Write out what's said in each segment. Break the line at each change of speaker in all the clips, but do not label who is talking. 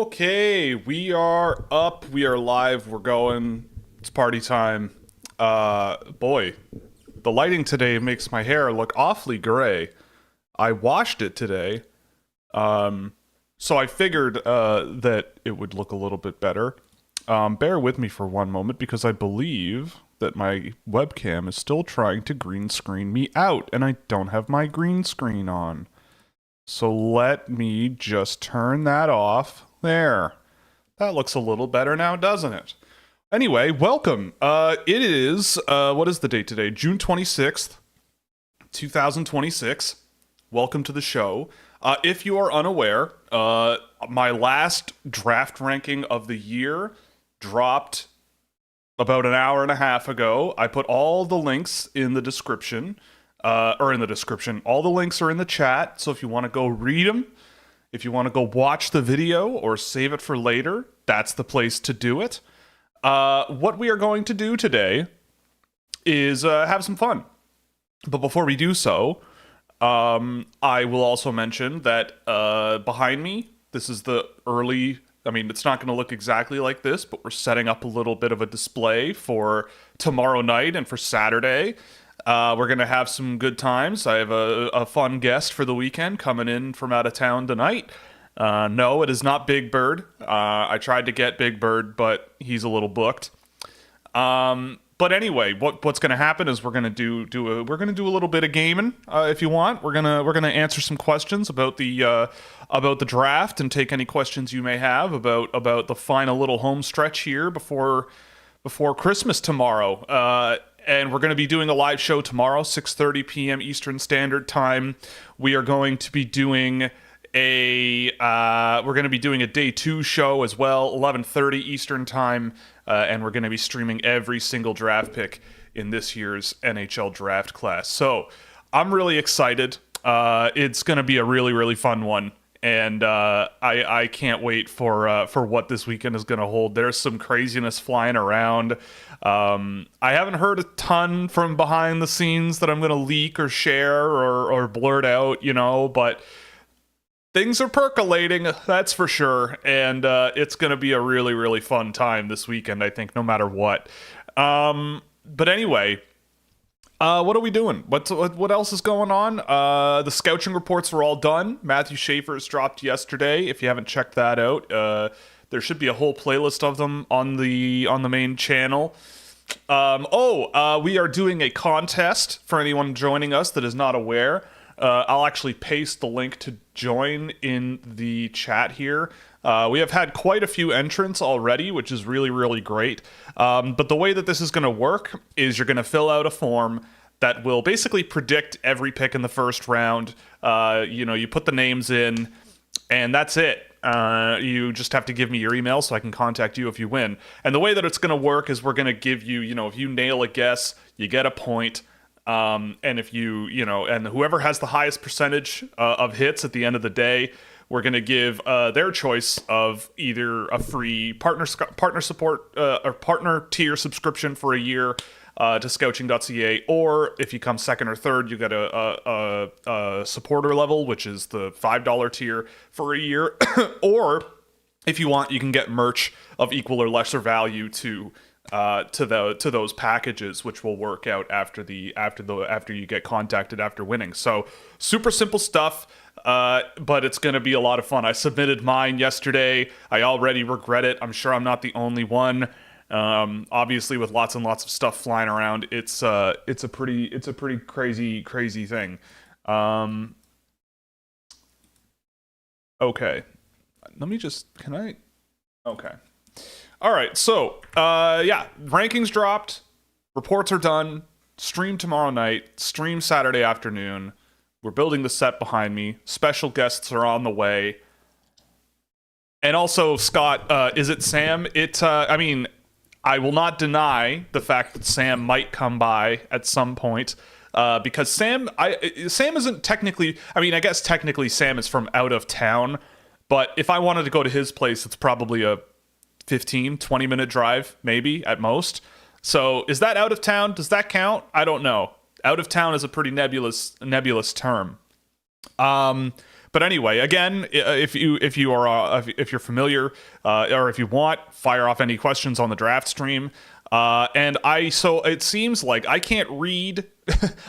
Okay, we are up. We are live. We're going. It's party time. Boy, the lighting today makes my hair look awfully gray. I washed it today. So I figured that it would look a little bit better. Bear with me for one moment because I believe that my webcam is still trying to green screen me out, and I don't have my green screen on. So let me just turn that off. There. That looks a little better now, doesn't it? Anyway, welcome. It is, what is the date today? June 26th, 2026. Welcome to the show. If you are unaware, my last draft ranking of the year dropped about an hour and a half ago. I put all the links in the description. All the links are in the chat, so if you want to go read them, if you want to go watch the video or save it for later, that's the place to do it. What we are going to do today is have some fun. But before we do so, I will also mention that behind me, this is the early... it's not going to look exactly like this, but we're setting up a little bit of a display for tomorrow night and for Saturday. We're going to have some good times. I have a fun guest for the weekend coming in from out of town tonight. No, it is not Big Bird. I tried to get Big Bird, but he's a little booked. But anyway, what's going to happen is we're going to do a little bit of gaming. If you want, we're gonna answer some questions about the draft and take any questions you may have about the final little home stretch here before Christmas tomorrow. And we're going to be doing a live show tomorrow, 6:30 p.m. Eastern Standard Time. We are going to be doing a day 2 show as well, 11:30 Eastern Time, and we're going to be streaming every single draft pick in this year's NHL draft class. So I'm really excited. It's going to be a really, really fun one. And I can't wait for what this weekend is going to hold. There's some craziness flying around. I haven't heard a ton from behind the scenes that I'm going to leak or share or blurt out, but things are percolating, that's for sure. And it's going to be a really, really fun time this weekend, I think, no matter what. But anyway... what are we doing? What else is going on? The Scouching reports were all done. Matthew Schaefer's dropped yesterday. If you haven't checked that out, there should be a whole playlist of them on the main channel. We are doing a contest for anyone joining us that is not aware. I'll actually paste the link to join in the chat here. We have had quite a few entrants already, which is really, really great. But the way that this is going to work is you're going to fill out a form that will basically predict every pick in the first round. You put the names in, and that's it. You just have to give me your email so I can contact you if you win. And the way that it's going to work is we're going to give you, if you nail a guess, you get a point. And if and whoever has the highest percentage of hits at the end of the day, we're going to give their choice of either a free partner support or partner tier subscription for a year to Scouching.ca, or if you come second or third, you get a supporter level, which is the $5 tier for a year. Or if you want, you can get merch of equal or lesser value to those packages, which will work out after you get contacted after winning. So super simple stuff, but it's going to be a lot of fun. I submitted mine yesterday. I already regret it. I'm sure I'm not the only one. Obviously, with lots and lots of stuff flying around, it's a pretty crazy thing. Okay, let me just. Can I? Okay. All right, so, rankings dropped, reports are done, stream tomorrow night, stream Saturday afternoon. We're building the set behind me. Special guests are on the way. And also, Scott, is it Sam? I will not deny the fact that Sam might come by at some point, because Sam isn't technically... I guess technically Sam is from out of town, but if I wanted to go to his place, it's probably a 15-20 minute drive, maybe at most. So is that out of town? Does that count? I don't know. Out of town is a pretty nebulous term. But anyway, again, if you're familiar, or if you want, fire off any questions on the draft stream. So it seems like I can't read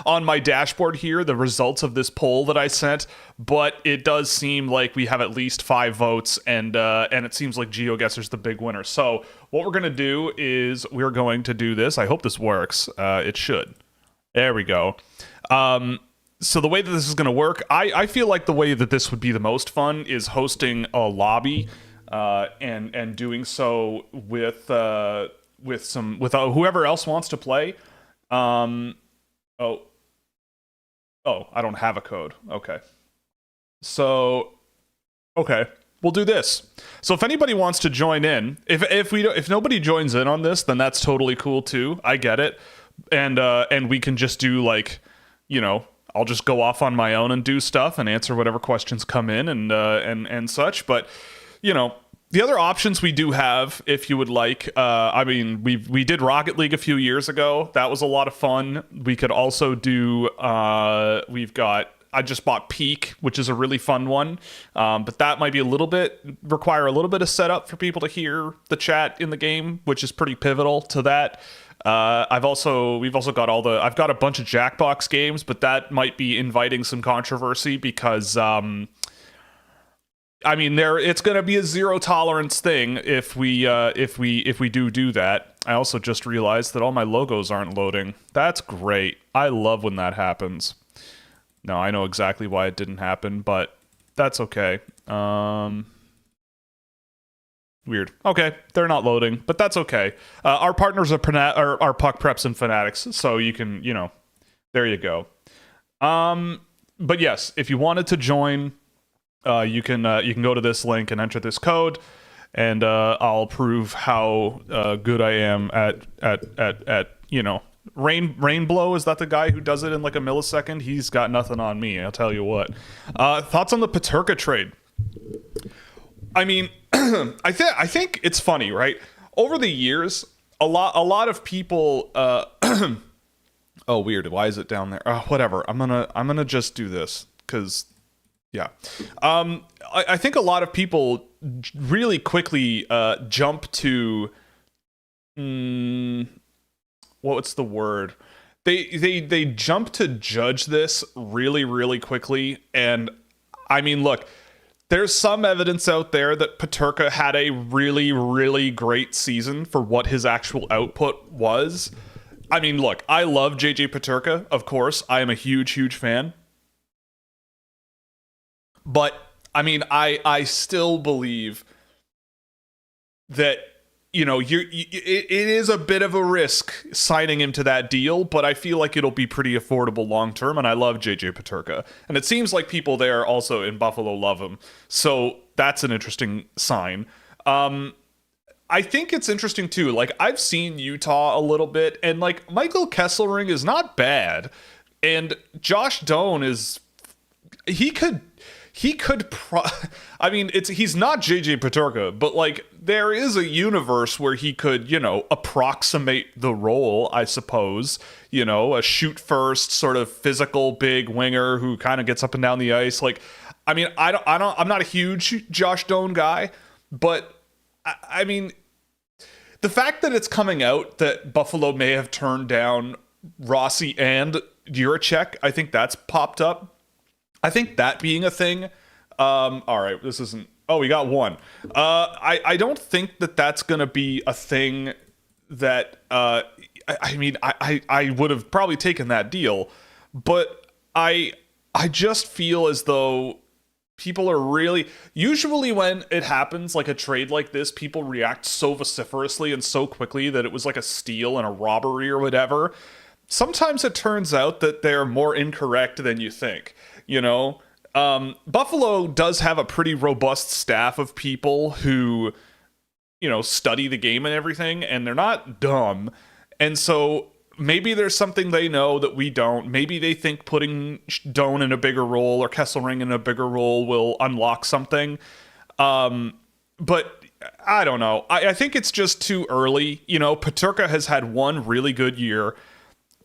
on my dashboard here the results of this poll that I sent, but it does seem like we have at least 5 votes, and it seems like Geoguessr's the big winner. So what we're gonna do is we're going to do this. I hope this works. It should. There we go. So the way that this is going to work, I feel like the way that this would be the most fun is hosting a lobby, and doing so with whoever else wants to play. I don't have a code. Okay. So, okay, we'll do this. So if anybody wants to join in, if nobody joins in on this, then that's totally cool too. I get it, and we can just do like, I'll just go off on my own and do stuff and answer whatever questions come in and such. But, the other options we do have, if you would like, we did Rocket League a few years ago. That was a lot of fun. We could also do, I just bought Peak, which is a really fun one. But that might be require a little bit of setup for people to hear the chat in the game, which is pretty pivotal to that. I've got a bunch of Jackbox games, but that might be inviting some controversy because, it's going to be a zero tolerance thing if we do that. I also just realized that all my logos aren't loading. That's great. I love when that happens. No, I know exactly why it didn't happen, but that's okay. Weird. Okay, they're not loading, but that's okay. Our partners are Puck Preps and Fanatics, so you can, there you go. But yes, if you wanted to join, you can go to this link and enter this code, and I'll prove how good I am at Rainblow. Is that the guy who does it in like a millisecond? He's got nothing on me, I'll tell you what. Thoughts on the Peterka trade? I think it's funny, right? Over the years, a lot of people. Oh, weird. Why is it down there? Whatever. I'm gonna just do this because, yeah. I think a lot of people really quickly jump to. What's the word? They jump to judge this really, really quickly, and look. There's some evidence out there that Peterka had a really, really great season for what his actual output was. Look, I love JJ Peterka, of course. I am a huge, huge fan. But, I still believe that, it is a bit of a risk signing him to that deal, but I feel like it'll be pretty affordable long term, and I love JJ Peterka. And it seems like people there also in Buffalo love him, so that's an interesting sign. I think it's interesting too, like, I've seen Utah a little bit, and like, Michael Kesselring is not bad, and Josh Doan is... he's not JJ Peterka, but like there is a universe where he could, approximate the role, I suppose, a shoot first sort of physical big winger who kind of gets up and down the ice. Like, I'm not a huge Josh Doan guy, but the fact that it's coming out that Buffalo may have turned down Rossi and Juracek, I think that's popped up. I think that being a thing, all right, this isn't... Oh, we got one. I don't think that that's going to be a thing that... I would have probably taken that deal, but I just feel as though people are really... Usually when it happens, like a trade like this, people react so vociferously and so quickly that it was like a steal and a robbery or whatever. Sometimes it turns out that they're more incorrect than you think. Buffalo does have a pretty robust staff of people who, study the game and everything, and they're not dumb. And so maybe there's something they know that we don't. Maybe they think putting Doan in a bigger role or Kesselring in a bigger role will unlock something. But I don't know. I think it's just too early. Peterka has had one really good year.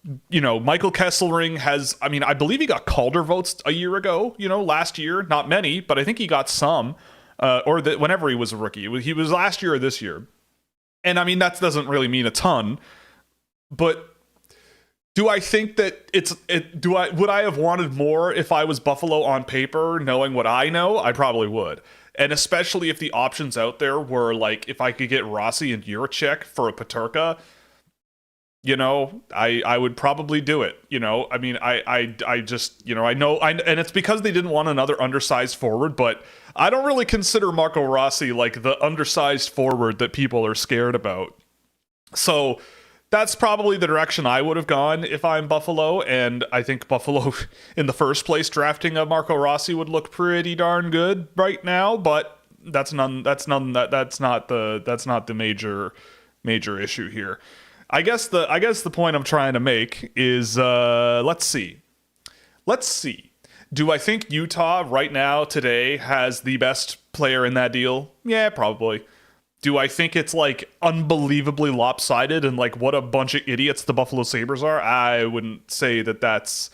Michael Kesselring has, I mean, I believe he got Calder votes a year ago, last year. Not many, but I think he got some, whenever he was a rookie. He was last year or this year. And I mean, that doesn't really mean a ton, but do I think that would I have wanted more if I was Buffalo on paper, knowing what I know? I probably would. And especially if the options out there were like, if I could get Rossi and Juracek for a Peterka, I would probably do it. I mean, I just, I know, and it's because they didn't want another undersized forward, but I don't really consider Marco Rossi like the undersized forward that people are scared about. So that's probably the direction I would have gone if I'm Buffalo, and I think Buffalo in the first place drafting a Marco Rossi would look pretty darn good right now, but that's not the major issue here. I guess the point I'm trying to make is let's see. Do I think Utah right now today has the best player in that deal? Yeah, probably. Do I think it's like unbelievably lopsided and like what a bunch of idiots the Buffalo Sabres are? I wouldn't say that that's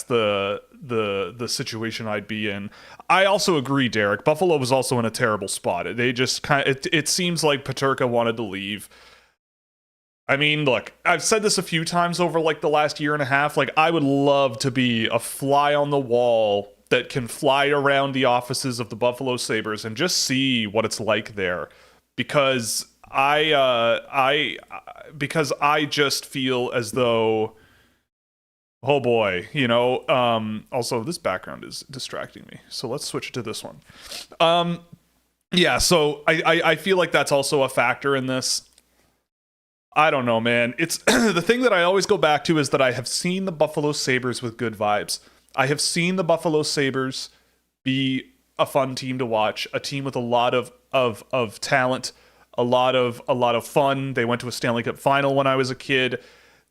the situation I'd be in. I also agree, Derek. Buffalo was also in a terrible spot. They just it seems like Peterka wanted to leave. I mean, look, I've said this a few times over like the last year and a half. Like, I would love to be a fly on the wall that can fly around the offices of the Buffalo Sabres and just see what it's like there, because I just feel as though, oh boy, also this background is distracting me, so let's switch to this one. Yeah, so I feel like that's also a factor in this. I don't know, man. It's the thing that I always go back to is that I have seen the Buffalo Sabres with good vibes. I have seen the Buffalo Sabres be a fun team to watch, a team with a lot of talent, a lot of fun. They went to a Stanley Cup final when I was a kid.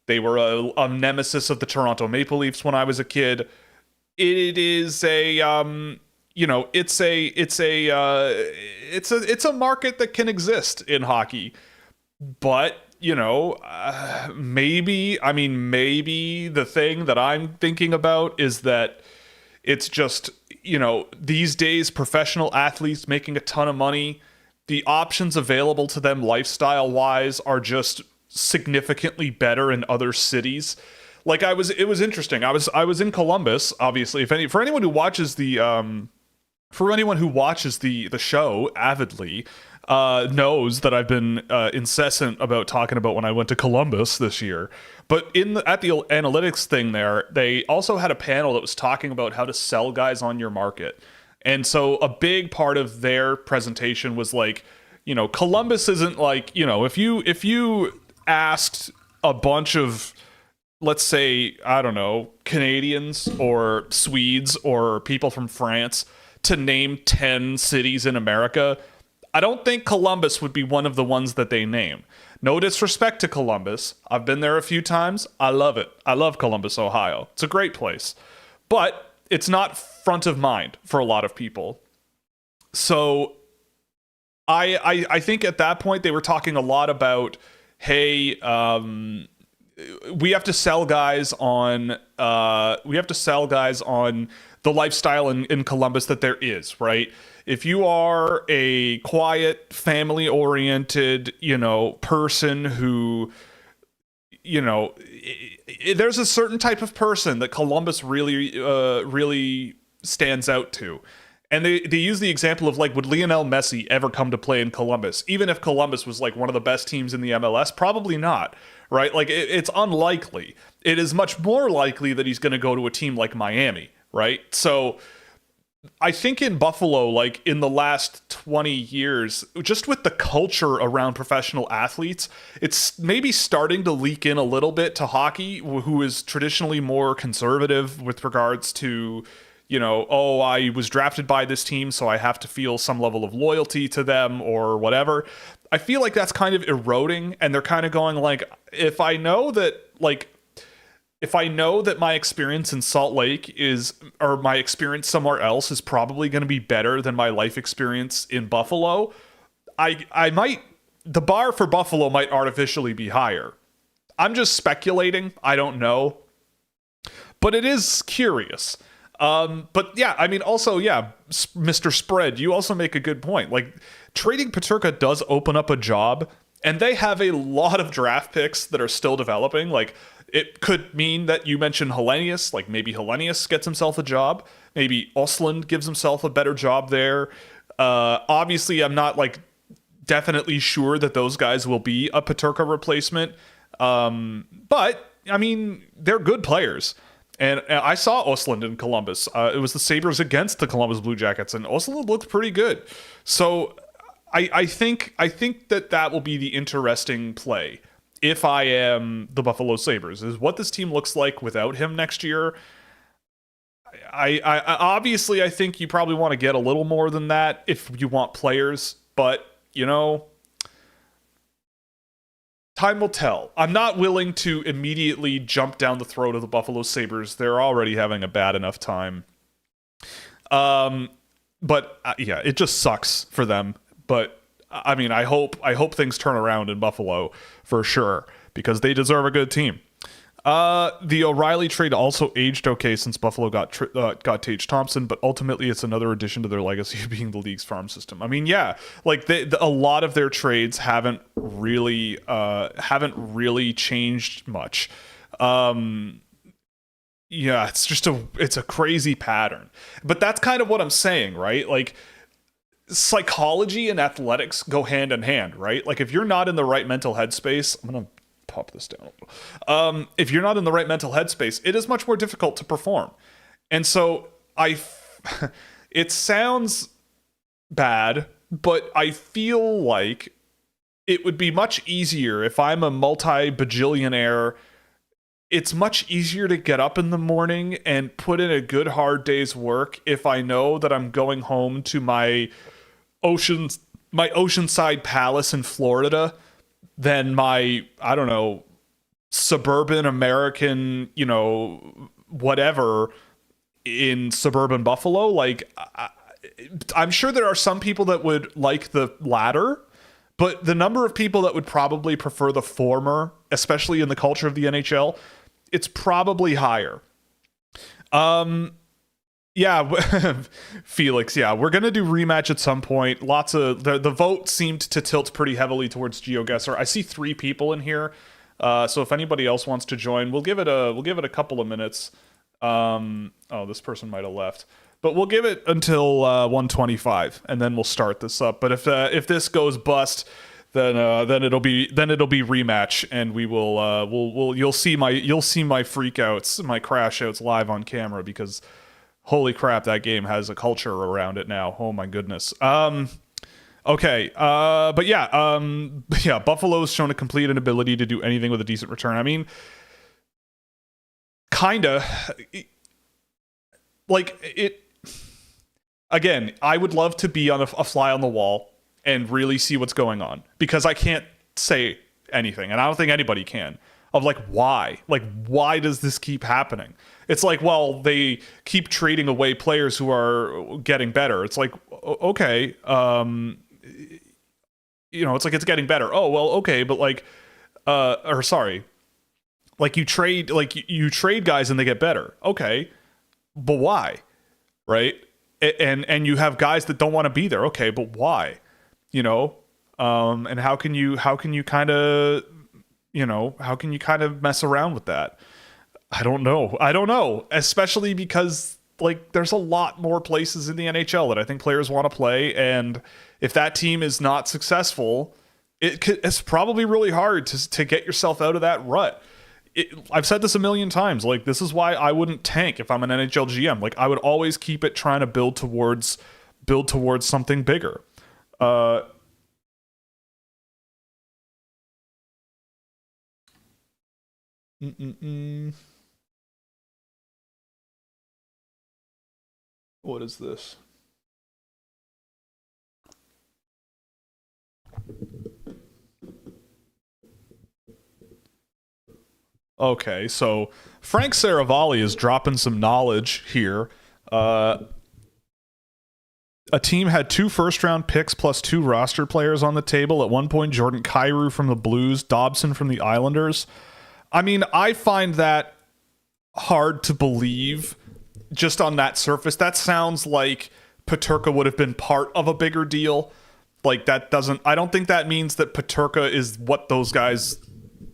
They were a nemesis of the Toronto Maple Leafs when I was a kid. It is it's a market that can exist in hockey, but maybe the thing that I'm thinking about is that it's just, these days, professional athletes making a ton of money, the options available to them lifestyle wise are just significantly better in other cities. Like it was interesting. I was in Columbus, obviously. For anyone who watches the show avidly, knows that I've been incessant about talking about when I went to Columbus this year. But at the analytics thing there, they also had a panel that was talking about how to sell guys on your market. And so a big part of their presentation was like, Columbus isn't like, if you asked a bunch of, let's say, I don't know, Canadians or Swedes or people from France to name 10 cities in America, I don't think Columbus would be one of the ones that they name. No disrespect to Columbus. I've been there a few times. I love it. I love Columbus, Ohio. It's a great place. But it's not front of mind for a lot of people. So I think at that point they were talking a lot about, hey, we have to sell guys on the lifestyle in Columbus that there is, right? If you are a quiet, family-oriented, person who, there's a certain type of person that Columbus really stands out to. And they use the example of like, would Lionel Messi ever come to play in Columbus? Even if Columbus was like one of the best teams in the MLS, probably not, right? Like it's unlikely. It is much more likely that he's going to go to a team like Miami, right? So I think in Buffalo, like in the last 20 years, just with the culture around professional athletes, it's maybe starting to leak in a little bit to hockey, who is traditionally more conservative with regards to, I was drafted by this team, so I have to feel some level of loyalty to them or whatever. I feel like that's kind of eroding, and they're kind of going like, if I know that my experience in Salt Lake or my experience somewhere else is probably going to be better than my life experience in Buffalo, the bar for Buffalo might artificially be higher. I'm just speculating. I don't know. But it is curious. But yeah, I mean, also, yeah, Mr. Spread, you also make a good point. Like, trading Peterka does open up a job, and they have a lot of draft picks that are still developing. Like, it could mean that you mentioned Hellenius. Like, maybe Hellenius gets himself a job. Maybe Osland gives himself a better job there. Obviously, I'm not, like, definitely sure that those guys will be a Peterka replacement. But, I mean, they're good players. And I saw Osland in Columbus. It was the Sabres against the Columbus Blue Jackets, and Osland looked pretty good. So I think that will be the interesting play if I am the Buffalo Sabres, is what this team looks like without him next year. I obviously, I think you probably want to get a little more than that if you want players, but, you know, time will tell. I'm not willing to immediately jump down the throat of the Buffalo Sabres. They're already having a bad enough time. But yeah, it just sucks for them. But I mean, I hope things turn around in Buffalo for sure, because they deserve a good team. The O'Reilly trade also aged okay since Buffalo got Tage Thompson, but ultimately it's another addition to their legacy of being the league's farm system. I mean, yeah, like a lot of their trades haven't really changed much. Yeah, it's a crazy pattern. But that's kind of what I'm saying, right? Like, psychology and athletics go hand in hand, right? Like, if you're not in the right mental headspace, I'm gonna pop this down a little. If you're not in the right mental headspace, it is much more difficult to perform. And so it sounds bad, but I feel like it would be much easier if I'm a multi-bajillionaire. It's much easier to get up in the morning and put in a good hard day's work if I know that I'm going home to my oceanside palace in Florida than my, I don't know, suburban American, you know, whatever in suburban Buffalo. Like, I'm sure there are some people that would like the latter, but the number of people that would probably prefer the former, especially in the culture of the NHL, it's probably higher. Yeah, Felix, yeah, we're going to do rematch at some point. Lots of the vote seemed to tilt pretty heavily towards Geoguessr. I see 3 people in here. So if anybody else wants to join, we'll give it a couple of minutes. Oh, this person might have left. But we'll give it until 1:25 and then we'll start this up. But if this goes bust, then it'll be rematch, and we will you'll see my freakouts, my crash outs live on camera, because holy crap, that game has a culture around it now. Oh my goodness. Okay. But yeah, Buffalo's shown a complete inability to do anything with a decent return. I mean, kinda. Like, it. Again, I would love to be on a fly on the wall and really see what's going on, because I can't say anything, and I don't think anybody can, of like, why does this keep happening? It's like, well, they keep trading away players who are getting better. It's like, okay, you know, it's like, it's getting better. Oh, well, okay, but like, or sorry, like you trade guys and they get better. Okay, but why? Right? And you have guys that don't want to be there. Okay, but why? You know, and how can you kind of, you know, how can you kind of mess around with that? I don't know, especially because, like, there's a lot more places in the NHL that I think players want to play, and if that team is not successful, it's probably really hard to get yourself out of that rut. I've said this a million times. Like, this is why I wouldn't tank if I'm an NHL GM. Like, I would always keep it trying to build towards something bigger. What is this? Okay, so Frank Saravalli is dropping some knowledge here. A team had 2 first-round picks plus 2 roster players on the table. At one point, Jordan Kyrou from the Blues, Dobson from the Islanders. I mean, I find that hard to believe just on that surface. That sounds like Peterka would have been part of a bigger deal. Like, that doesn't, I don't think that means that Peterka is what those guys,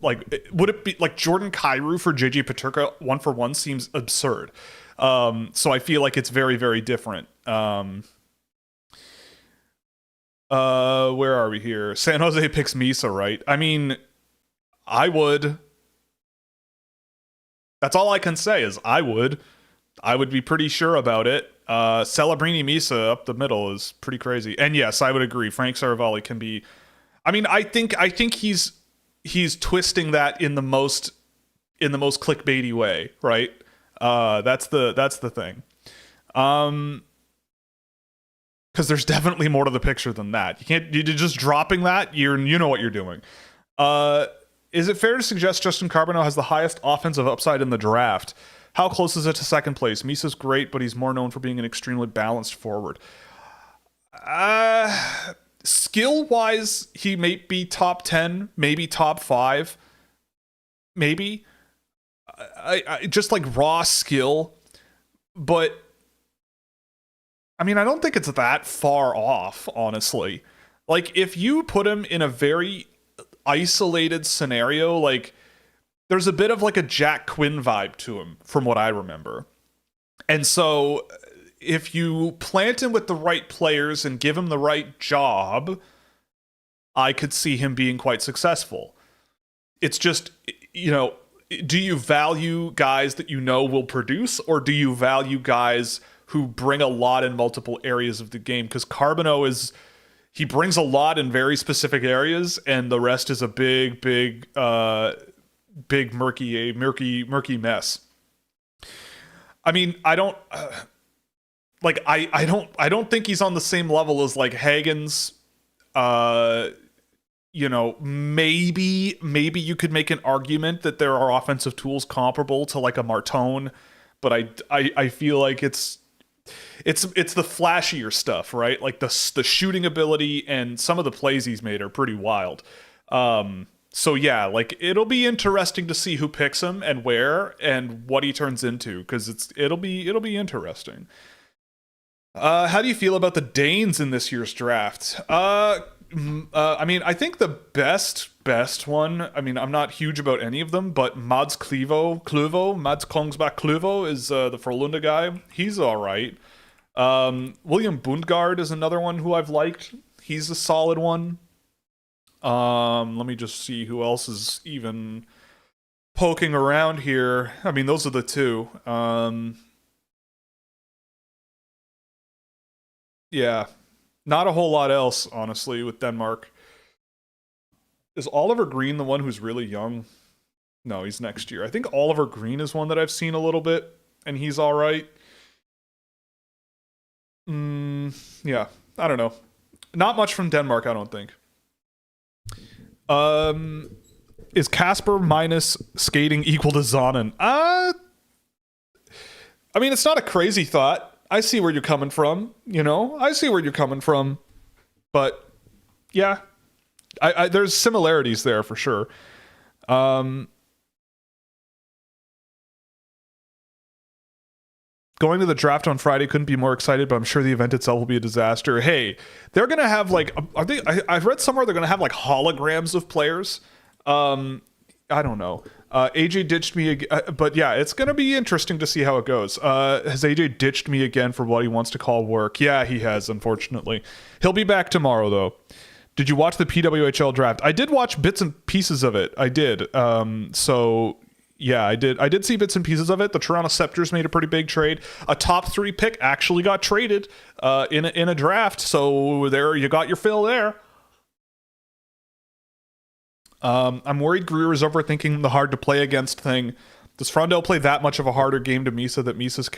like, would it be like Jordan Kyrou for JJ Peterka 1-for-1 seems absurd. So I feel like it's very, very different. Where are we here? San Jose picks Misa, right? I mean, I would. That's all I can say is I would. I would be pretty sure about it. Celebrini Misa up the middle is pretty crazy. And yes, I would agree. Frank Saravalli can be. I mean, I think he's twisting that in the most clickbaity way, right? That's the thing. Because there's definitely more to the picture than that. You're just dropping that. You know what you're doing. Is it fair to suggest Justin Carbonneau has the highest offensive upside in the draft? How close is it to second place? Misa's great, but he's more known for being an extremely balanced forward. Skill-wise, he may be top 10, maybe top 5. Maybe. I just like raw skill. But I mean, I don't think it's that far off, honestly. Like, if you put him in a very isolated scenario, like, there's a bit of like a Jack Quinn vibe to him, from what I remember. And so, if you plant him with the right players and give him the right job, I could see him being quite successful. It's just, you know, do you value guys that you know will produce, or do you value guys who bring a lot in multiple areas of the game? Because Carbonneau he brings a lot in very specific areas, and the rest is a big murky mess. I mean, I don't think he's on the same level as like Hagen's. You know, maybe you could make an argument that there are offensive tools comparable to like a Martone, but I feel like it's the flashier stuff, right? Like the shooting ability and some of the plays he's made are pretty wild. So yeah, like it'll be interesting to see who picks him and where and what he turns into, because it'll be interesting. How do you feel about the Danes in this year's draft? I mean, I think the best one, I mean, I'm not huge about any of them, but Mads Mads Kongsback Kluvo is the Frölunda guy. He's all right. William Bundgaard is another one who I've liked. He's a solid one. Let me just see who else is even poking around here. I mean, those are the two. Yeah. Not a whole lot else, honestly, with Denmark. Is Oliver Green the one who's really young? No, he's next year. I think Oliver Green is one that I've seen a little bit, and he's all right. Yeah, I don't know. Not much from Denmark, I don't think. Is Casper minus skating equal to Zonin? I mean, it's not a crazy thought. I see where you're coming from, you know? I see where you're coming from. But, yeah. There's similarities there, for sure. Going to the draft on Friday, couldn't be more excited, but I'm sure the event itself will be a disaster. Hey, they're going to have, like... I've read somewhere they're going to have, like, holograms of players. I don't know. AJ ditched me again, but yeah, it's going to be interesting to see how it goes. Has AJ ditched me again for what he wants to call work? Yeah, he has, unfortunately. He'll be back tomorrow, though. Did you watch the PWHL draft? I did watch bits and pieces of it. I did. So yeah, I did see bits and pieces of it. The Toronto Scepters made a pretty big trade. A top 3 pick actually got traded in a draft. So there, you got your fill there. I'm worried Greer is overthinking the hard to play against thing. Does Frondell play that much of a harder game to Misa that Misa's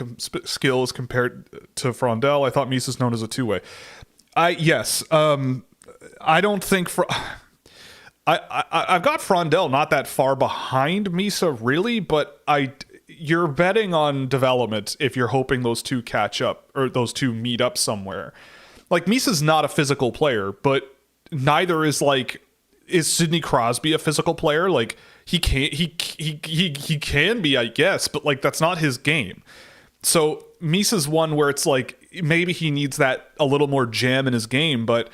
skill is compared to Frondell? I thought Misa's known as a two-way. Yes. I don't think I've got Frondell not that far behind Misa, really, but you're betting on development if you're hoping those two catch up or those two meet up somewhere. Like, Misa's not a physical player, but neither is, like, is Sidney Crosby a physical player? Like he can be, I guess, but like that's not his game. So Misa's one where it's like maybe he needs that a little more jam in his game, but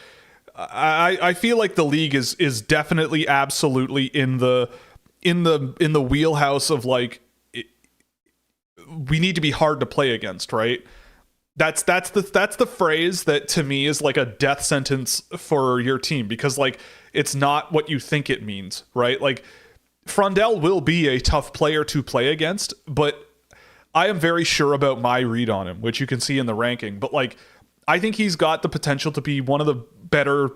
I feel like the league is definitely absolutely in the wheelhouse of like we need to be hard to play against, right? That's the phrase that to me is like a death sentence for your team, because like it's not what you think it means, right? Like Frondell will be a tough player to play against, but I am very sure about my read on him, which you can see in the ranking. But like I think he's got the potential to be one of the better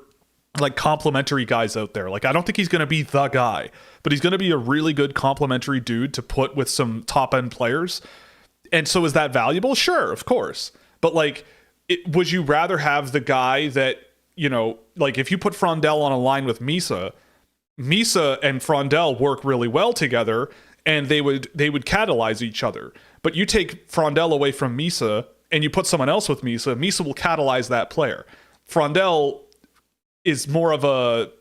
like complementary guys out there. Like I don't think he's going to be the guy, but he's going to be a really good complementary dude to put with some top end players. And so is that valuable? Sure, of course. But like, would you rather have the guy that, you know, like if you put Frondell on a line with Misa and Frondell work really well together and they would catalyze each other. But you take Frondell away from Misa and you put someone else with Misa will catalyze that player. Frondell is more of a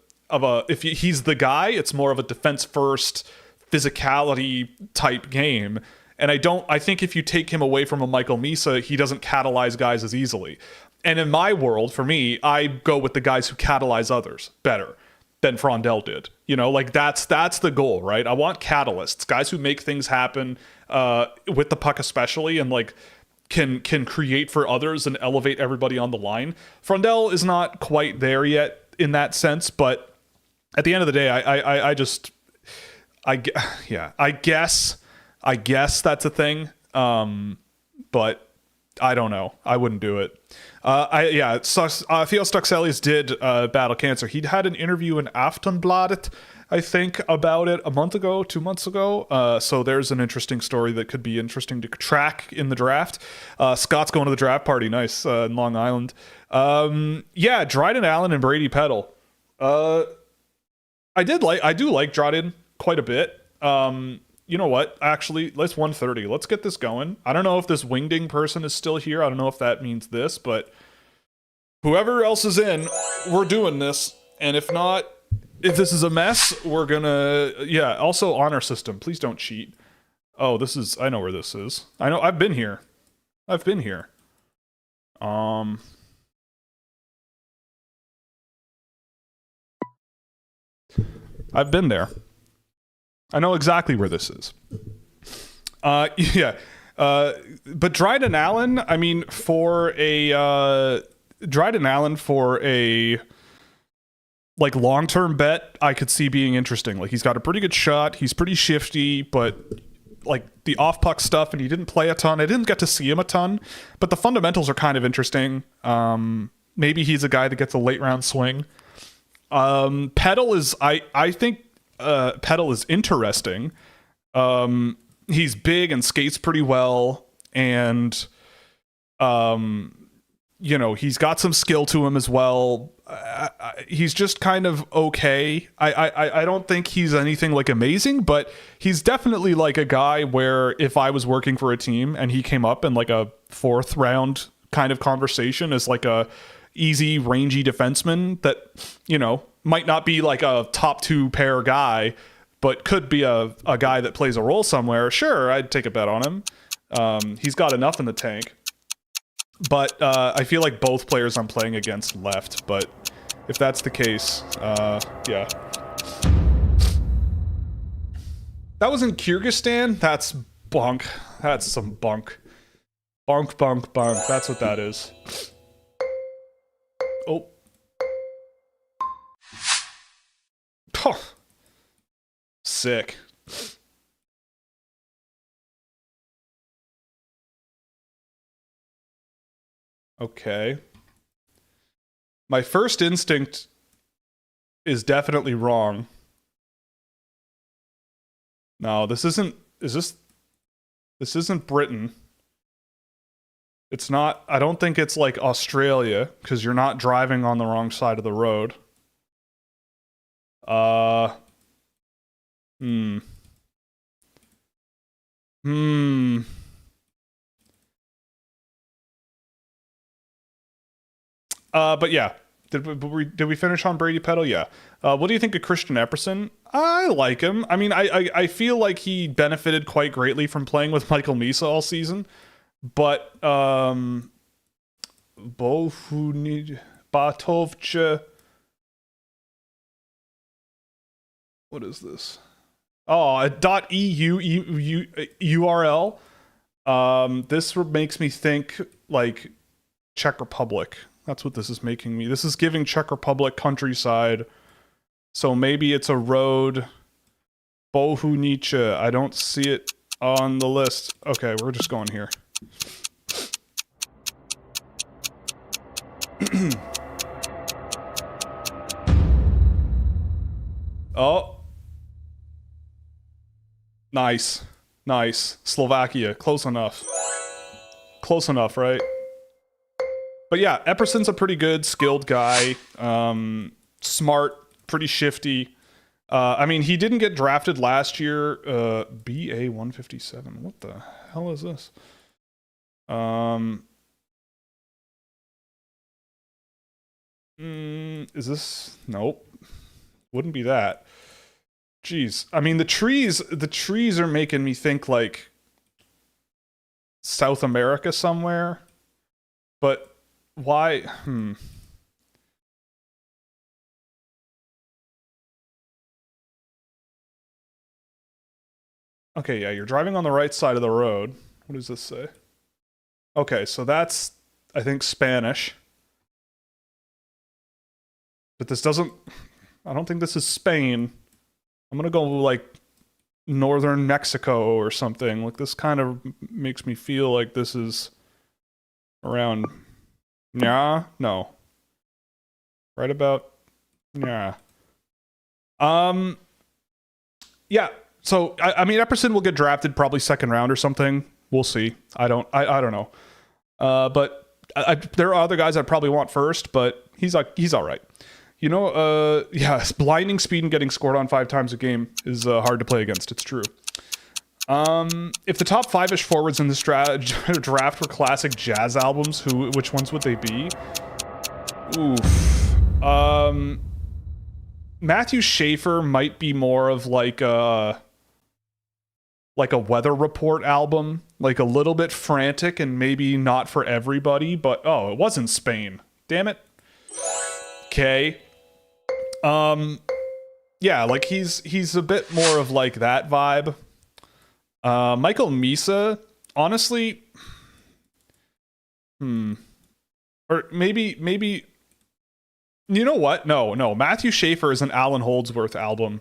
if he's the guy, it's more of a defense first physicality type game. And I think if you take him away from a Michael Misa, he doesn't catalyze guys as easily. And in my world, for me, I go with the guys who catalyze others better than Frondell did. You know, like that's the goal, right? I want catalysts, guys who make things happen with the puck especially, and like can create for others and elevate everybody on the line. Frondell is not quite there yet in that sense, but at the end of the day, I guess that's a thing, but I don't know. I wouldn't do it. Theo Stuxelius did battle cancer. He'd had an interview in Aftonbladet, I think, about it a month ago, 2 months ago. So there's an interesting story that could be interesting to track in the draft. Scott's going to the draft party. Nice, in Long Island. Dryden Allen and Brady Peddle. I do like Dryden quite a bit. You know what? Actually, let's 130. Let's get this going. I don't know if this Wingding person is still here. I don't know if that means this, but whoever else is in, we're doing this. And if not, if this is a mess, we're gonna, also honor system. Please don't cheat. Oh, I know where this is. I know, I've been here. I've been there. I know exactly where this is. But Dryden Allen, I mean, for a like long-term bet, I could see being interesting. Like he's got a pretty good shot. He's pretty shifty, but like the off-puck stuff, and he didn't play a ton. I didn't get to see him a ton, but the fundamentals are kind of interesting. Maybe he's a guy that gets a late-round swing. Peddle is, I think, Peddle is interesting. He's big and skates pretty well, and he's got some skill to him as well. He's just kind of okay. I don't think he's anything like amazing, but he's definitely like a guy where if I was working for a team and he came up in like a 4th round kind of conversation as like a easy rangy defenseman that, might not be like a top 2 pair guy, but could be a guy that plays a role somewhere, sure, I'd take a bet on him. He's got enough in the tank. But I feel like both players I'm playing against left, but if that's the case, yeah. That was in Kyrgyzstan? That's bunk. That's some bunk. Bunk. That's what that is. Oh. Oh. Sick. Okay. My first instinct is definitely wrong. No, this isn't Britain. It's not, I don't think it's like Australia, because you're not driving on the wrong side of the road. But yeah, Did we finish on Brady Peddle? Yeah. What do you think of Christian Epperson? I like him. I mean, I feel like he benefited quite greatly from playing with Michael Misa all season, but Batovcha. What is this? Oh, a .eu URL. This makes me think like Czech Republic. That's what this is making me. This is giving Czech Republic countryside. So maybe it's a road. Bohunice. I don't see it on the list. Okay, we're just going here. Oh. Nice. Nice. Slovakia. Close enough. Close enough, right? But yeah, Epperson's a pretty good, skilled guy. Smart, pretty shifty. I mean, he didn't get drafted last year. BA 157. What the hell is this? Is this? Nope. Wouldn't be that. Jeez. I mean, the trees are making me think like South America somewhere. But why? Okay, yeah, you're driving on the right side of the road. What does this say? Okay, so that's, I think, Spanish. But this doesn't... I don't think this is Spain. I'm gonna go, like, northern Mexico or something. Like, this kind of makes me feel like this is around... Yeah? No. Right about... Yeah. Yeah. So, I mean, Epperson will get drafted probably second round or something. We'll see. I don't know. But there are other guys I'd probably want first, but he's all right. You know, yeah, blinding speed and getting scored on 5 times a game is hard to play against. It's true. If the top 5-ish forwards in this draft were classic jazz albums, which ones would they be? Oof. Matthew Schaefer might be more of like a weather report album, like a little bit frantic and maybe not for everybody, but oh, it wasn't Spain. Damn it. Okay. Yeah, like he's a bit more of like that vibe. Michael Misa, honestly, or maybe you know what? No. Matthew Schaefer is an Alan Holdsworth album.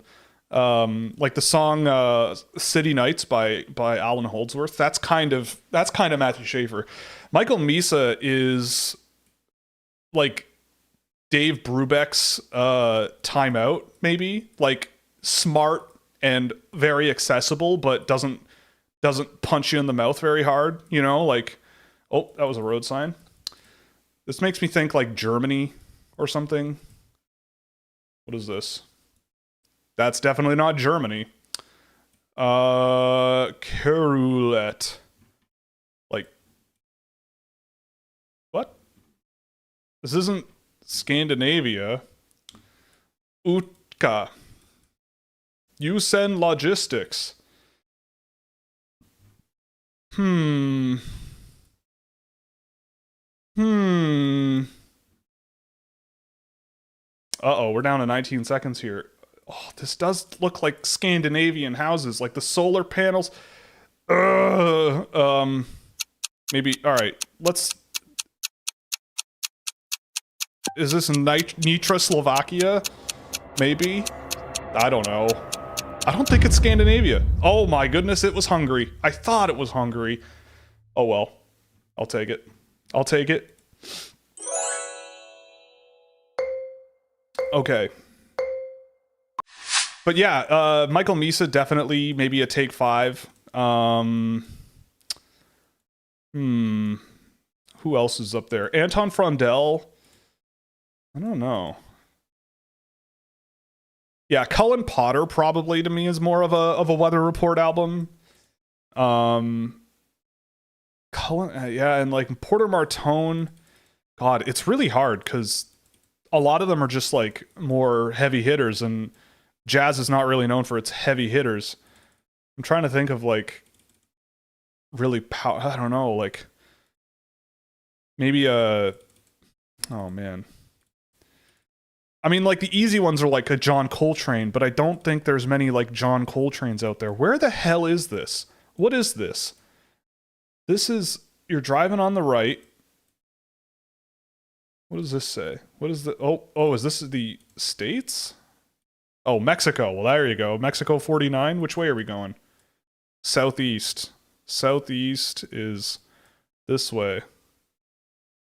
Like the song City Nights by Alan Holdsworth. That's kind of Matthew Schaefer. Michael Misa is like Dave Brubeck's Time Out, maybe. Like smart and very accessible, but doesn't punch you in the mouth very hard, you know? Like, oh, that was a road sign. This makes me think like Germany or something. What is this? That's definitely not Germany. Caroulet. Like, what? This isn't Scandinavia. Utka. Usen Logistics. Uh-oh, we're down to 19 seconds here. Oh, this does look like Scandinavian houses, like the solar panels. Maybe, all right, let's... Is this Nitra, Slovakia? Maybe? I don't know. I don't think it's Scandinavia. Oh my goodness, it was Hungary. I thought it was Hungary. Oh well. I'll take it. I'll take it. Okay. But yeah, Michael Misa definitely maybe a take 5. Who else is up there? Anton Frondel. I don't know. Yeah, Cullen Potter probably to me is more of a weather report album. Cullen, yeah, and like Porter Martone. God, it's really hard because a lot of them are just like more heavy hitters, and Jazz is not really known for its heavy hitters. I'm trying to think of like really I don't know, like maybe oh man. I mean, like the easy ones are like a John Coltrane, but I don't think there's many like John Coltranes out there. Where the hell is this? What is this? This is, you're driving on the right. What does this say? What is the, oh, is this the States? Oh, Mexico. Well, there you go. Mexico 49. Which way are we going? Southeast. Southeast is this way.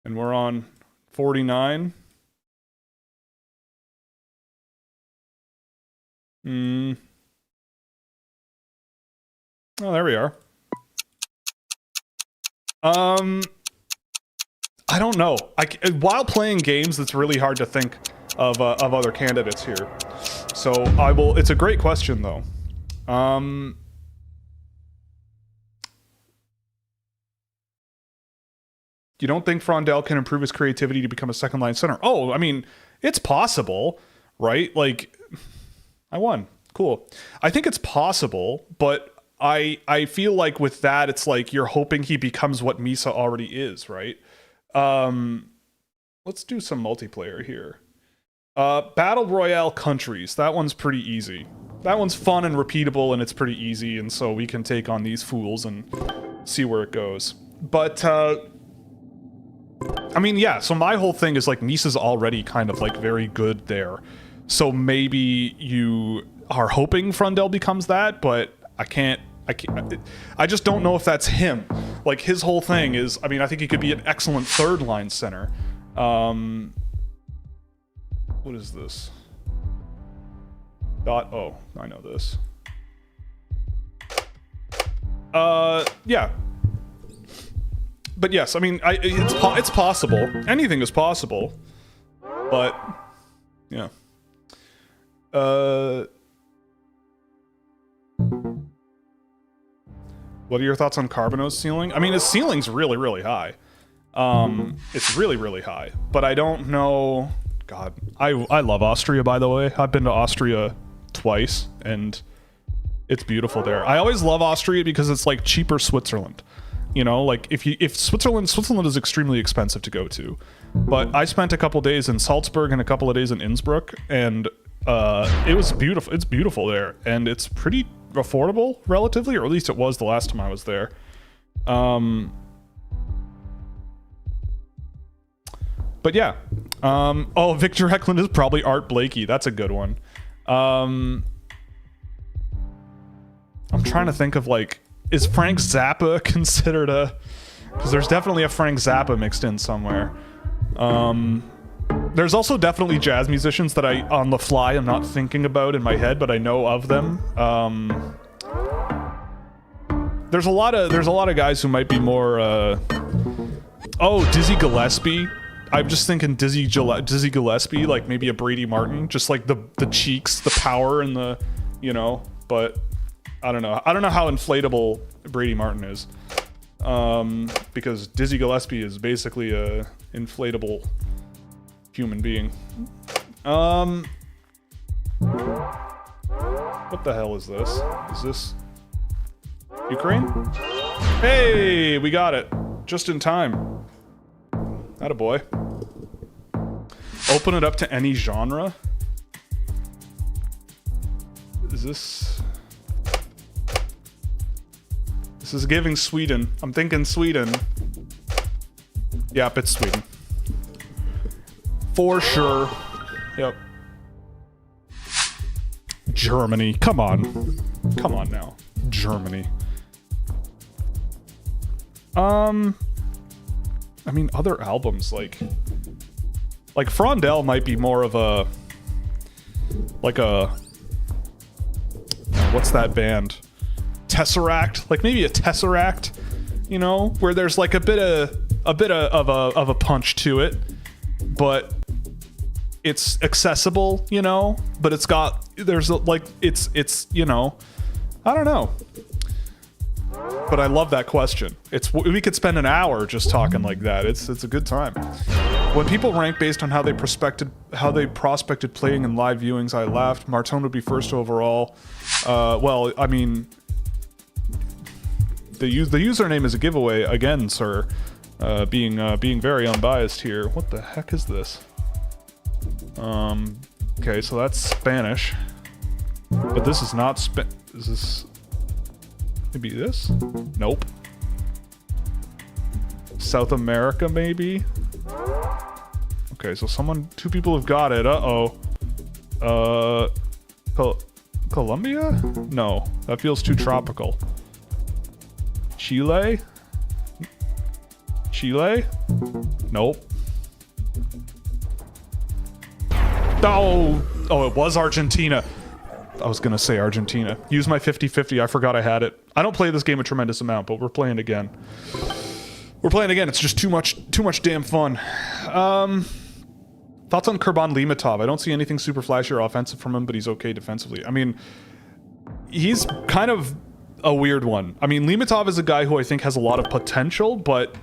And we're on 49. Oh, there we are. I don't know. While playing games, it's really hard to think of other candidates here. So I will. It's a great question, though. You don't think Frondell can improve his creativity to become a second line center? Oh, I mean, it's possible, right? Like, I won. Cool. I think it's possible, but I feel like with that, it's like you're hoping he becomes what Misa already is, right? Let's do some multiplayer here. Battle Royale countries. That one's pretty easy. That one's fun and repeatable, and it's pretty easy, and so we can take on these fools and see where it goes. But, I mean, yeah, so my whole thing is like Misa's already kind of like very good there. So maybe you are hoping Frondell becomes that, but I just don't know if that's him. Like, his whole thing is, I mean, I think he could be an excellent third line center. What is this? Oh, I know this. Yeah. But yes, I mean, it's possible. Anything is possible. But, yeah. What are your thoughts on Carbonneau's ceiling? I mean, his ceiling's really, really high. It's really, really high. But I don't know... God, I love Austria, by the way. I've been to Austria twice, and it's beautiful there. I always love Austria because it's like cheaper Switzerland. You know, like if Switzerland is extremely expensive to go to. But I spent a couple days in Salzburg and a couple of days in Innsbruck, and it was beautiful. It's beautiful there, and it's pretty affordable relatively, or at least it was the last time I was there. But yeah. Oh, Victor Eklund is probably Art Blakey. That's a good one. I'm trying to think of like, is Frank Zappa considered a... Because there's definitely a Frank Zappa mixed in somewhere. There's also definitely jazz musicians that I, on the fly, am not thinking about in my head, but I know of them. There's a lot of guys who might be more... Oh, Dizzy Gillespie. I'm just thinking Dizzy Gillespie, like maybe a Brady Martin, just like the cheeks, the power, and the, you know. But I don't know. I don't know how inflatable Brady Martin is, because Dizzy Gillespie is basically a inflatable human being. What the hell is this? Is this Ukraine? Hey, we got it just in time. Attaboy. Open it up to any genre. Is this... This is giving Sweden. I'm thinking Sweden. Yep, it's Sweden. For sure. Yep. Germany. Come on. Come on now. Germany. I mean, other albums, like Frondell might be more of a, like a, what's that band? Tesseract? Like maybe a Tesseract, you know, where there's like a bit of a punch to it, but it's accessible, you know, but it's got, there's like, it's, you know, I don't know. But I love that question. We could spend an hour just talking like that. It's a good time. When people rank based on how they prospected playing in live viewings, I laughed. Martone would be first overall. Well, I mean, the username is a giveaway again, sir. Being very unbiased here. What the heck is this? Okay, so that's Spanish, but this is not Is this maybe this? Nope. South America, maybe. Okay, so two people have got it. Colombia? No, that feels too tropical. Chile? Nope. Oh, it was Argentina. I was gonna say Argentina. Use my 50-50. I forgot I had it. I don't play this game a tremendous amount, but we're playing again. It's just too much damn fun. Thoughts on Kurban Limatov? I don't see anything super flashy or offensive from him, but he's okay defensively. I mean, he's kind of a weird one. I mean, Limatov is a guy who I think has a lot of potential, but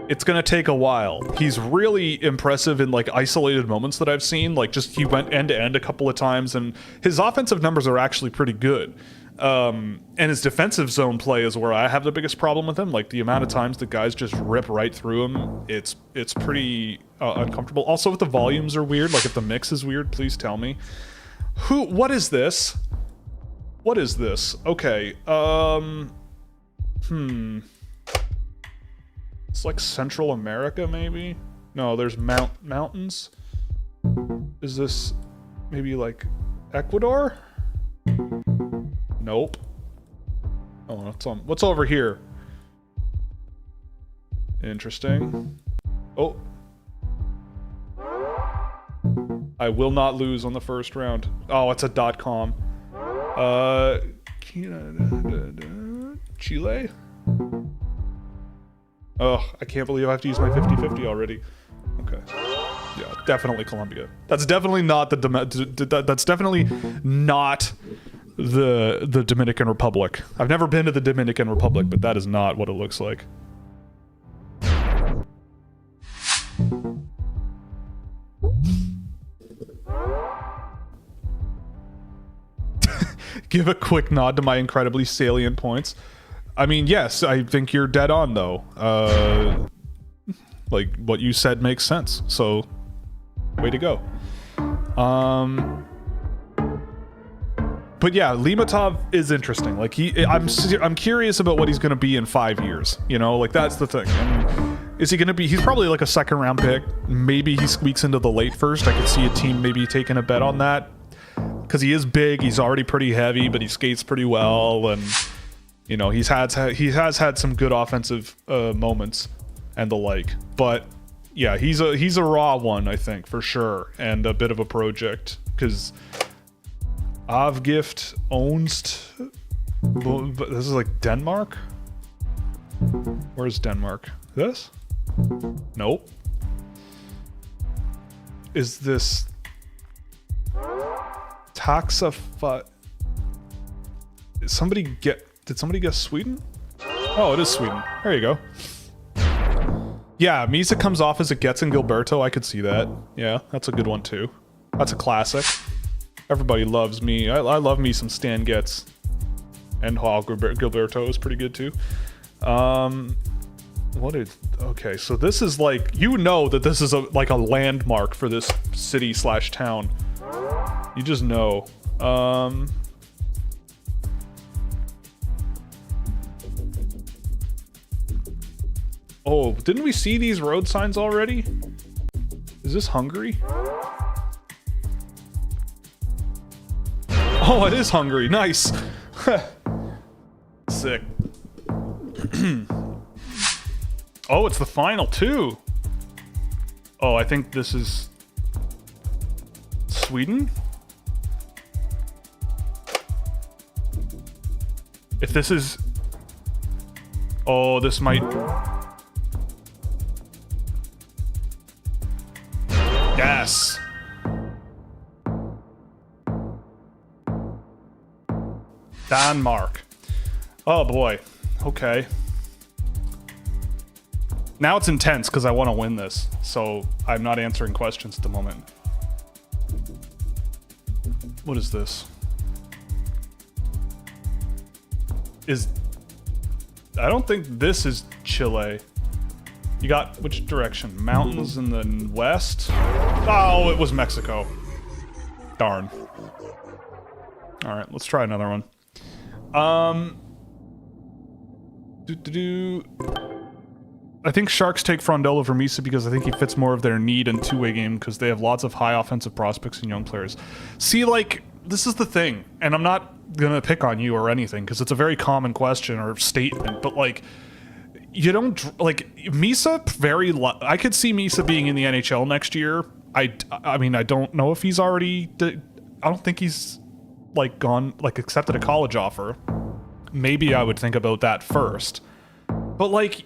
it's gonna take a while. He's really impressive in like isolated moments that I've seen. Like just he went end to end a couple of times, and his offensive numbers are actually pretty good. And his defensive zone play is where I have the biggest problem with him. Like the amount of times the guys just rip right through him, it's pretty uncomfortable. Also, if the volumes are weird, like if the mix is weird, please tell me. What is this? What is this? Okay. It's like Central America, maybe? No, there's mountains. Is this maybe like Ecuador? Nope. Oh, what's over here? Interesting. Oh. I will not lose on the first round. Oh, it's a .com. Chile? Oh, I can't believe I have to use my 50-50 already. Okay. Yeah, definitely Colombia. That's definitely not that's definitely not the Dominican Republic. I've never been to the Dominican Republic, but that is not what it looks like. Give a quick nod to my incredibly salient points. I mean, yes, I think you're dead on, though. Like, what you said makes sense, so way to go. But yeah, Limatov is interesting. Like, I'm curious about what he's going to be in 5 years, you know? Like, that's the thing. I mean, is he going to be... He's probably like a second-round pick. Maybe he squeaks into the late first. I could see a team maybe taking a bet on that. Because he is big, he's already pretty heavy, but he skates pretty well, and... You know, he has had some good offensive moments and the like, but yeah, he's a raw one, I think, for sure, and a bit of a project because Avgift owns. This is like Denmark. Where's Denmark? This? Nope. Is this Taxafa? Did somebody guess Sweden? Oh, it is Sweden. There you go. Yeah, Misa comes off as a Getz and Gilberto. I could see that. Yeah, that's a good one too. That's a classic. Everybody loves me. I love me some Stan Getz. And Gilberto is pretty good too. Okay, so this is like, you know that this is like a landmark for this city / town. You just know. Oh, didn't we see these road signs already? Is this Hungary? Oh, it is Hungary. Nice. Sick. Oh, it's the final too. Oh, I think this is Sweden. If this is... Oh, this might... Yes. Denmark. Oh boy. Okay. Now it's intense because I want to win this, so I'm not answering questions at the moment. What is this? I don't think this is Chile. You got which direction? Mountains in the west? Oh, it was Mexico. Darn. All right, let's try another one. I think Sharks take Frondel over Misa because I think he fits more of their need and two-way game because they have lots of high offensive prospects and young players. See, like, this is the thing, and I'm not gonna pick on you or anything because it's a very common question or statement, but like, you don't like Misa. I could see Misa being in the NHL next year. I mean, I don't know if he's already. I don't think he's like gone, like accepted a college offer. Maybe I would think about that first, but like,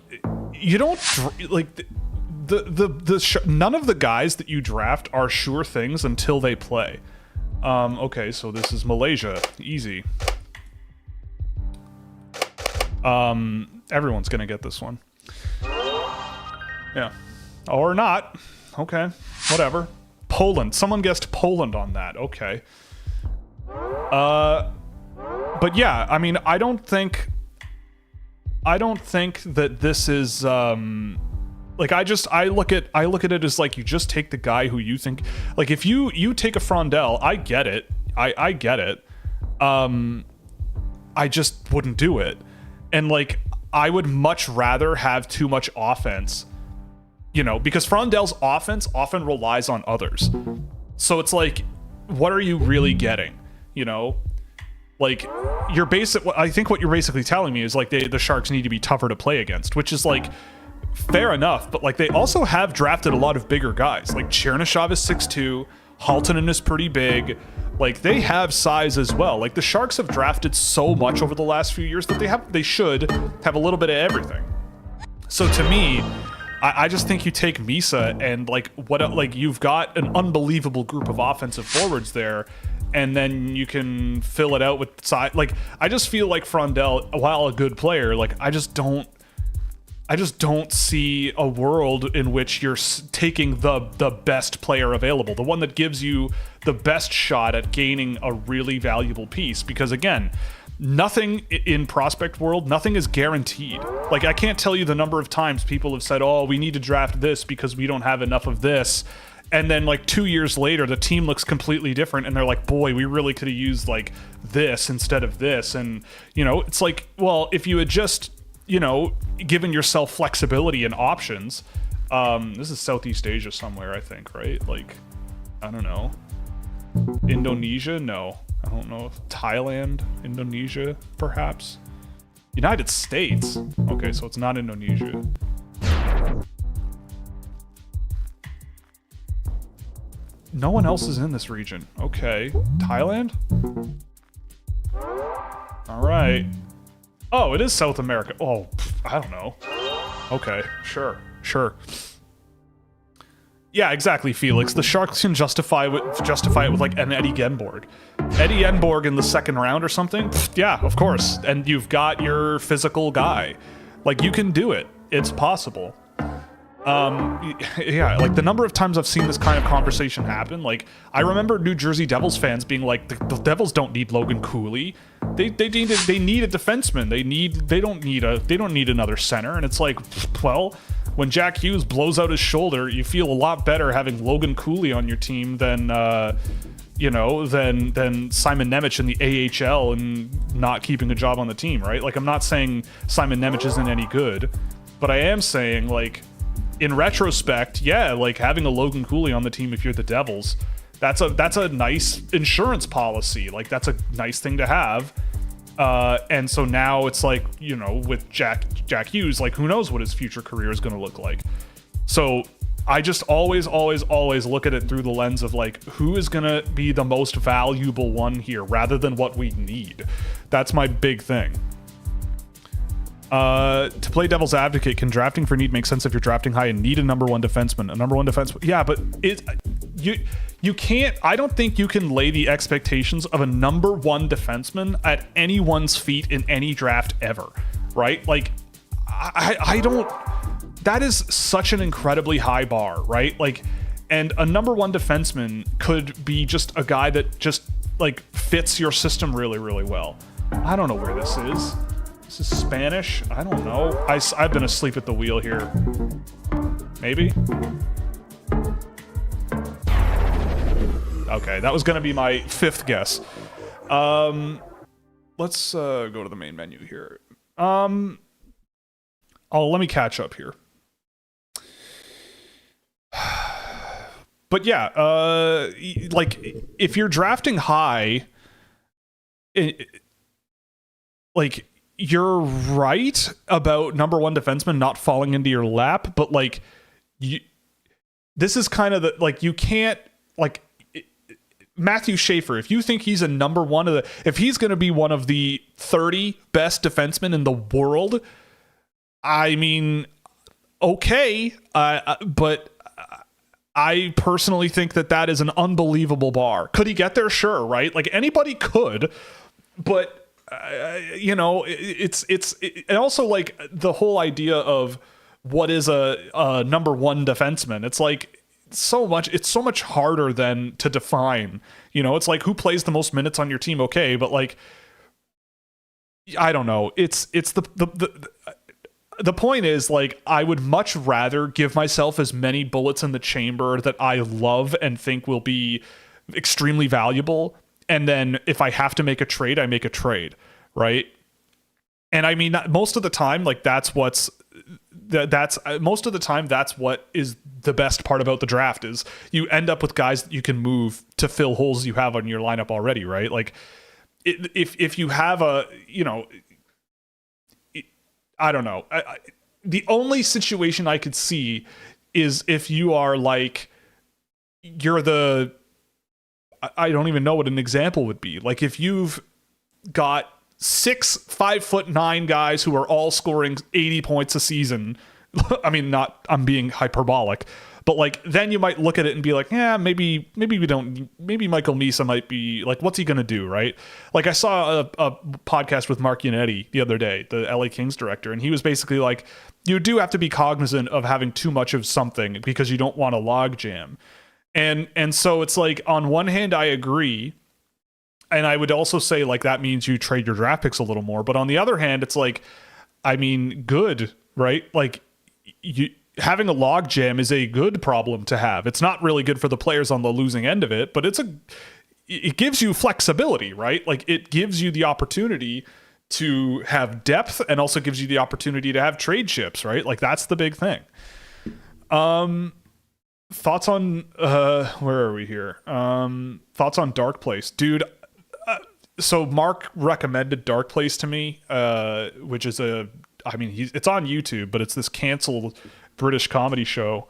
you don't like none of the guys that you draft are sure things until they play. Okay, so this is Malaysia. Easy. Everyone's gonna get this one. Yeah. Or not. Okay. Whatever. Poland. Someone guessed Poland on that. Okay. But yeah, I mean, I don't think that this is, like, I look at it as like, you just take the guy who you think, like, if you take a Frondel, I get it. I get it. I just wouldn't do it. And like, I would much rather have too much offense, you know, because Frondel's offense often relies on others. So it's like, what are you really getting? You know, like, I think what you're basically telling me is like the Sharks need to be tougher to play against, which is like fair enough, but like they also have drafted a lot of bigger guys. Like Chernyshov is 6'2", Haltonen is pretty big. Like, they have size as well. Like, the Sharks have drafted so much over the last few years that they should have a little bit of everything. So to me, I just think you take Misa and like you've got an unbelievable group of offensive forwards there, and then you can fill it out with size. Like, I just feel like Frondel, while a good player, like I just don't see a world in which you're taking the best player available, the one that gives you the best shot at gaining a really valuable piece. Because again, nothing in prospect world, nothing is guaranteed. Like, I can't tell you the number of times people have said, oh, we need to draft this because we don't have enough of this. And then like 2 years later, the team looks completely different and they're like, boy, we really could have used like this instead of this. And, you know, it's like, well, if you had just, you know, given yourself flexibility and options. This is Southeast Asia somewhere, I think, right? Like, I don't know. Indonesia? No. I don't know. Thailand? Indonesia, perhaps? United States? Okay, so it's not Indonesia. No one else is in this region. Okay. Thailand? All right. Oh, it is South America. Oh, I don't know. Okay, sure. Yeah, exactly, Felix. The Sharks can justify it with like an Eddie Genborg. Eddie Genborg in the second round or something? Yeah, of course. And you've got your physical guy. Like, you can do it. It's possible. Yeah, like the number of times I've seen this kind of conversation happen, like I remember New Jersey Devils fans being like, the Devils don't need Logan Cooley. They need a defenseman. They don't need another center. And it's like, well, when Jack Hughes blows out his shoulder, you feel a lot better having Logan Cooley on your team than Simon Nemec in the AHL and not keeping a job on the team, right? Like, I'm not saying Simon Nemec isn't any good, but I am saying, like, in retrospect, yeah, like having a Logan Cooley on the team if you're the Devils, that's a nice insurance policy. Like, that's a nice thing to have. And so now it's like, you know, with Jack Hughes, like, who knows what his future career is going to look like. So I just always look at it through the lens of like, who is going to be the most valuable one here rather than what we need. That's my big thing. To play devil's advocate, can drafting for need make sense if you're drafting high and need a number one defenseman? A number one defenseman, yeah, but you can't. I don't think you can lay the expectations of a number one defenseman at anyone's feet in any draft ever, right? Like, I don't. that is such an incredibly high bar, right? Like, and a number one defenseman could be just a guy that just like fits your system really, really well. I don't know where this is. This is Spanish. I don't know. I've been asleep at the wheel here. Maybe. Okay, that was going to be my fifth guess. Let's go to the main menu here. Let me catch up here. But yeah, like if you're drafting high, like you're right about number one defenseman not falling into your lap, but like this is kind of the, like, you can't, like, Matthew Schaefer, if you think he's a number one of the, if he's going to be one of the 30 best defensemen in the world, I mean, okay, but I personally think that is an unbelievable bar. Could he get there? Sure, right? Like, anybody could, but you know, it's and also like the whole idea of what is a number one defenseman. It's like it's so much harder than to define. You know, it's like, who plays the most minutes on your team? Okay, but like, I don't know. It's the point is, like, I would much rather give myself as many bullets in the chamber that I love and think will be extremely valuable, and then if I have to make a trade, I make a trade, right? And I mean, most of the time, like, that's what is the best part about the draft, is you end up with guys that you can move to fill holes you have on your lineup already, right? Like, if you have a, you know, I don't know. The only situation I could see is if you are like, you're the, I don't even know what an example would be. Like, if you've got 6 5'9" guys who are all scoring 80 points a season. I mean, I'm being hyperbolic, but like, then you might look at it and be like, yeah, maybe Michael Misa might be like, what's he going to do? Right. Like, I saw a podcast with Mark Yannetti the other day, the LA Kings director, and he was basically like, you do have to be cognizant of having too much of something because you don't want a log jam. And so it's like, on one hand, I agree. And I would also say, like, that means you trade your draft picks a little more. But on the other hand, it's like, I mean, good, right? Like, having a log jam is a good problem to have. It's not really good for the players on the losing end of it, but it gives you flexibility, right? Like, it gives you the opportunity to have depth, and also gives you the opportunity to have trade chips, right? Like, that's the big thing. Thoughts on where are we here? Thoughts on Dark Place, dude. So Mark recommended Dark Place to me, which is it's on YouTube, but it's this canceled British comedy show.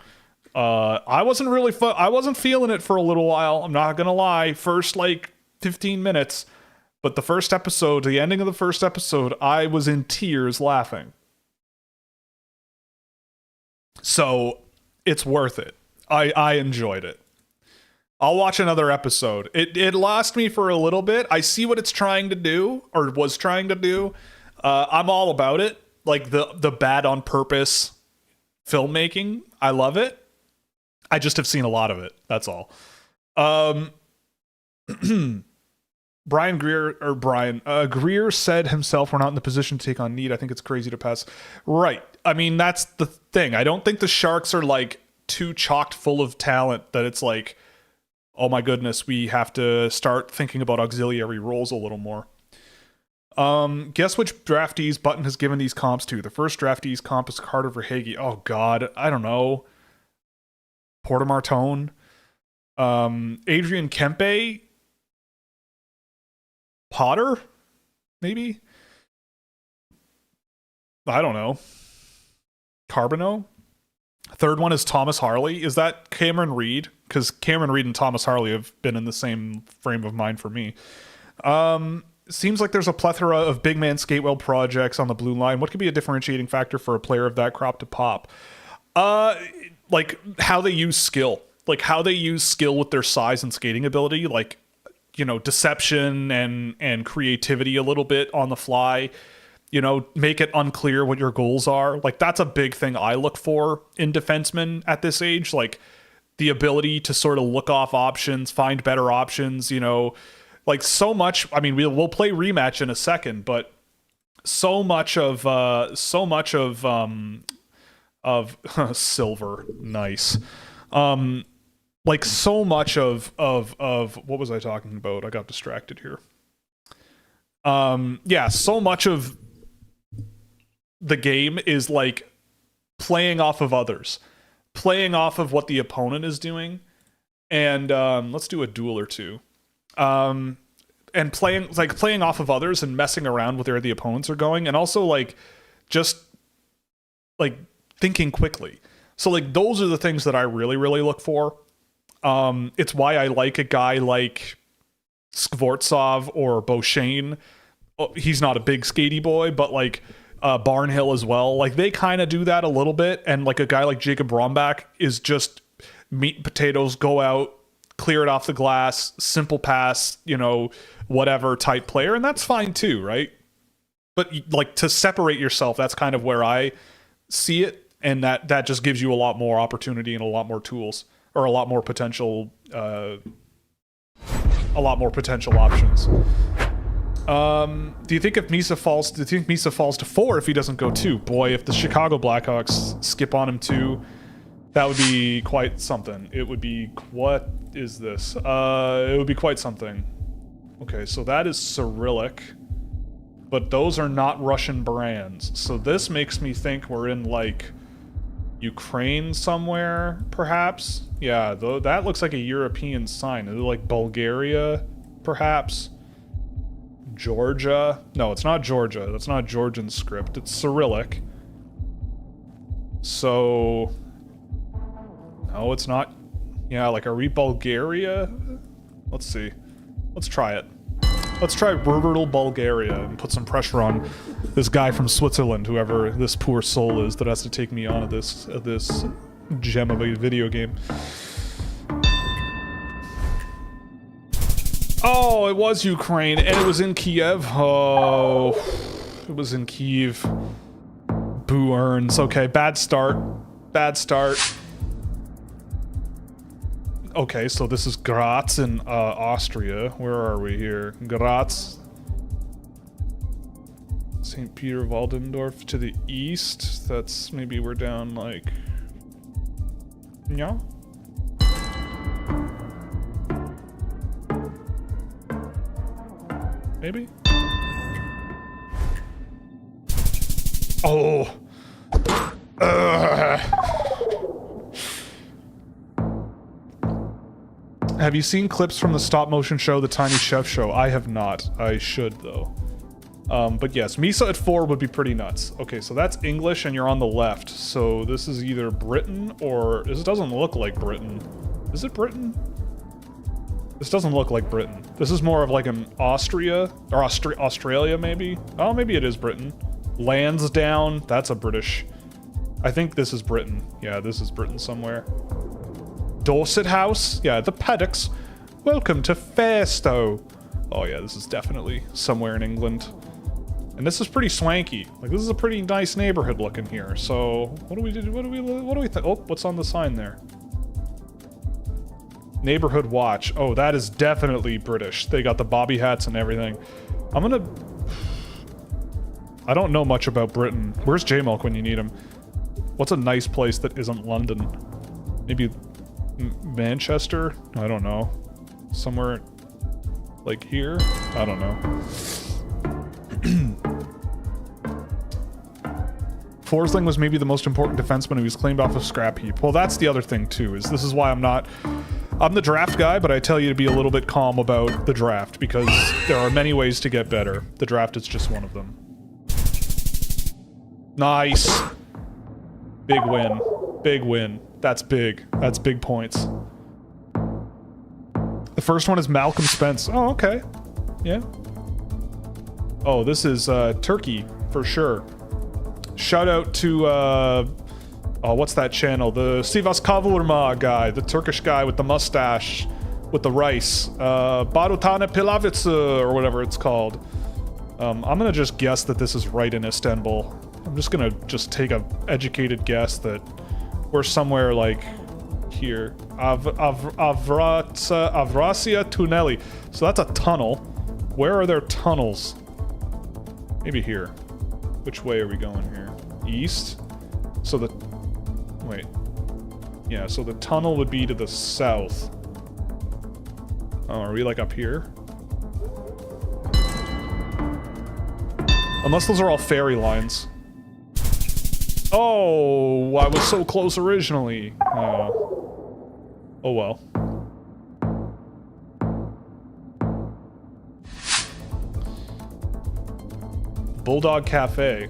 I wasn't feeling it for a little while. I'm not gonna lie. First, like, 15 minutes, but the ending of the first episode, I was in tears laughing. So it's worth it. I enjoyed it. I'll watch another episode. It lost me for a little bit. I see what it's trying to do, or was trying to do. I'm all about it. Like, the bad on purpose filmmaking. I love it. I just have seen a lot of it. That's all. Greer said himself, we're not in the position to take on need. I think it's crazy to pass. Right. I mean, that's the thing. I don't think the Sharks are, like, too chocked full of talent that it's like, oh my goodness, we have to start thinking about auxiliary roles a little more. Guess which draftees Button has given these comps to? The first draftees comp is Carter Verhaeghe. Oh God, I don't know. Porter Martone, Adrian Kempe, Potter, maybe. I don't know. Carbonneau. Third one is Thomas Harley. Is that Cameron Reed? Because Cameron Reed and Thomas Harley have been in the same frame of mind for me. Seems like there's a plethora of big man skatewell projects on the blue line. What could be a differentiating factor for a player of that crop to pop? Like, how they use skill. Like, how they use skill with their size and skating ability. Like, you know, deception and creativity a little bit on the fly. you know, make it unclear what your goals are. Like, that's a big thing I look for in defensemen at this age. Like, the ability to sort of look off options, find better options, you know, like so much. I mean, we'll play rematch in a second, but so much of silver, nice. Like so much of what was I talking about? I got distracted here. Yeah, so much of the game is like playing off of others, playing off of what the opponent is doing, and let's do a duel or two. And playing off of others and messing around with where the opponents are going, and also like just like thinking quickly. So like those are the things that I really, really look for. It's why I like a guy like Skvortsov or Beauchene. He's not a big skatey boy, but like Barnhill as well. Like they kind of do that a little bit. And like a guy like Jacob Brombach is just meat and potatoes, go out, clear it off the glass, simple pass, you know, whatever type player. And that's fine too, right? But like to separate yourself, that's kind of where I see it. And that just gives you a lot more opportunity and a lot more tools, or a lot more potential options. Do you think Misa falls to 4 if he doesn't go 2? Boy, if the Chicago Blackhawks skip on him 2, that would be quite something. It would be, what is this? It would be quite something. Okay, so that is Cyrillic, but those are not Russian brands. So this makes me think we're in like Ukraine somewhere, perhaps. Yeah, though that looks like a European sign. Is it like Bulgaria, perhaps? Georgia? No, it's not Georgia. That's not Georgian script. It's Cyrillic. So, no, it's not. Yeah, like, are we Bulgaria? Let's see. Let's try it. Let's try rural Bulgaria and put some pressure on this guy from Switzerland, whoever this poor soul is that has to take me on at this gem of a video game. Oh, it was Ukraine, and it was in Kiev. Oh, it was in Kiev. Boo earns. Okay, bad start. Bad start. Okay, so this is Graz in Austria. Where are we here? Graz. St. Peter Waldendorf to the east. That's maybe we're down like... Yeah? Maybe? Oh! Have you seen clips from the stop motion show, The Tiny Chef Show? I have not. I should, though. But yes, Misa at 4 would be pretty nuts. Okay, so that's English and you're on the left. So this is either Britain or... This doesn't look like Britain. Is it Britain? This doesn't look like Britain. This is more of like an Austria, or Australia maybe? Oh, maybe it is Britain. Lansdowne, that's a British. I think this is Britain. Yeah, this is Britain somewhere. Dorset House? Yeah, the Paddocks. Welcome to Fairstow. Oh yeah, this is definitely somewhere in England. And this is pretty swanky. Like, this is a pretty nice neighborhood looking here. So, what do we do? What do we think? Oh, what's on the sign there? Neighborhood Watch. Oh, that is definitely British. They got the bobby hats and everything. I don't know much about Britain. Where's J-Milk when you need him? What's a nice place that isn't London? Maybe Manchester? I don't know. Somewhere like here? I don't know. Forsling was maybe the most important defenseman who was claimed off of scrap heap. Well, that's the other thing too, is this is why I'm the draft guy, but I tell you to be a little bit calm about the draft because there are many ways to get better. The draft is just one of them. Nice. Big win. Big win. That's big. That's big points. The first one is Malcolm Spence. Oh, okay. Yeah. Oh, this is Turkey for sure. Shout out to oh, what's that channel? The Sivas Kavurma guy, the Turkish guy with the mustache, with the rice. Barutane Pilavice, or whatever it's called. I'm gonna just guess that this is right in Istanbul. I'm just gonna take a educated guess that we're somewhere like here. Avrasia Tuneli. So that's a tunnel. Where are there tunnels? Maybe here. Which way are we going here? East? So the... Wait. Yeah, so the tunnel would be to the south. Oh, are we like up here? Unless those are all ferry lines. Oh, I was so close originally. Oh well. Bulldog Cafe.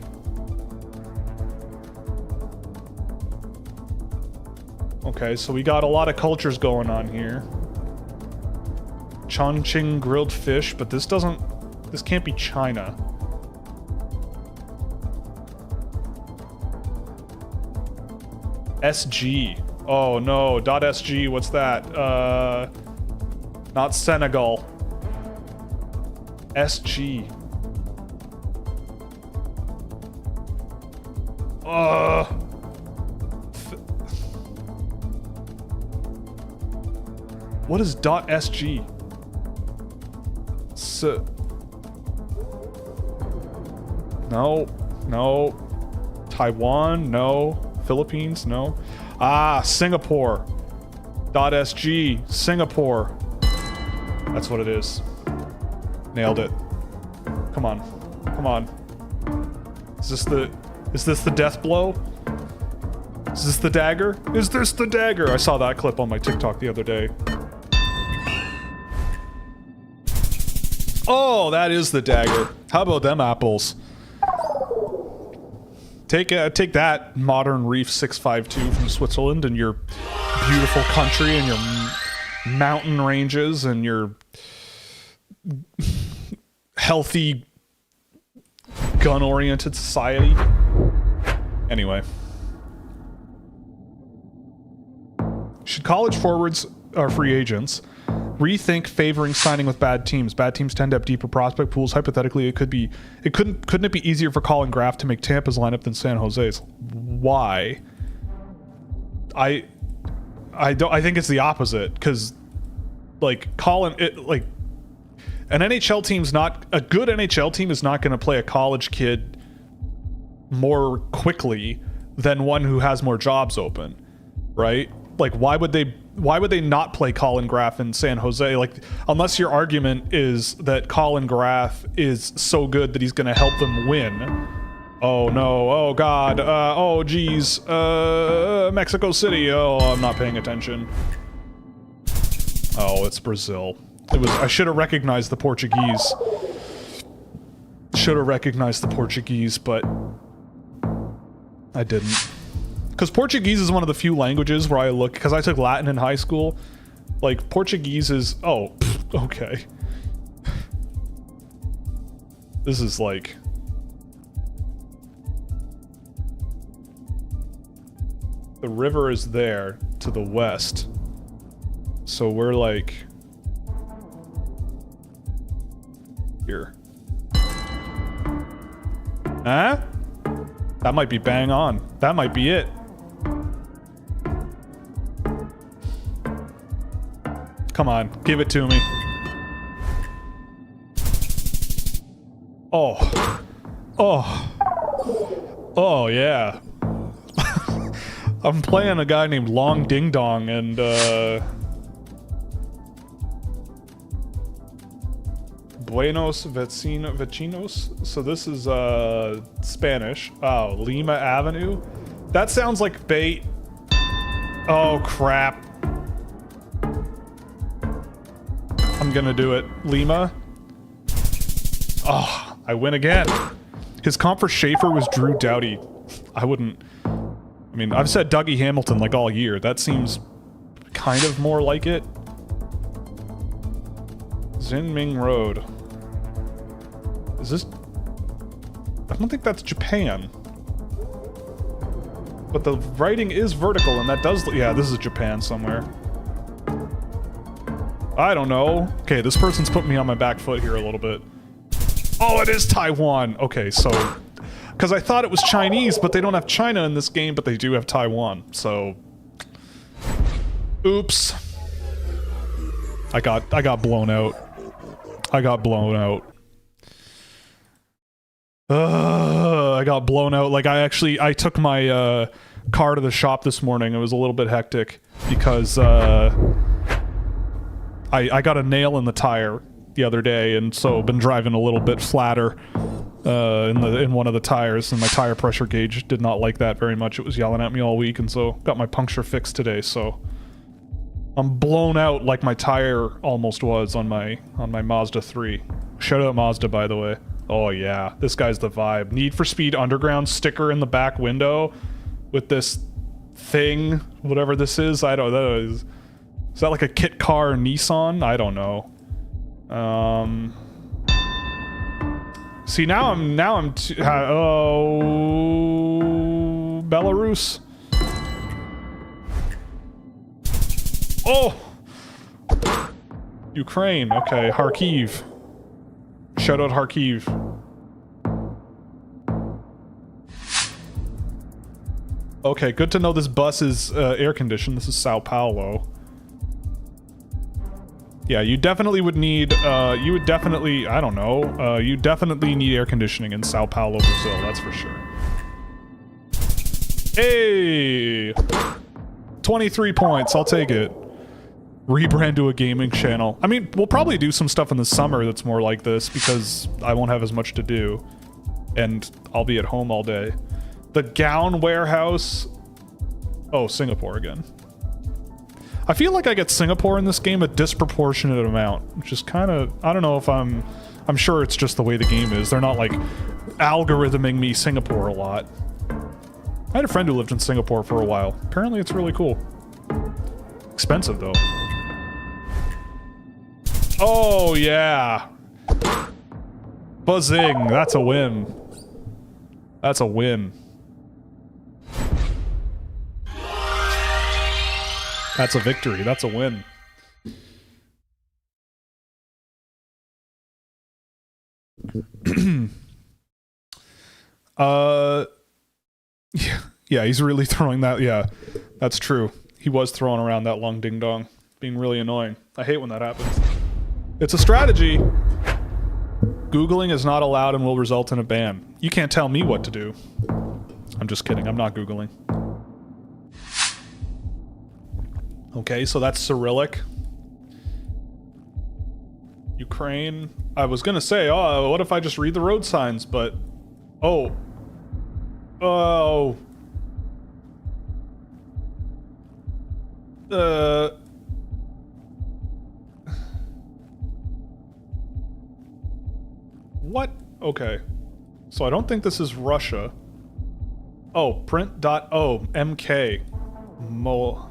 Okay, so we got a lot of cultures going on here. Chongqing grilled fish, but this can't be China. SG. Oh no, .sg, what's that? Not Senegal. SG. What is .sg? No. Taiwan, no. Philippines, no. Ah, Singapore. .sg, Singapore. That's what it is. Nailed it. Come on. Is this the death blow? Is this the dagger? Is this the dagger? I saw that clip on my TikTok the other day. Oh, that is the dagger. How about them apples? Take that, Modern Reef 652 from Switzerland, and your beautiful country and your mountain ranges and your healthy gun-oriented society. Anyway. Should college forwards or free agents rethink favoring signing with bad teams? Bad teams tend to have deeper prospect pools. Hypothetically, couldn't it be easier for Colin Graff to make Tampa's lineup than San Jose's? Why? I think it's the opposite, because like an NHL team's not a good NHL team is not going to play a college kid more quickly than one who has more jobs open, right? Like, why would they not play Colin Graff in San Jose? Like, unless your argument is that Colin Graff is so good that he's going to help them win. Oh no, oh god, oh geez, Mexico City, oh, I'm not paying attention. Oh, it's Brazil. I should have recognized the Portuguese. But I didn't. Because Portuguese is one of the few languages where I look, because I took Latin in high school. Like, Portuguese is, oh, okay. This is like... The river is there to the west. So we're like... Here. Huh? That might be bang on. That might be it. Come on, give it to me. Oh. Oh, yeah. I'm playing a guy named Long Ding Dong, and, Buenos Vecinos? So this is, Spanish. Oh, Lima Avenue? That sounds like bait. Oh, crap. I'm gonna do it. Lima. Oh, I win again. His comp for Schaefer was Drew Doughty. I mean, I've said Dougie Hamilton like all year. That seems kind of more like it. Zinming Road. Is this... I don't think that's Japan. But the writing is vertical, and that does... Yeah, this is Japan somewhere. I don't know. Okay, this person's put me on my back foot here a little bit. Oh, it is Taiwan. Okay, so... Because I thought it was Chinese, but they don't have China in this game, but they do have Taiwan, so... Oops. I got blown out. I got blown out. I got blown out. Like, I took my car to the shop this morning. It was a little bit hectic because I got a nail in the tire the other day, and so been driving a little bit flatter in one of the tires, and my tire pressure gauge did not like that very much. It was yelling at me all week, and so got my puncture fixed today, so I'm blown out like my tire almost was on my Mazda 3. Shout out Mazda, by the way. Oh yeah, this guy's the vibe. Need for Speed Underground sticker in the back window with this thing, whatever this is. I don't know. Is that like a kit car Nissan? I don't know. See, now I'm oh, Belarus. Oh! Ukraine, okay, Kharkiv. Shout out Kharkiv. Okay, good to know this bus is air conditioned. This is Sao Paulo. Yeah, you definitely would need, you would definitely, I don't know, you definitely need air conditioning in Sao Paulo, Brazil, that's for sure. Hey! 23 points, I'll take it. Rebrand to a gaming channel. I mean, we'll probably do some stuff in the summer that's more like this, because I won't have as much to do. And I'll be at home all day. The gown warehouse... Oh, Singapore again. I feel like I get Singapore in this game a disproportionate amount, which is kind of... I don't know if I'm sure it's just the way the game is. They're not, like, algorithming me Singapore a lot. I had a friend who lived in Singapore for a while. Apparently it's really cool. Expensive, though. Oh, yeah. Buzzing. That's a win. That's a win. That's a victory. That's a win. Yeah, he's really throwing that. Yeah, that's true. He was throwing around that long ding dong, being really annoying. I hate when that happens. It's a strategy. Googling is not allowed and will result in a ban. You can't tell me what to do. I'm just kidding. I'm not Googling. Okay, so that's Cyrillic. Ukraine. I was gonna say, oh, what if I just read the road signs, but... Oh. Oh. What? Okay. So I don't think this is Russia. Oh, print.o, MK. Mo...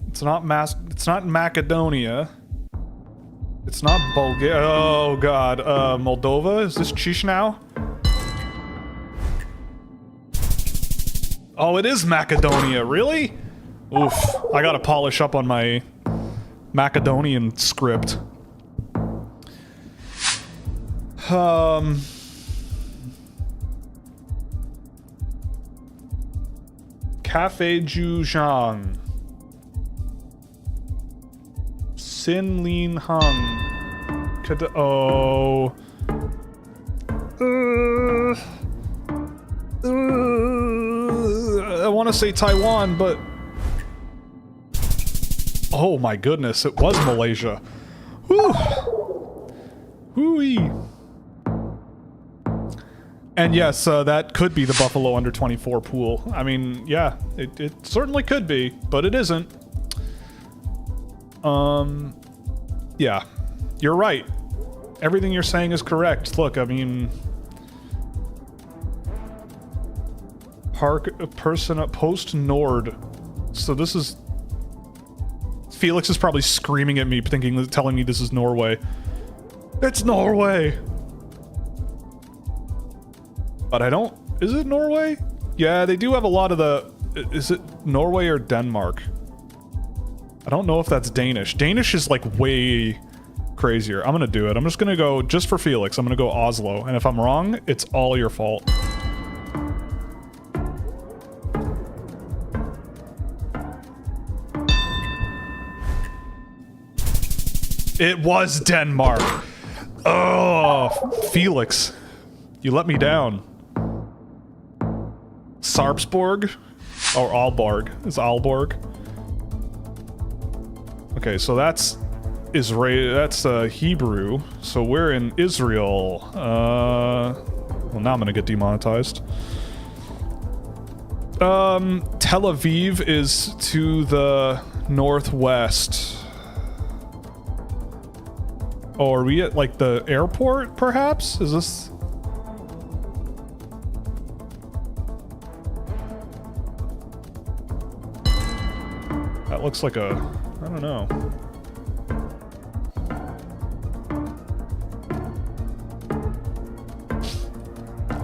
It's not Macedonia. It's not Bulgaria. Oh god. Moldova? Is this Chisinau? Oh, it is Macedonia. Really? Oof. I gotta polish up on my Macedonian script. Cafe Juzhang. Sin Lin Hung. Oh. I want to say Taiwan, but... Oh my goodness, it was Malaysia. Whew. Whoo-wee. And yes, that could be the Buffalo under 24 pool. I mean, yeah, it certainly could be, but it isn't. Yeah, you're right. Everything you're saying is correct. Look, I mean... Post Nord. So this is... Felix is probably screaming at me, telling me this is Norway. It's Norway! But I don't... Is it Norway? Yeah, they do have a lot of the... Is it Norway or Denmark? I don't know if that's Danish. Danish is like way crazier. I'm gonna do it. I'm just gonna go, just for Felix, I'm gonna go Oslo. And if I'm wrong, it's all your fault. It was Denmark. Oh, Felix. You let me down. Sarpsborg? Or Aalborg. It's Aalborg. Okay, so that's Israel. That's Hebrew. So we're in Israel. Well, now I'm gonna get demonetized. Tel Aviv is to the northwest. Oh, are we at, like, the airport, perhaps? Is this... That looks like a... I don't know.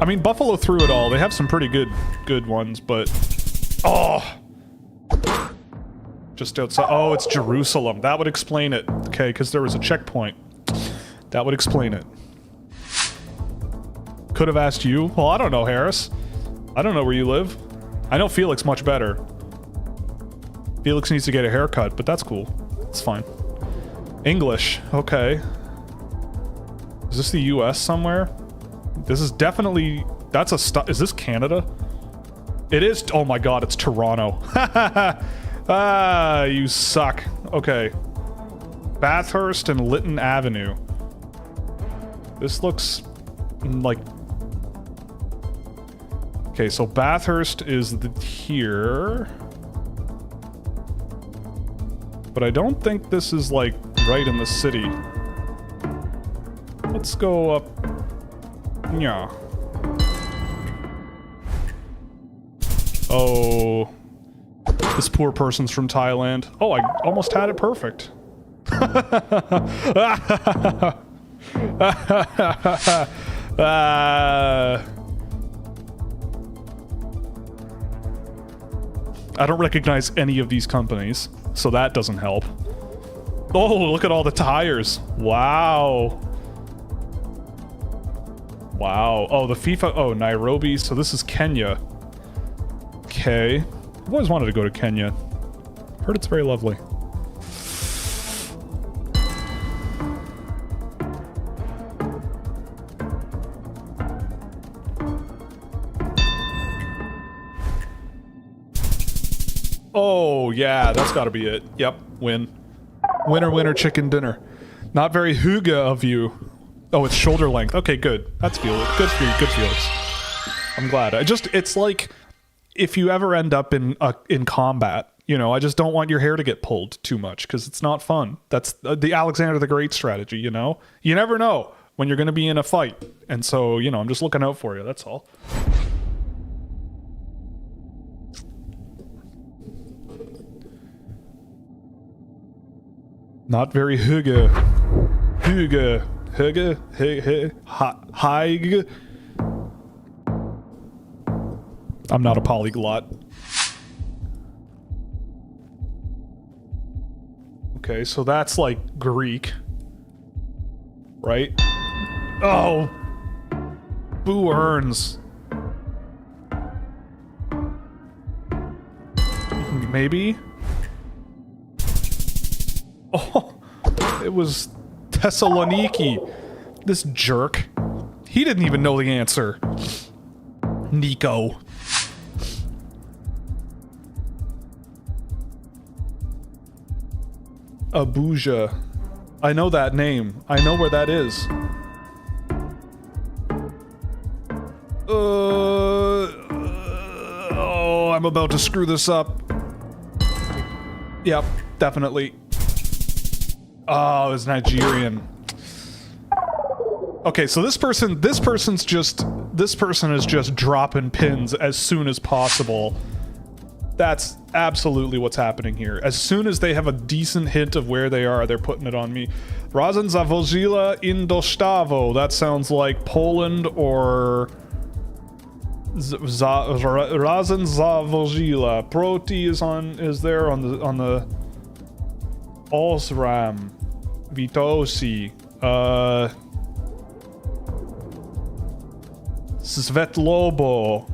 I mean, Buffalo threw it all. They have some pretty good ones, but... Oh! Just outside... Oh, it's Jerusalem. That would explain it. Okay, because there was a checkpoint. That would explain it. Could have asked you. Well, I don't know, Harris. I don't know where you live. I know Felix much better. Felix needs to get a haircut, but that's cool. It's fine. English. Okay. Is this the US somewhere? This is definitely... That's a... Is this Canada? It is... Oh my god, it's Toronto. Ah, you suck. Okay. Bathurst and Lytton Avenue. This looks like... Okay, so Bathurst is here. But I don't think this is, like, right in the city. Let's go up... Yeah. Oh... This poor person's from Thailand. Oh, I almost had it perfect. I don't recognize any of these companies, so that doesn't help. Oh, look at all the tires. Wow. Wow. Oh, the FIFA... Oh, Nairobi. So this is Kenya. Okay. I've always wanted to go to Kenya. Heard it's very lovely. Oh, yeah, that's gotta be it. Yep, win. Winner, winner, chicken dinner. Not very hygge of you. Oh, it's shoulder length. Okay, good. That's Felix. Good for you. Good Felix. I'm glad. It's like, if you ever end up in combat, you know, I just don't want your hair to get pulled too much, because it's not fun. That's the Alexander the Great strategy, you know? You never know when you're going to be in a fight. And so, you know, I'm just looking out for you, that's all. Not very hygge. Hygge. Hygge. Hygge. I'm not a polyglot. Okay, so that's like Greek. Right? Oh! Boo earns. Maybe? Oh, it was Thessaloniki. This jerk. He didn't even know the answer. Nico. Abuja. I know that name. I know where that is. Oh, I'm about to screw this up. Yep, definitely. Oh, it's Nigerian. Okay, so this person is just dropping pins as soon as possible. That's absolutely what's happening here. As soon as they have a decent hint of where they are, they're putting it on me. Razem Zawodzila Indostawo. That sounds like Poland or Razem Zawodzila. Proti is there on the Osram.
Vitosi. Svetlobo.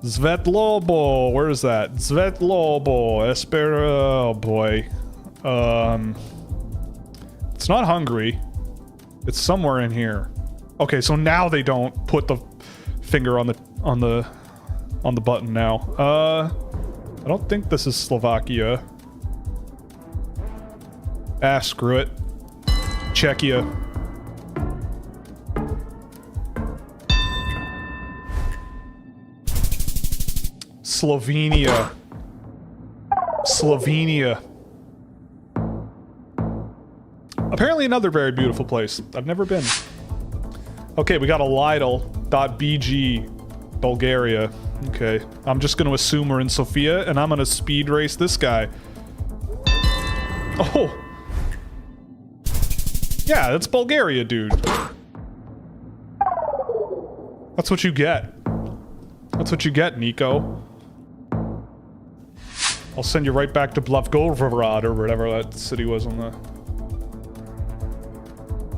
Svetlobo. Where is that? Svetlobo. Oh boy. It's not Hungary. It's somewhere in here. Okay, so now they don't put the finger on the button now. I don't think this is Slovakia. Ah, screw it. Czechia. Slovenia. Slovenia. Apparently another very beautiful place. I've never been. Okay, we got a Lidl.bg, Bulgaria. Okay, I'm just gonna assume we're in Sofia, and I'm gonna speed race this guy. Oh! Yeah, that's Bulgaria, dude. That's what you get. That's what you get, Nico. I'll send you right back to Blavgorod or whatever that city was on the...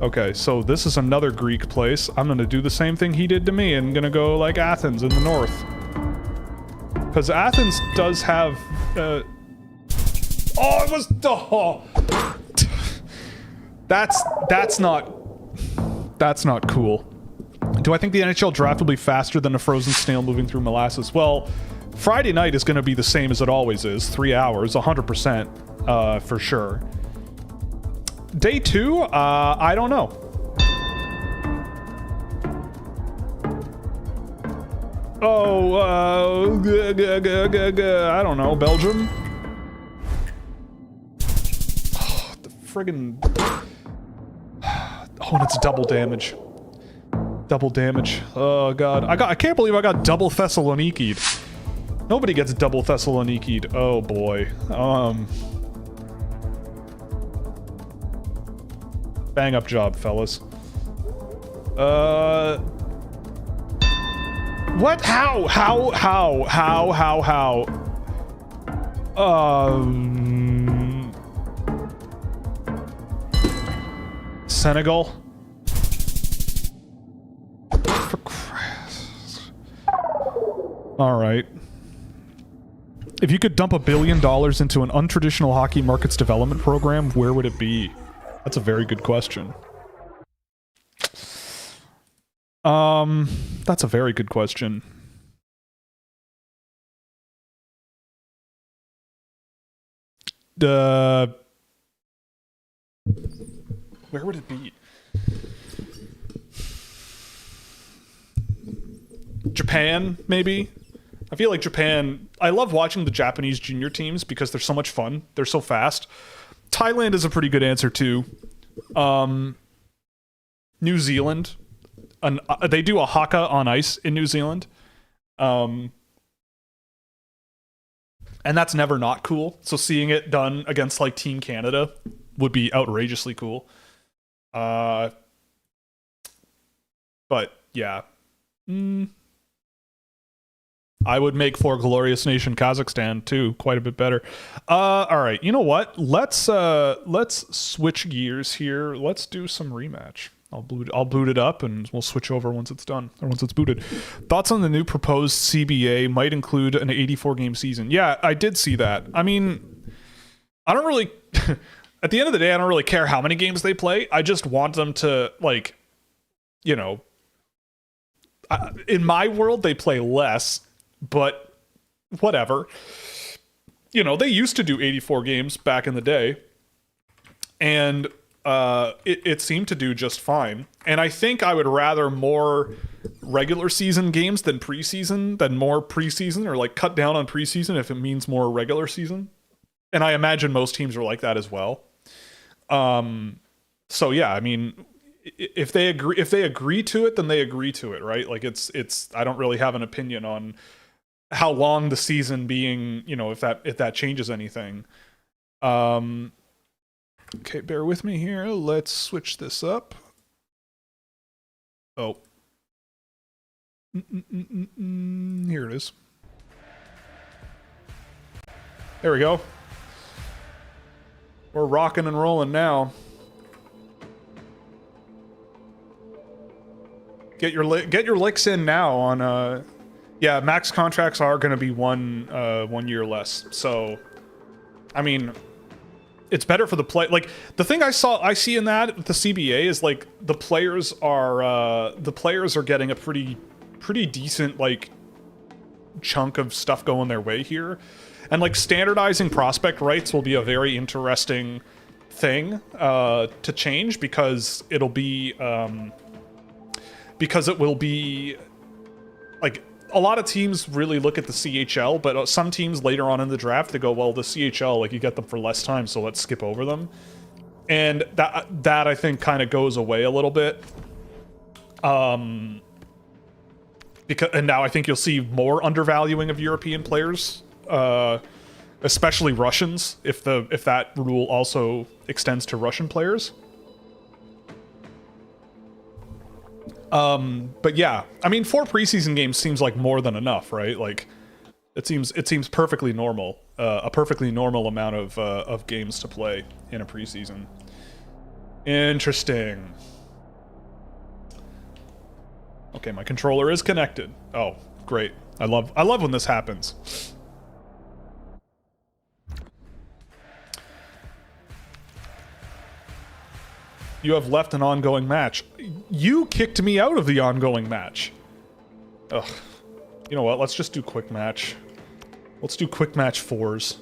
Okay, so this is another Greek place. I'm gonna do the same thing he did to me and gonna go like Athens in the north. Because Athens does have... Oh, it was... Oh. That's not cool. Do I think the NHL draft will be faster than a frozen snail moving through molasses? Well, Friday night is going to be the same as it always is. 3 hours, 100%, for sure. Day 2, I don't know. Oh, I don't know. Belgium? Oh, the friggin'... Oh, and it's double damage. Double damage. Oh, God. I can't believe I got double Thessaloniki'd. Nobody gets double Thessaloniki'd. Oh, boy. Bang up job, fellas. What? How? Senegal? For Christ. Alright. If you could dump $1 billion into an untraditional hockey markets development program, where would it be? That's a very good question. That's a very good question. Where would it be? Japan, maybe? I feel like Japan... I love watching the Japanese junior teams because they're so much fun. They're so fast. Thailand is a pretty good answer, too. New Zealand. They do a haka on ice in New Zealand. And that's never not cool. So seeing it done against, like, Team Canada would be outrageously cool. But, yeah. I would make For Glorious Nation Kazakhstan too quite a bit better. All right, you know what? Let's switch gears here. Let's do some rematch. I'll boot it up and we'll switch over once it's done or once it's booted. Thoughts on the new proposed CBA might include an 84 game season. Yeah, I did see that. I mean, I don't really at the end of the day, I don't really care how many games they play. I just want them to, like, you know, in my world they play less. But whatever. You know, they used to do 84 games back in the day. And it seemed to do just fine. And I think I would rather more regular season games than preseason, than more preseason, or like cut down on preseason if it means more regular season. And I imagine most teams are like that as well. So yeah, I mean, if they agree to it, then they agree to it, right? Like it's I don't really have an opinion on how long the season being, you know, if that changes anything. Okay, bear with me here. Let's switch this up. Oh. Here it is. There we go. We're rocking and rolling now. Get your licks in now on yeah, max contracts are going to be 1 year less. So I mean, it's better for the play. Like the thing I see in that with the CBA is like the players are getting a pretty decent like chunk of stuff going their way here. And like standardizing prospect rights will be a very interesting thing to change because it will be like a lot of teams really look at the CHL, but some teams later on in the draft they go, well, the CHL, like you get them for less time, so let's skip over them. And that I think kind of goes away a little bit. And now I think you'll see more undervaluing of European players. Especially Russians, if that rule also extends to Russian players. But yeah, I mean, 4 preseason games seems like more than enough, right? Like, it seems perfectly normal, a perfectly normal amount of games to play in a preseason. Interesting. Okay, my controller is connected. Oh, great! I love when this happens. You have left an ongoing match. You kicked me out of the ongoing match. Ugh. You know what? Let's just do quick match. Let's do quick match 4s.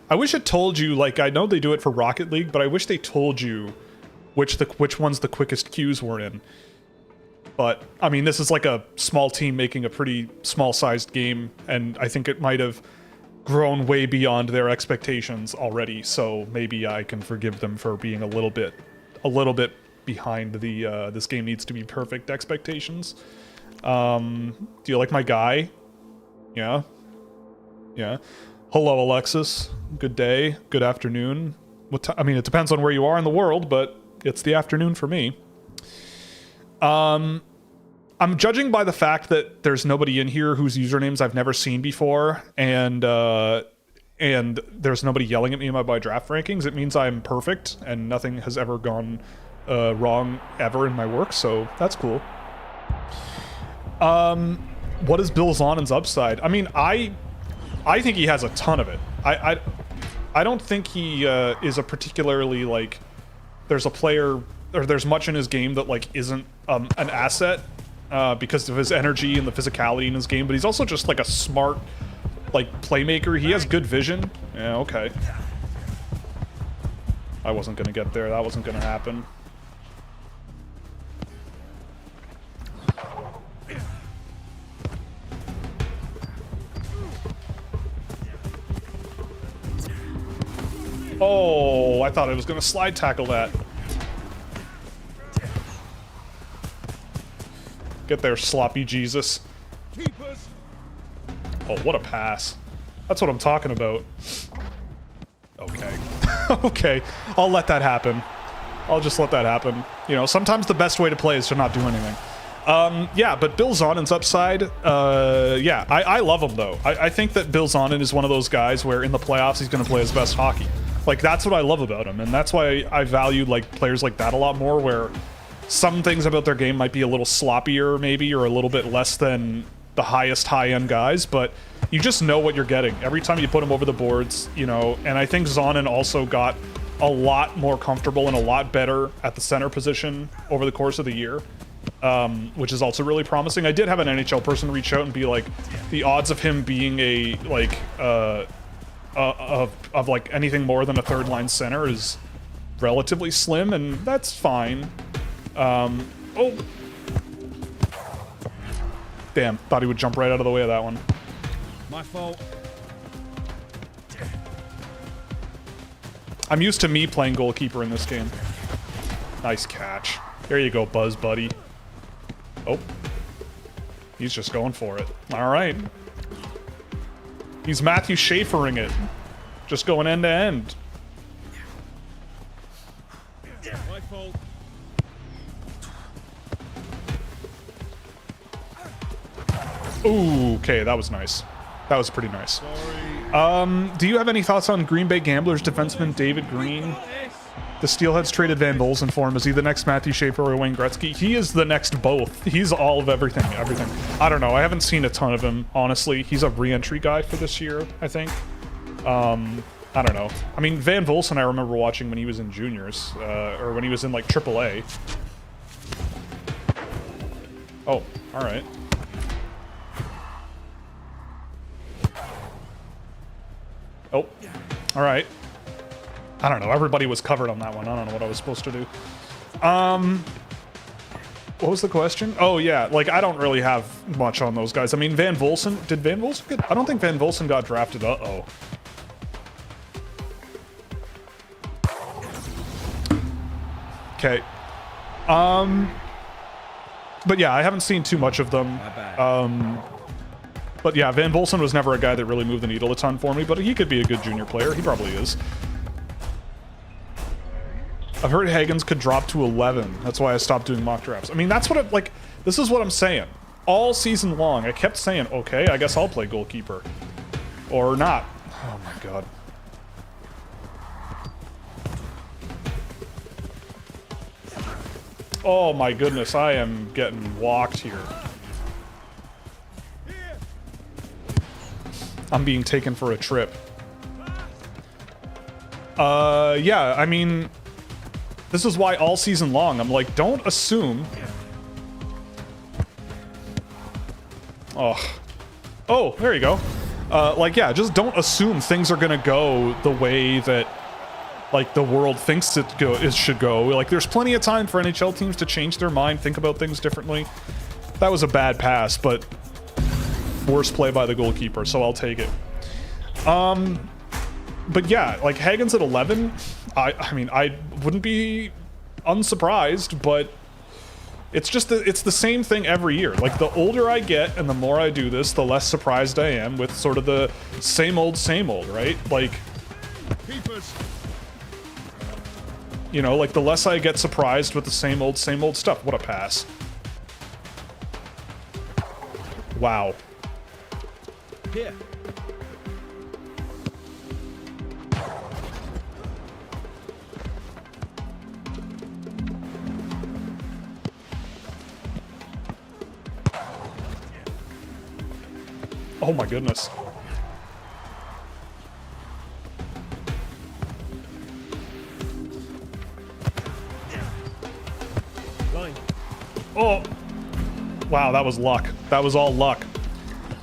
I wish it told you, like, I know they do it for Rocket League, but I wish they told you which ones the quickest queues were in. But, I mean, this is like a small team making a pretty small-sized game, and I think it might have grown way beyond their expectations already, so maybe I can forgive them for being a little bit behind the this game needs to be perfect expectations. Do you like my guy? Yeah. Hello, Alexis. Good day. Good afternoon. I mean, it depends on where you are in the world, but it's the afternoon for me. I'm judging by the fact that there's nobody in here whose usernames I've never seen before, and there's nobody yelling at me about my draft rankings. It means I'm perfect, and nothing has ever gone wrong ever in my work, so that's cool. What is Bill Zonen's upside? I mean, I think he has a ton of it. I don't think he is a particularly, like, there's a player, or there's much in his game that, like, isn't an asset. Because of his energy and the physicality in his game, but he's also just like a smart, like, playmaker. He has good vision. Yeah, okay. I wasn't gonna get there. That wasn't gonna happen. Oh, I thought I was gonna slide tackle that. Get there, sloppy Jesus. Oh, what a pass. That's what I'm talking about. Okay. Okay, I'll let that happen. I'll just let that happen. You know, sometimes the best way to play is to not do anything. Yeah, but Bill Zonen's upside, yeah, I love him, though. I think that Bill Zonen is one of those guys where in the playoffs he's going to play his best hockey. Like, that's what I love about him, and that's why I value, like, players like that a lot more, where some things about their game might be a little sloppier, maybe, or a little bit less than the highest high-end guys, but you just know what you're getting every time you put him over the boards, you know. And I think Zonen also got a lot more comfortable and a lot better at the center position over the course of the year, which is also really promising. I did have an NHL person reach out and be like, the odds of him being a, like, of like anything more than a third-line center is relatively slim, and that's fine. Oh. Damn, thought he would jump right out of the way of that one.
My fault.
I'm used to me playing goalkeeper in this game. Nice catch. There you go, Buzz buddy. Oh. He's just going for it. All right. He's Matthew Schaefering it. Just going end to end.
My fault.
Ooh, okay, that was nice. That was pretty nice.
Sorry.
Do you have any thoughts on Green Bay Gamblers defenseman David Green? The Steelheads traded Van Bolsen for him. Is he the next Matthew Schaefer or Wayne Gretzky? He is the next both. He's all of everything. I don't know. I haven't seen a ton of him, honestly. He's a re-entry guy for this year, I think. I don't know. I mean, Van Bolsen I remember watching when he was in juniors, or when he was in, like, AAA. Oh, all right. Oh, all right. I don't know. Everybody was covered on that one. I don't know what I was supposed to do. What was the question? Oh, yeah. Like, I don't really have much on those guys. I mean, Van Bolsen. Did Van Bolsen get... I don't think Van Bolsen got drafted. Uh-oh. Okay. But yeah, I haven't seen too much of them. But yeah, Van Bolsen was never a guy that really moved the needle a ton for me, but he could be a good junior player. He probably is. I've heard Hagens could drop to 11. That's why I stopped doing mock drafts. I mean, that's what like, this is what I'm saying. All season long, I kept saying, okay, I guess I'll play goalkeeper. Or not. Oh my god. Oh my goodness, I am getting walked here. I'm being taken for a trip. Yeah, I mean, this is why all season long, I'm like, don't assume. Oh, there you go. Like, yeah, just don't assume things are gonna go the way that, like, the world thinks it should go. Like, there's plenty of time for NHL teams to change their mind, think about things differently. That was a bad pass, but worst play by the goalkeeper, so I'll take it. But yeah, like, Hagens at 11, I mean, I wouldn't be unsurprised, but it's just it's the same thing every year. Like, the older I get and the more I do this, the less surprised I am with sort of the same old, right? Like,
Keepers.
you know, like, the less I get surprised with the same old stuff. What a pass. Wow.
Here.
Oh my goodness.
Line.
Oh! Wow, that was luck. That was all luck.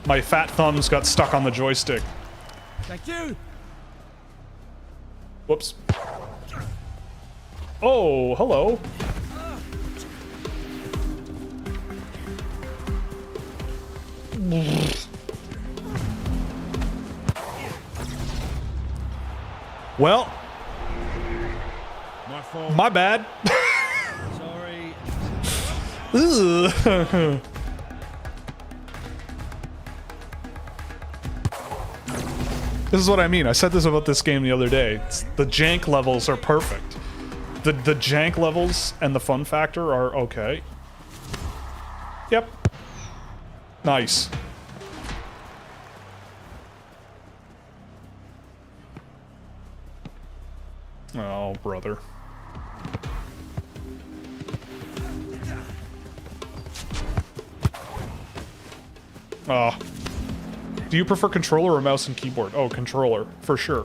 My fat thumbs got stuck on the joystick.
Thank you.
Whoops. Oh, hello. Well,
My fault.
my bad.
Sorry.
Ugh. This is what I mean. I said this about this game the other day. The jank levels are perfect. The jank levels and the fun factor are okay. Yep. Nice. Oh, brother. Oh. Do you prefer controller or mouse and keyboard? Oh, controller, for sure.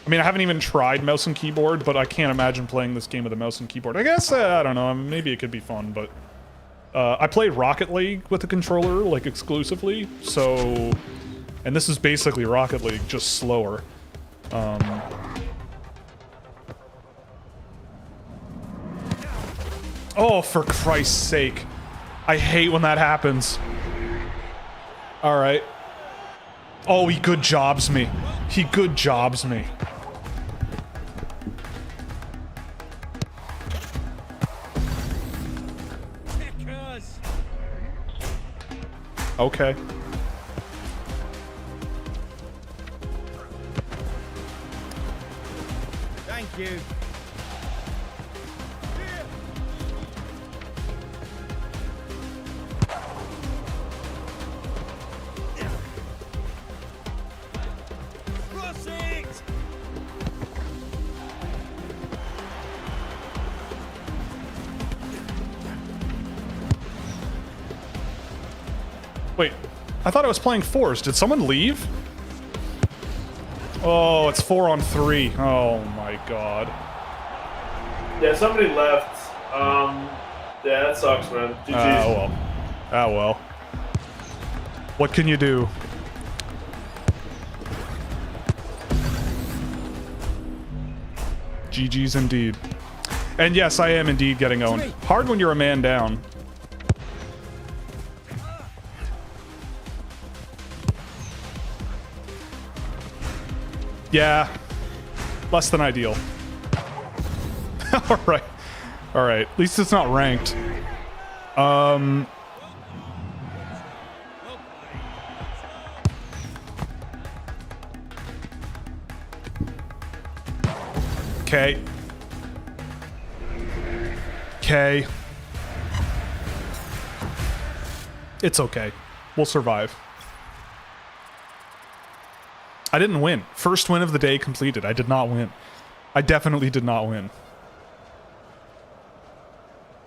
I mean, I haven't even tried mouse and keyboard, but I can't imagine playing this game with a mouse and keyboard. I guess, I don't know, maybe it could be fun, but... I played Rocket League with a controller, like, exclusively, so... And this is basically Rocket League, just slower. Oh, for Christ's sake. I hate when that happens. Alright. Oh, he good jobs me. He good jobs me.
Checkers.
Okay.
Thank you.
Wait, I thought I was playing fours. Did someone leave? Oh, it's 4-on-3. Oh my god.
Yeah, somebody left. Yeah, that sucks, man. GG's.
Oh well. Ah well. What can you do? GG's indeed. And yes, I am indeed getting owned. Hard when you're a man down. Yeah. Less than ideal. Alright. Alright. At least it's not ranked. Okay. Okay. It's okay. We'll survive. I didn't win. First win of the day completed. I did not win. I definitely did not win.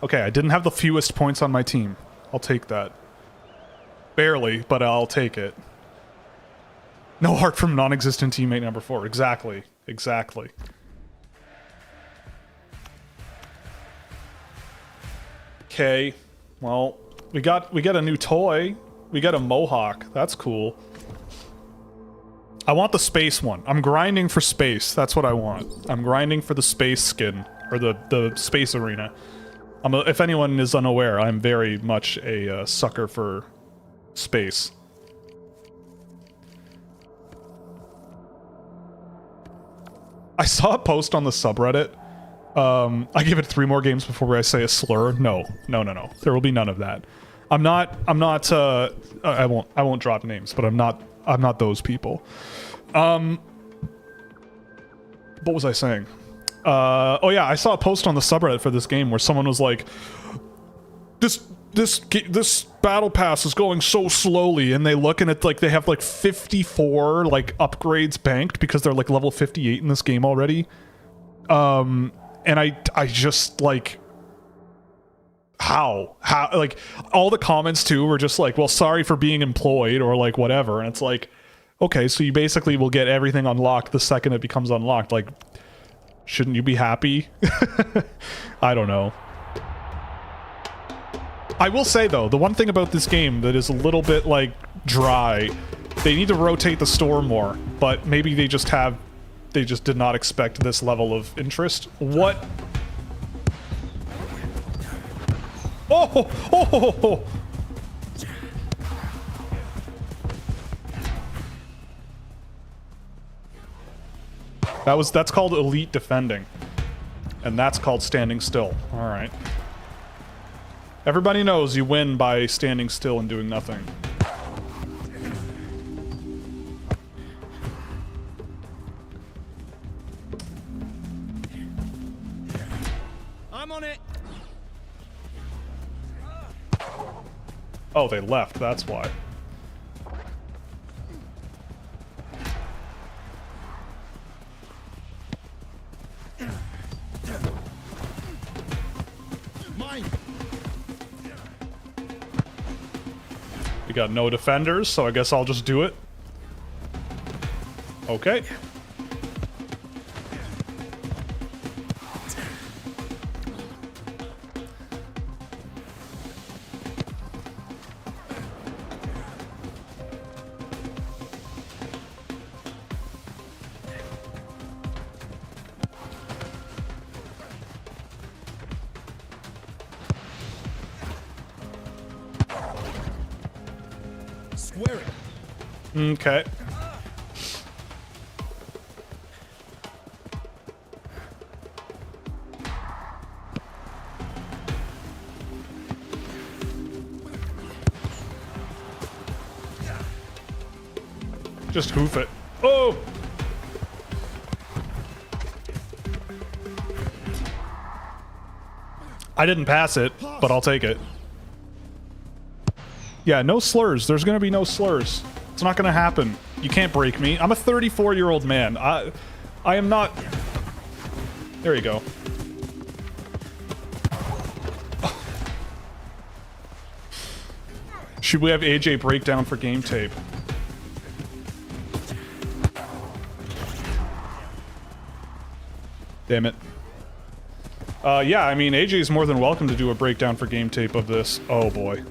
Okay, I didn't have the fewest points on my team. I'll take that. Barely, but I'll take it. No heart from non-existent teammate number 4. Exactly. Exactly. Okay. Well, we got a new toy. We got a mohawk. That's cool. I want the space one. I'm grinding for space. That's what I want. I'm grinding for the space skin, or the space arena. If anyone is unaware, I'm very much a sucker for space. I saw a post on the subreddit. I give it 3 more games before I say a slur. No. There will be none of that. I won't drop names, but I'm not those people. What was I saying? Oh yeah, I saw a post on the subreddit for this game where someone was like, this battle pass is going so slowly, and they look and it's like they have like 54 like upgrades banked because they're like level 58 in this game already. And I just like, how like all the comments too were just like, well, sorry for being employed or like whatever, and it's like, okay, so you basically will get everything unlocked the second it becomes unlocked. Like, shouldn't you be happy? I don't know. I will say though, the one thing about this game that is a little bit like dry, they need to rotate the store more, but maybe they just did not expect this level of interest. What? Oh! That's called elite defending. And that's called standing still. Alright. Everybody knows you win by standing still and doing nothing.
I'm on it.
Oh, they left, that's why.
Mine.
We got no defenders, so I guess I'll just do it. Okay.
Square it.
Okay. Just hoof it. Oh! I didn't pass it, but I'll take it. Yeah, no slurs. There's gonna be no slurs. It's not gonna happen. You can't break me. I'm a 34-year-old man. I am not... There you go. Should we have AJ breakdown for game tape? Damn it. Yeah, I mean, AJ is more than welcome to do a breakdown for game tape of this. Oh boy.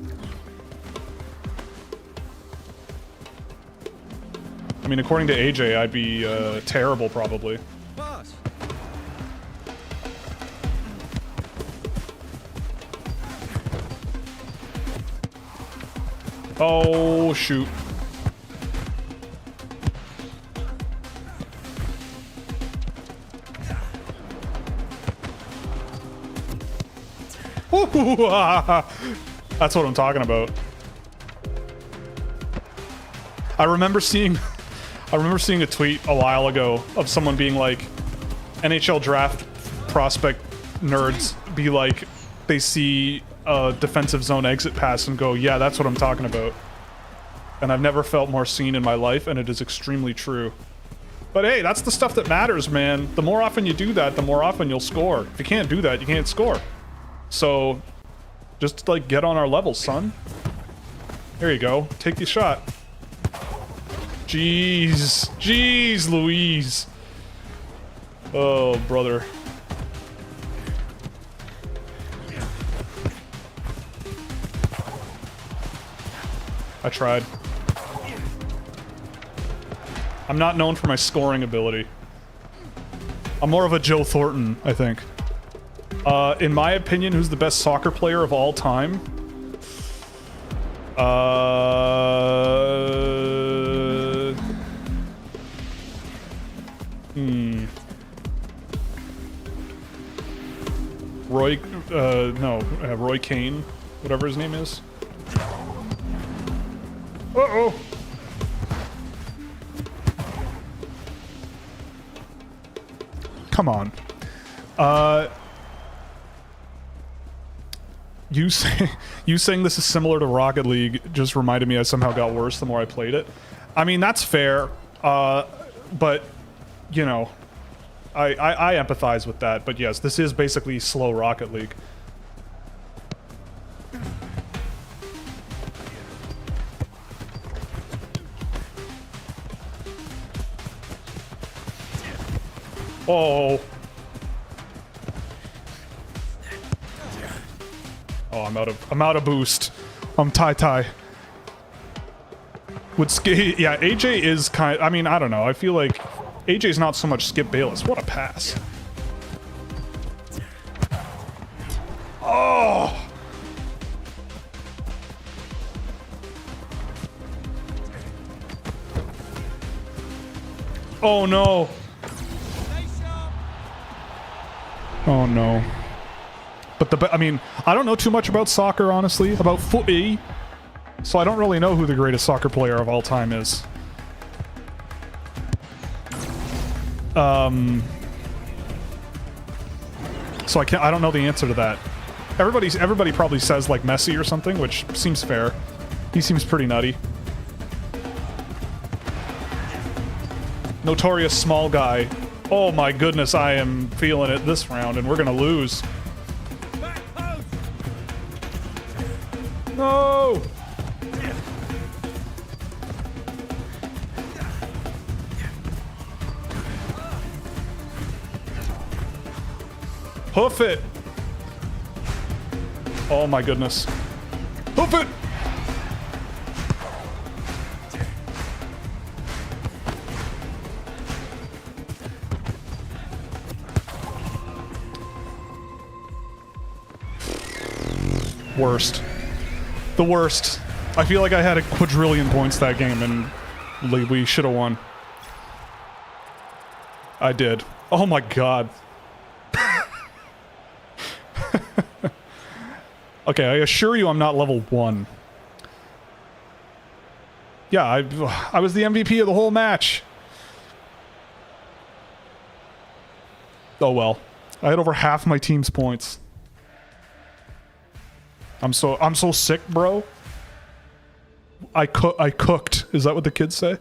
I mean, according to AJ, I'd be terrible probably.
Pass.
Oh, shoot. That's what I'm talking about. I remember seeing a tweet a while ago of someone being like, NHL draft prospect nerds be like, they see a defensive zone exit pass and go, yeah, that's what I'm talking about. And I've never felt more seen in my life, and it is extremely true. But hey, that's the stuff that matters, man. The more often you do that, the more often you'll score. If you can't do that, you can't score. So, just like get on our level, son. There you go. Take the shot. Jeez. Jeez Louise. Oh, brother. I tried. I'm not known for my scoring ability. I'm more of a Joe Thornton, I think. In my opinion, who's the best soccer player of all time? Roy Kane, whatever his name is. Uh-oh! Come on. You saying this is similar to Rocket League just reminded me I somehow got worse the more I played it. I mean, that's fair, but, you know, I empathize with that. But yes, this is basically slow Rocket League. Oh. Oh, I'm out of boost. I'm tie. Would skate? Yeah, AJ is kind. I mean, I don't know. I feel like AJ's not so much Skip Bayless. What a pass! Oh. Oh no. Oh no. But I mean, I don't know too much about soccer, honestly, about footy, so I don't really know who the greatest soccer player of all time is. So I don't know the answer to that. Everybody probably says like Messi or something, which seems fair. He seems pretty nutty. Notorious small guy. Oh my goodness, I am feeling it this round, and we're gonna lose. No! Hoof it! Oh my goodness. Hoof it! Worst. The worst. I feel like I had a quadrillion points that game and we should have won. I did. Oh my god. Okay, I assure you I'm not level 1. Yeah, I was the MVP of the whole match. Oh well. I had over half my team's points. I'm so sick, bro. I cooked. Is that what the kids say?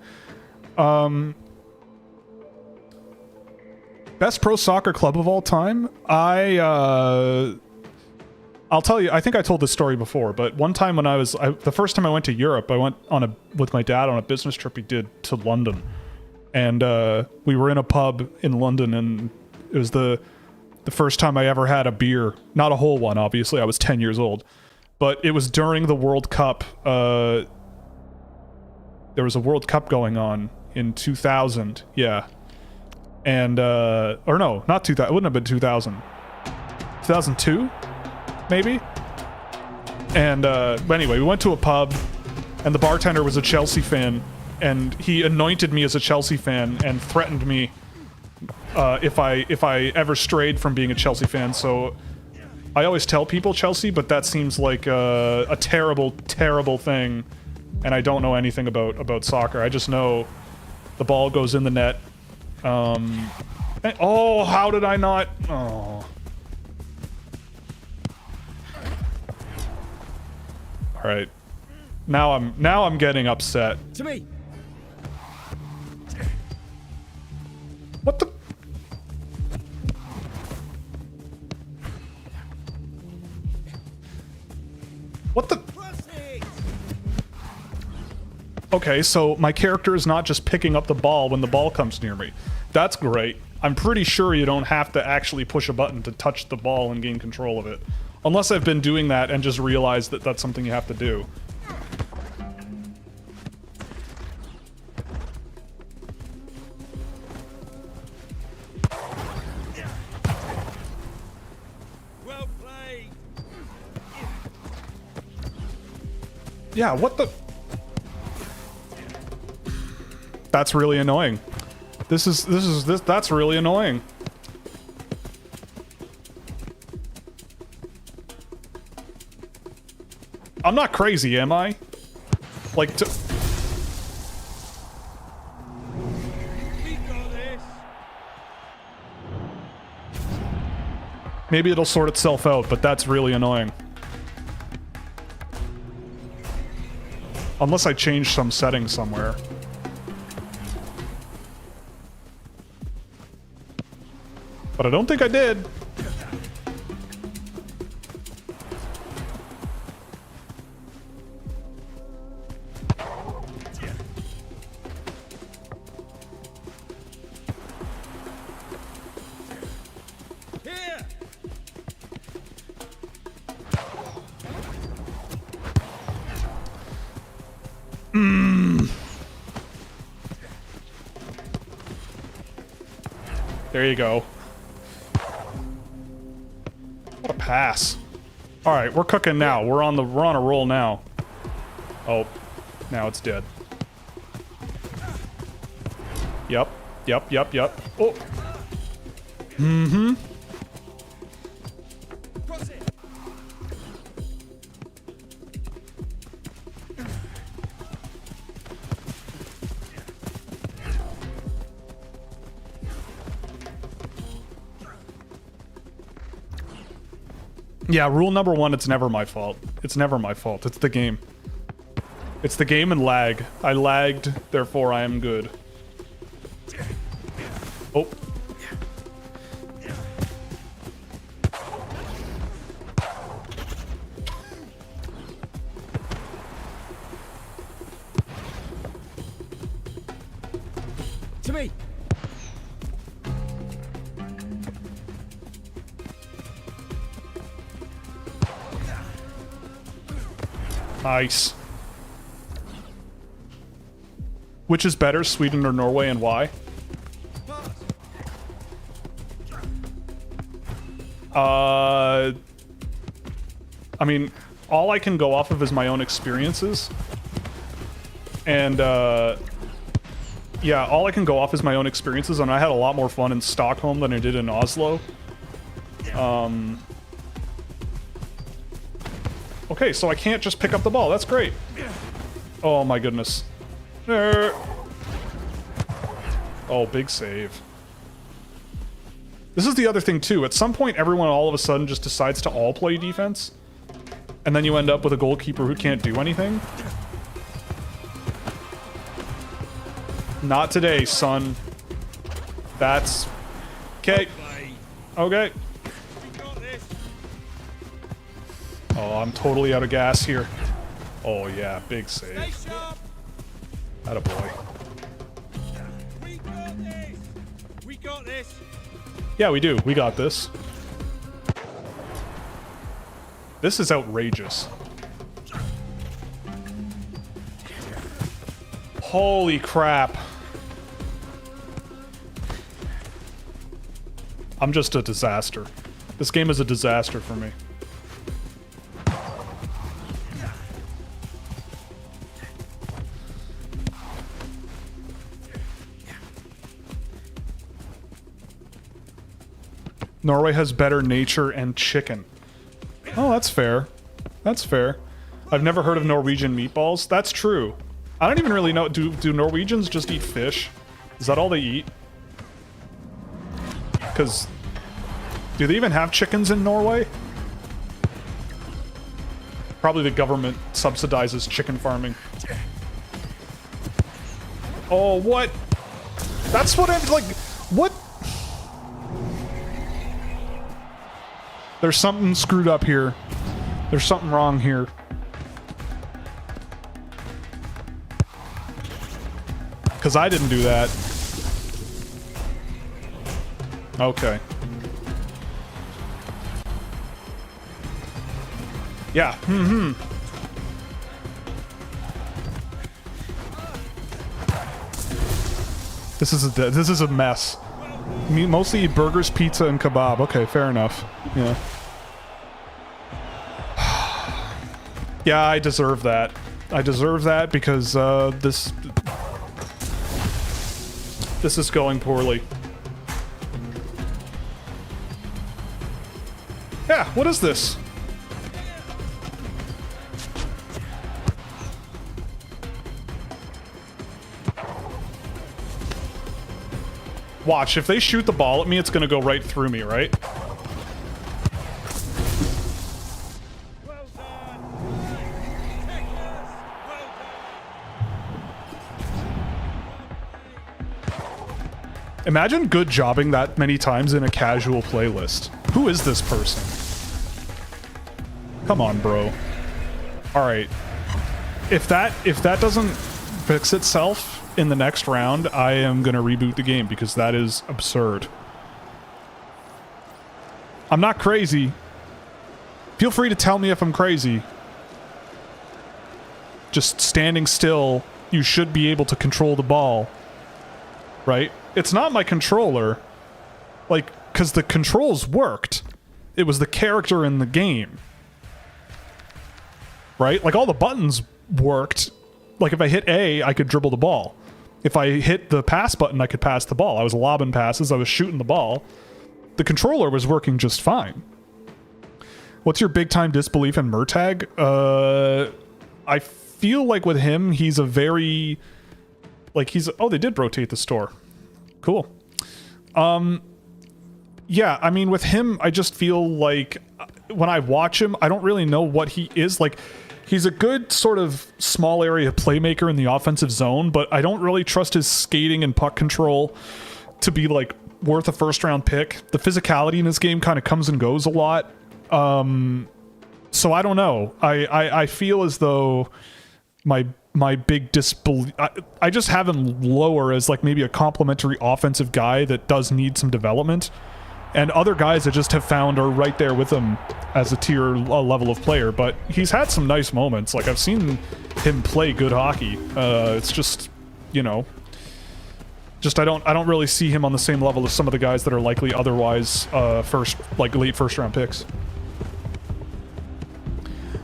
Best pro soccer club of all time? I'll tell you, I think I told this story before, but one time when the first time I went to Europe, I went with my dad on a business trip he did to London. And we were in a pub in London, and it was the first time I ever had a beer. Not a whole one, obviously. I was 10 years old. But it was during the World Cup. There was a World Cup going on in 2000. Yeah. And, or no, not 2000. It wouldn't have been 2000. 2002? Maybe? And, but anyway, we went to a pub, and the bartender was a Chelsea fan, and he anointed me as a Chelsea fan and threatened me if I ever strayed from being a Chelsea fan. So I always tell people Chelsea, but that seems like a terrible, terrible thing, and I don't know anything about soccer. I just know the ball goes in the net. Oh, how did I not? Oh. All right. Now I'm getting upset.
To me.
What the? What the? Okay, so my character is not just picking up the ball when the ball comes near me. That's great. I'm pretty sure you don't have to actually push a button to touch the ball and gain control of it. Unless I've been doing that and just realized that that's something you have to do.
Well played.
Yeah, what the? That's really annoying. That's really annoying. I'm not crazy, am I? Like,
We got this.
maybe it'll sort itself out, but that's really annoying. Unless I change some setting somewhere. But I don't think I did.
Here.
There you go. What a pass. All right, we're cooking now. We're on a roll now. Oh, now it's dead. Yep. Oh. Mm-hmm.
Cross it.
Yeah, rule number one, it's never my fault. It's never my fault. It's the game. It's the game and lag. I lagged, therefore I am good. Oh.
To me.
Nice. Which is better, Sweden or Norway, and why? I mean, all I can go off of is my own experiences. And, yeah, all I can go off is my own experiences, and I had a lot more fun in Stockholm than I did in Oslo. Okay, so I can't just pick up the ball. That's great. Oh my goodness. Oh, big save. This is the other thing too. At some point, everyone all of a sudden just decides to all play defense. And then you end up with a goalkeeper who can't do anything. Not today, son. That's... Okay. Okay.
We got this.
Oh, I'm totally out of gas here. Oh yeah, big save.
Stay sharp.
Attaboy.
We got this. We got this.
Yeah, we do. We got this. This is outrageous. Holy crap. I'm just a disaster. This game is a disaster for me. Norway has better nature and chicken. Oh, that's fair. That's fair. I've never heard of Norwegian meatballs. That's true. I don't even really know. Do Norwegians just eat fish? Is that all they eat? Because do they even have chickens in Norway? Probably the government subsidizes chicken farming. Oh, what? That's what I'm like. What? There's something screwed up here. There's something wrong here. Because I didn't do that. Okay. Yeah. This is a mess. Mostly eat burgers, pizza, and kebab. Okay, fair enough. Yeah. Yeah, I deserve that. I deserve that because this is going poorly. Yeah, what is this? Watch, if they shoot the ball at me, it's gonna go right through me, right?
Well done. Checkers. Well done.
Imagine good jobbing that many times in a casual playlist. Who is this person? Come on, bro. Alright. If that doesn't fix itself in the next round, I am gonna reboot the game because that is absurd. I'm not crazy. Feel free to tell me if I'm crazy. Just standing still, you should be able to control the ball. Right? It's not my controller. Like, because the controls worked. It was the character in the game. Right? Like, all the buttons worked. Like, if I hit A, I could dribble the ball. If I hit the pass button, I could pass the ball. I was lobbing passes. I was shooting the ball. The controller was working just fine. What's your big-time disbelief in Murtag? I feel like with him, he's a very... Like, he's... Oh, they did rotate the store. Cool. Yeah, I mean, with him, I just feel like... When I watch him, I don't really know what he is. Like... He's a good sort of small area playmaker in the offensive zone, but I don't really trust his skating and puck control to be, like, worth a first-round pick. The physicality in his game kind of comes and goes a lot. So I don't know. I feel as though my big disbelief... I just have him lower as, like, maybe a complimentary offensive guy that does need some development. And other guys that just have found are right there with him as a tier level of player. But he's had some nice moments. Like, I've seen him play good hockey. It's just, you know... Just I don't really see him on the same level as some of the guys that are likely otherwise late first round picks.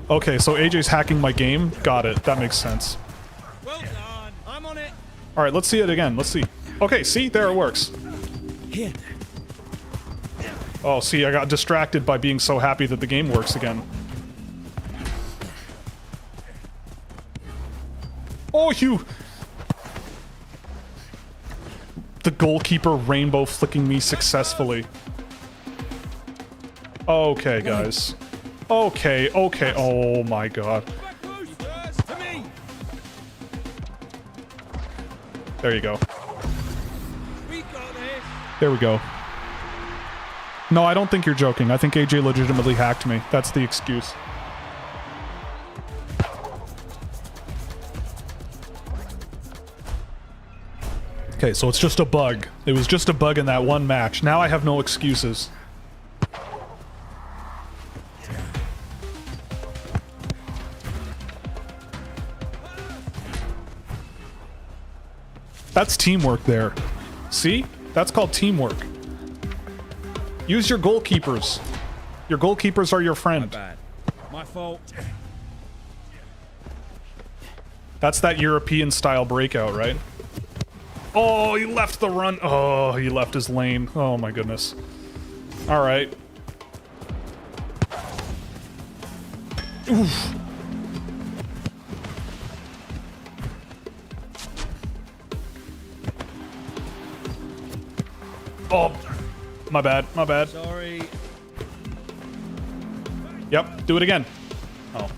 Okay, so AJ's hacking my game. Got it. That makes sense.
Well done. I'm on it.
All right, let's see it again. Let's see. Okay, see? There it works.
Here.
Oh, see, I got distracted by being so happy that the game works again. Oh, you... The goalkeeper rainbow flicking me successfully. Okay, guys. Okay. Oh my god.
To me.
There you go.
We got this.
There we go. No, I don't think you're joking. I think AJ legitimately hacked me. That's the excuse. Okay, so it's just a bug. It was just a bug in that one match. Now I have no excuses. That's teamwork there. See? That's called teamwork. Use your goalkeepers. Your goalkeepers are your friend.
Bad. My fault.
That's that European style breakout, right? Oh, he left the run. Oh, he left his lane. Oh my goodness. All right. Oof. Oh, my bad, my bad.
Sorry.
Yep, do it again. Oh.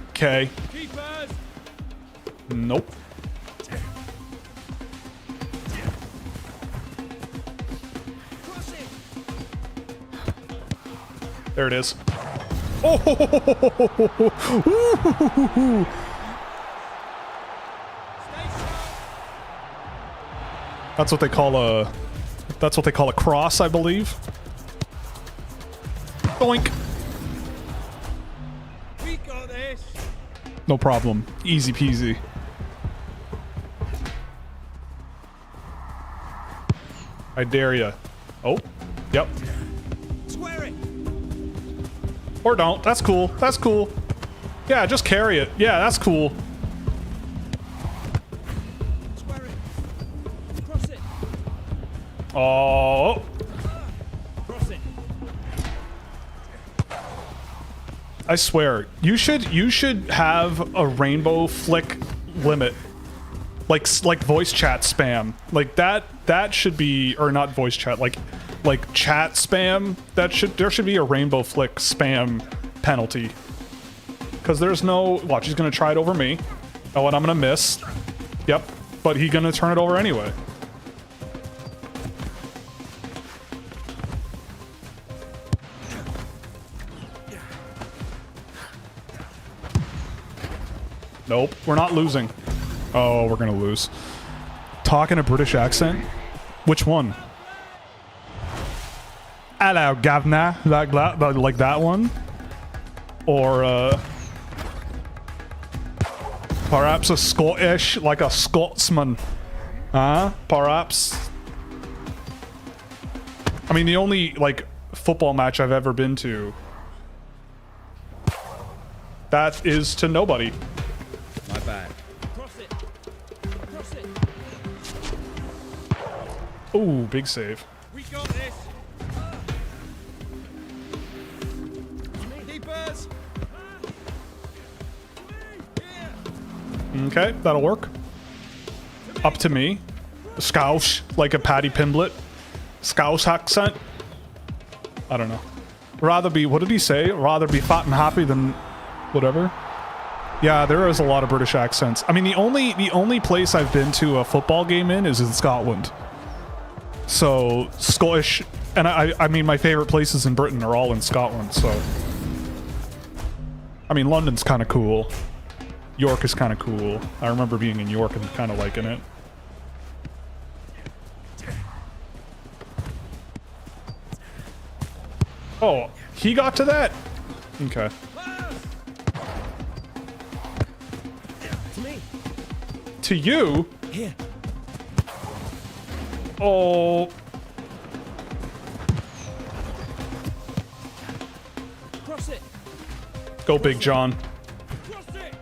Okay.
Keepers.
Nope.
Cross it.
There it is. Oh! That's what they call a. That's what they call a cross, I believe. Doink.
We got this.
No problem. Easy peasy. I dare ya. Oh. Yep.
Square it.
Or don't. That's cool. That's cool. Yeah, just carry it. Yeah, that's cool.
Square it. Cross it.
Oh.
Cross it.
I swear, you should have a rainbow flick limit. Like voice chat spam. Like that should be, or not voice chat, like chat spam. There should be a rainbow flick spam penalty. Cause there's no, watch, he's gonna try it over me. Oh, and I'm gonna miss. Yep, but he's gonna turn it over anyway. Nope, we're not losing. Oh, we're gonna lose. Talking a British accent? Which one? Hello, governor. Like that one? Or, perhaps a Scottish, like a Scotsman. Huh? Perhaps. I mean, the only, like, football match I've ever been to, that is to nobody.
My bad. Cross it. Cross it.
Ooh, big save.
We got this. Keepers.
Okay, that'll work. Up to me. Scouch, like a Paddy Pimblett. Scouch accent. I don't know. Rather be, what did he say? Rather be fat and happy than whatever. Yeah, there is a lot of British accents. I mean, the only place I've been to a football game in is in Scotland. So, Scottish, and I mean, my favorite places in Britain are all in Scotland, so. I mean, London's kind of cool. York is kind of cool. I remember being in York and kind of liking it. Oh, he got to that? Okay.
To me.
To you?
Here.
Oh.
Cross it.
Go, Big John.
Cross it.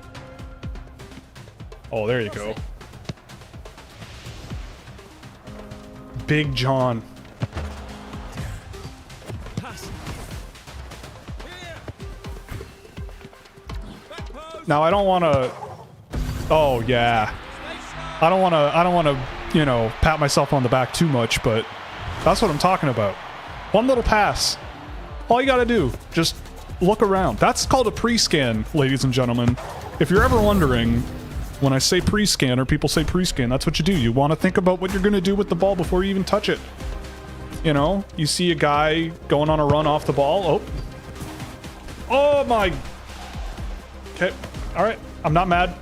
Oh, there you go. Big John.
Pass. Here. Back post.
Now I don't want to. Oh yeah. I don't want to, you know, pat myself on the back too much, but that's what I'm talking about. One little pass. All you got to do, just look around. That's called a pre-scan, ladies and gentlemen. If you're ever wondering, when I say pre-scan or people say pre-scan, that's what you do. You want to think about what you're going to do with the ball before you even touch it. You know, you see a guy going on a run off the ball. Oh my. Okay. All right. I'm not mad.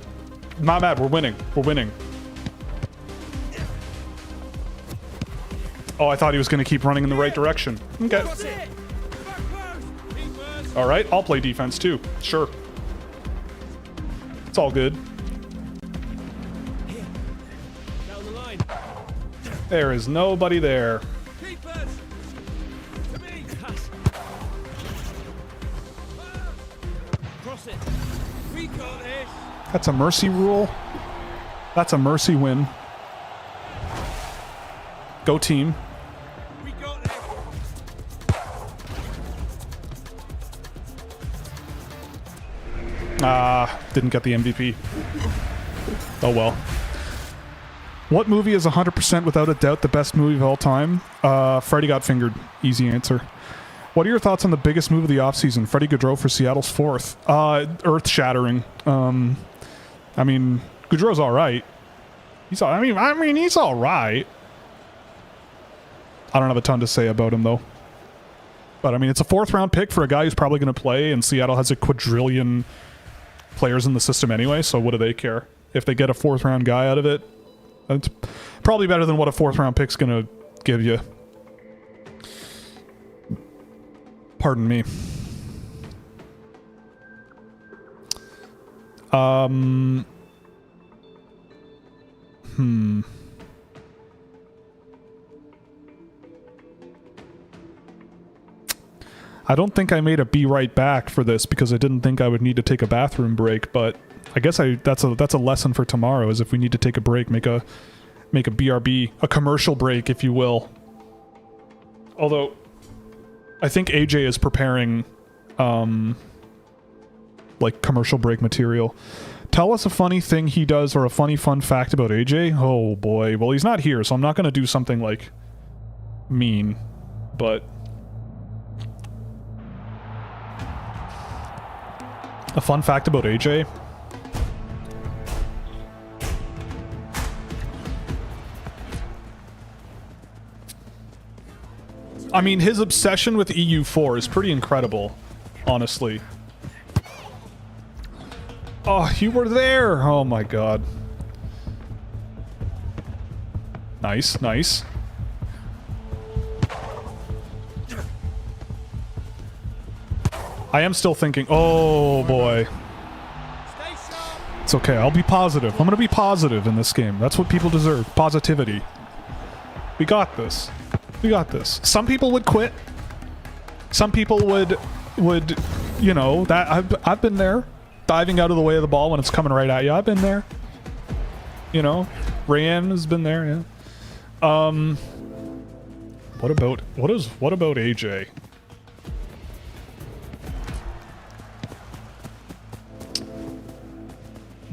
I'm not mad. We're winning. We're winning. Oh, I thought he was going to keep running in the right direction. Okay.
Cross it. Back post. Keepers.
All right, I'll play defense too. Sure. It's all good.
Down the line.
There is nobody there.
Keepers. To me. Pass. Cross it. We got this.
That's a mercy rule. That's a mercy win. Go team.
We got this.
Didn't get the MVP. Oh well. What movie is 100% without a doubt the best movie of all time? Freddy Got Fingered. Easy answer. What are your thoughts on the biggest move of the offseason? Freddie Gaudreau for Seattle's fourth. Earth-shattering. I mean, Gaudreau's all right. He's all right. I don't have a ton to say about him, though. But, I mean, it's a fourth-round pick for a guy who's probably going to play, and Seattle has a quadrillion players in the system anyway, so what do they care? If they get a fourth-round guy out of it, it's probably better than what a fourth-round pick's going to give you. Pardon me. I don't think I made a be right back for this because I didn't think I would need to take a bathroom break, but I guess that's a lesson for tomorrow, is if we need to take a break, make a BRB, a commercial break, if you will. Although I think AJ is preparing like commercial break material. Tell us a funny thing he does or a funny fun fact about AJ. Oh boy. Well, he's not here, so I'm not going to do something like mean, but a fun fact about AJ. I mean, his obsession with EU4 is pretty incredible, honestly. Oh, you were there! Oh my god. Nice, nice. I am still thinking, oh boy. It's okay, I'll be positive. I'm gonna be positive in this game. That's what people deserve. Positivity. We got this. We got this. Some people would quit. Some people would, you know, that I've been there. Diving out of the way of the ball when it's coming right at you. I've been there. You know, Rayan has been there, yeah. What about AJ?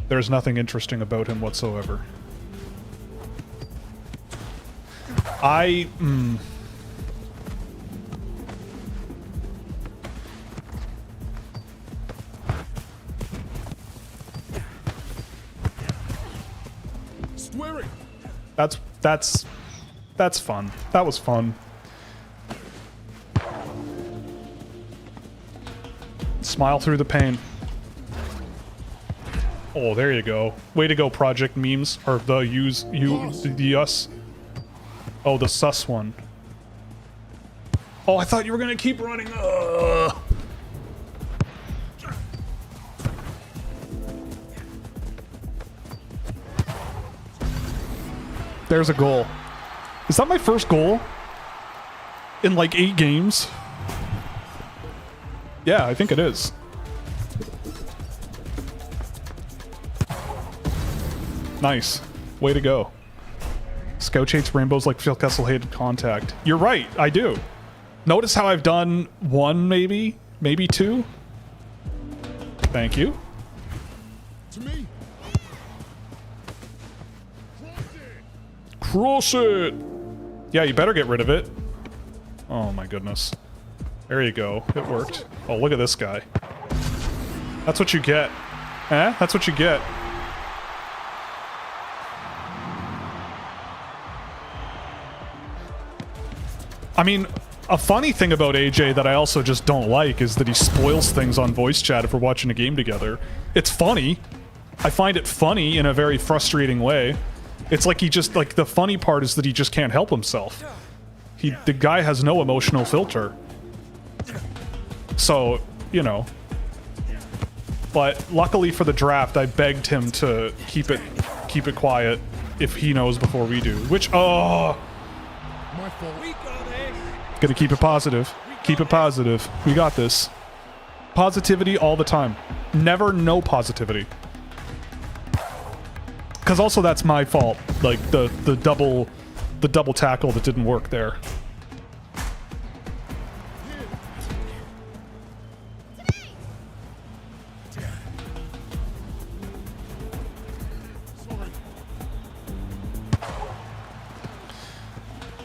There's nothing interesting about him whatsoever. That's fun. That was fun. Smile through the pain. Oh, there you go. Way to go, Project Memes. Or the us. Oh, the sus one. Oh, I thought you were gonna keep running. There's a goal. Is that my first goal? In like 8 games? Yeah, I think it is. Nice. Way to go. Scouch hates rainbows like Phil Kessel hated contact. You're right, I do. Notice how I've done 1 maybe? Maybe 2? Thank you.
To me.
Cross it! Yeah, you better get rid of it. Oh my goodness. There you go. It worked. Oh, look at this guy. That's what you get. Eh? That's what you get. I mean, a funny thing about AJ that I also just don't like is that he spoils things on voice chat if we're watching a game together. It's funny. I find it funny in a very frustrating way. It's like he just, like, the funny part is that he just can't help himself. The guy has no emotional filter. So, you know. But luckily for the draft, I begged him to keep it quiet if he knows before we do. Which, oh,
My fault. We got this.
gonna keep it positive. Keep it positive. We got this. Positivity all the time. Never no positivity. Because also that's my fault. Like the double tackle that didn't work there.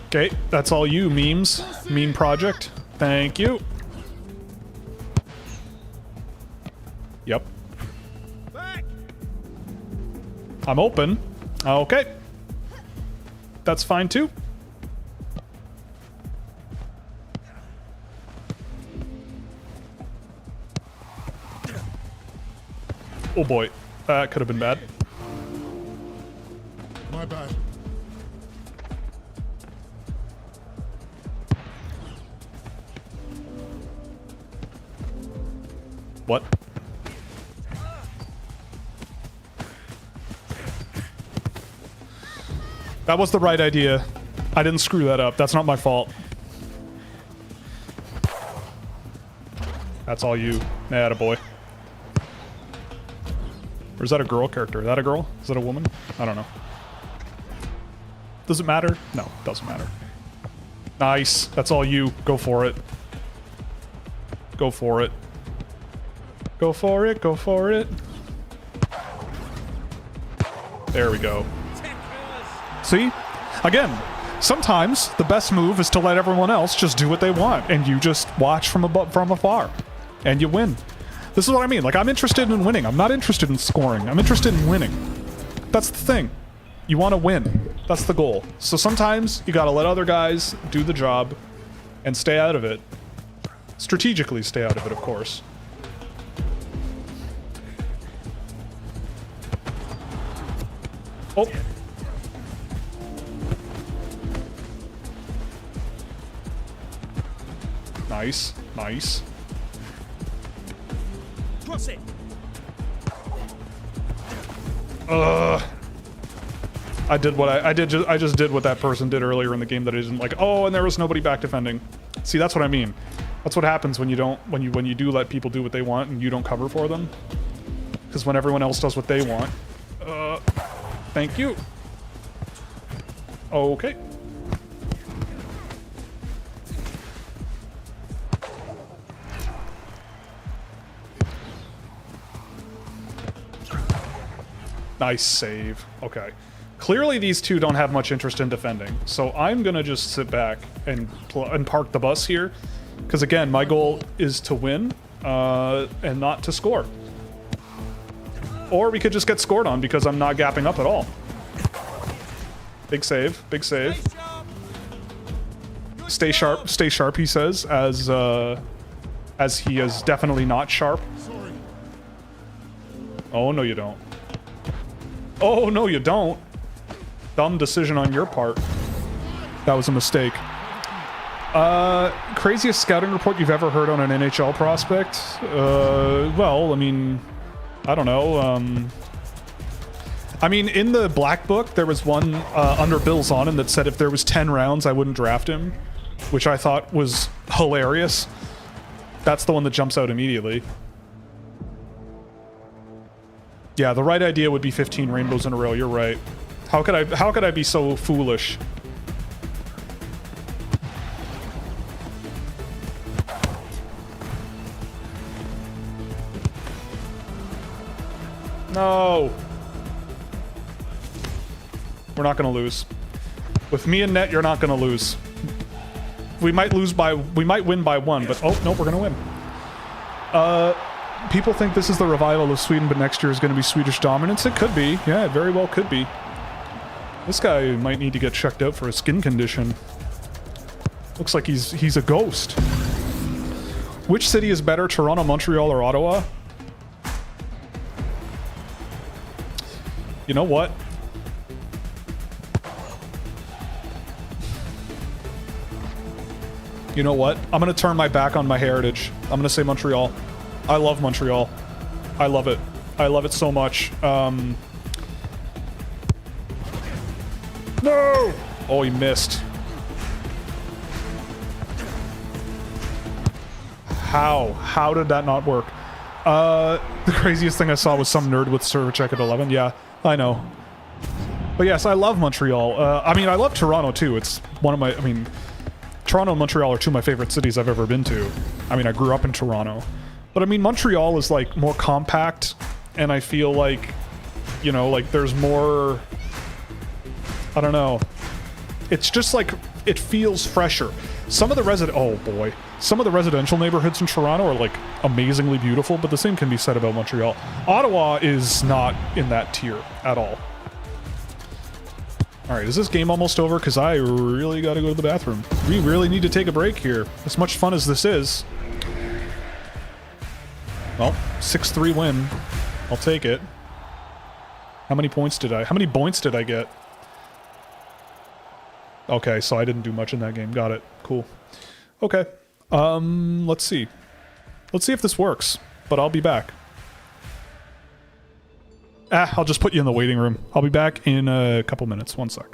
Okay, that's all you, memes. Meme project. Thank you. Yep.
Back.
I'm open. Okay. That's fine too. Oh boy. That could have been bad.
My bad.
What? That was the right idea. I didn't screw that up. That's not my fault. That's all you. Attaboy. Or is that a girl character? Is that a girl? Is that a woman? I don't know. Does it matter? No, it doesn't matter. Nice. That's all you. Go for it. Go for it. Go for it. Go for it. There we go. See? Again, sometimes the best move is to let everyone else just do what they want, and you just watch from afar, and you win. This is what I mean. Like, I'm interested in winning. I'm not interested in scoring. I'm interested in winning. That's the thing. You want to win. That's the goal. So sometimes you got to let other guys do the job and stay out of it. Strategically stay out of it, of course. Oh. Nice, nice.
Cross it.
I did what I just did what that person did earlier in the game that I didn't like. Oh, and there was nobody back defending. See, that's what I mean. That's what happens when you don't when you do let people do what they want and you don't cover for them. Because when everyone else does what they want. Thank you. Okay. Nice save. Okay. Clearly these two don't have much interest in defending, so I'm gonna just sit back and park the bus here, because again, my goal is to win and not to score. Or we could just get scored on because I'm not gapping up at all. Big save, big save. Stay sharp, he says, as he is definitely not sharp. Oh, no you don't. Oh, no you don't. Dumb decision on your part. That was a mistake. Craziest scouting report you've ever heard on an NHL prospect? Well, I mean, I don't know. I mean, in the Black Book, there was one under Bill Zonin that said if there was 10 rounds, I wouldn't draft him, which I thought was hilarious. That's the one that jumps out immediately. Yeah, the right idea would be 15 rainbows in a row. You're right. How could I be so foolish? No. We're not going to lose. With me and Net, you're not going to lose. We might win by one, but oh, no, we're going to win. People think this is the revival of Sweden, but next year is going to be Swedish dominance. It could be. Yeah, it very well could be. This guy might need to get checked out for a skin condition. Looks like he's a ghost. Which city is better, Toronto, Montreal, or Ottawa? You know what? You know what? I'm going to turn my back on my heritage. I'm going to say Montreal. I love Montreal. I love it. I love it so much. No! Oh, he missed. How? How did that not work? The craziest thing I saw was some nerd with server check at 11. Yeah, I know. But yes, I love Montreal. I mean, I love Toronto too. It's one of my, I mean, Toronto and Montreal are two of my favorite cities I've ever been to. I mean, I grew up in Toronto. But I mean, Montreal is like more compact, and I feel like, you know, like there's more, I don't know. It's just like, it feels fresher. Some of the oh boy. Some of the residential neighborhoods in Toronto are like amazingly beautiful, but the same can be said about Montreal. Ottawa is not in that tier at all. All right, is this game almost over? Because I really got to go to the bathroom. We really need to take a break here. As much fun as this is. Well, 6-3 win. I'll take it. How many points did I get? Okay, so I didn't do much in that game. Got it. Cool. Okay. Let's see. Let's see if this works, but I'll be back. I'll just put you in the waiting room. I'll be back in a couple minutes. 1 sec.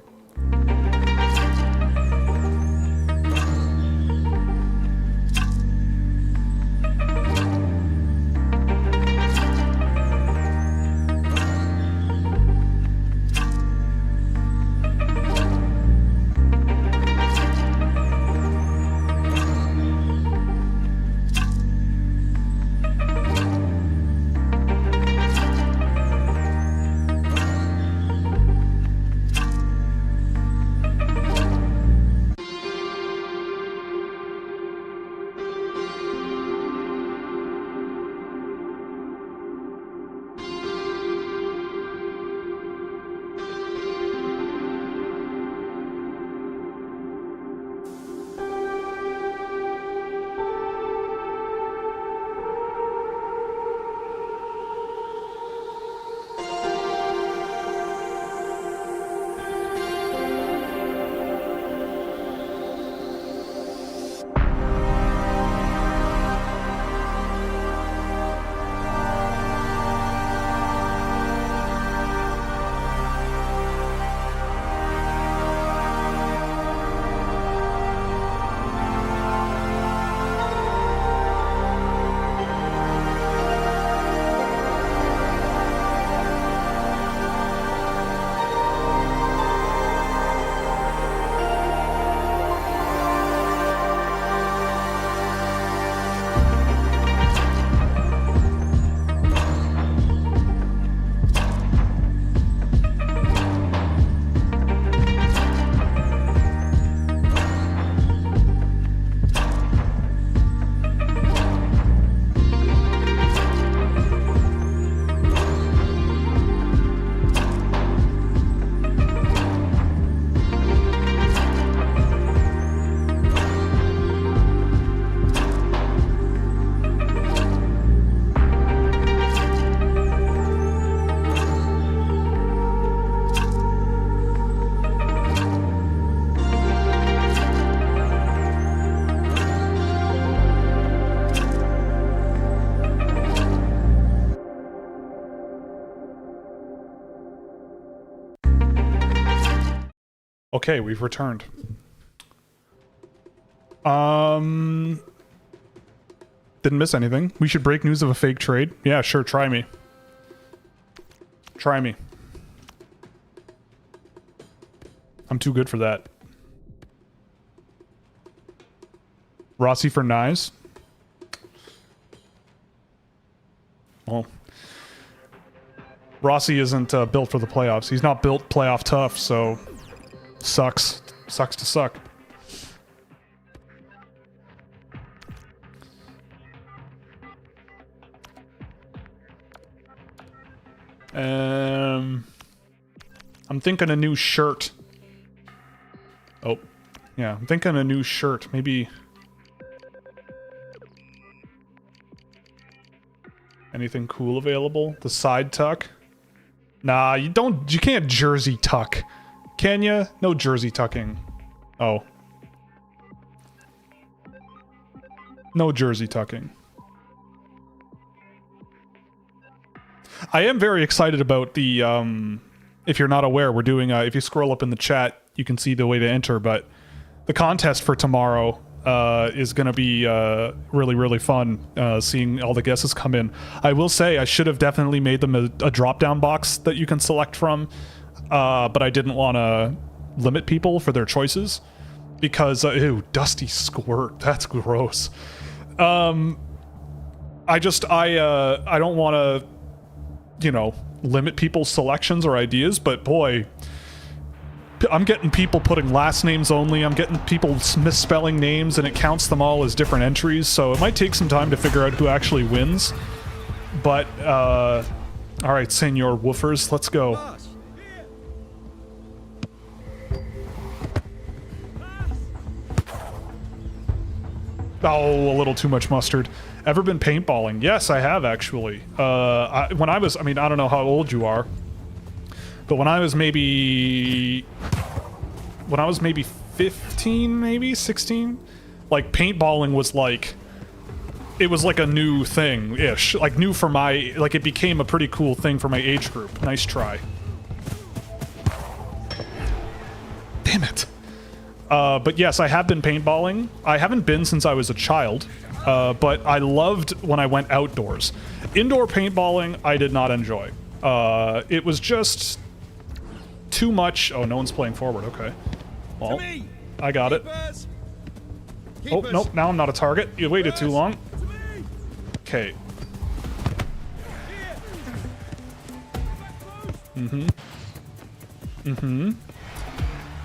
Okay, we've returned. Didn't miss anything. We should break news of a fake trade. Yeah, sure, try me. Try me. I'm too good for that. Rossi for Nyes. Well, Rossi isn't built for the playoffs. He's not built playoff tough, so sucks. Sucks to suck. I'm thinking a new shirt. Oh, yeah, I'm thinking a new shirt. Maybe anything cool available? The side tuck? Nah, you can't jersey tuck. Can ya? No jersey tucking. Oh. No jersey tucking. I am very excited about the, if you're not aware, we're doing, if you scroll up in the chat, you can see the way to enter, but the contest for tomorrow is going to be really, really fun, seeing all the guesses come in. I will say I should have definitely made them a drop-down box that you can select from, but I didn't want to limit people for their choices, because, ew, dusty squirt, that's gross. I don't want to, you know, limit people's selections or ideas, but boy, I'm getting people putting last names only, I'm getting people misspelling names, and it counts them all as different entries, so it might take some time to figure out who actually wins. But, alright, Senor Woofers, let's go.
Pass. Here.
Oh, a little too much mustard. Ever been paintballing? Yes, I have, actually. When I was, I mean, I don't know how old you are, but when I was maybe 15, maybe 16, like, paintballing was like, it was like a new thing-ish. Like, new for my, like, it became a pretty cool thing for my age group. Nice try. Damn it. But yes, I have been paintballing. I haven't been since I was a child, but I loved when I went outdoors. Indoor paintballing, I did not enjoy. It was just too much. Oh, no one's playing forward. Okay. Well,
Me.
I got it.
Keepers.
Oh,
Keepers.
nope, now I'm not a target. You waited too long.
To me.
Okay.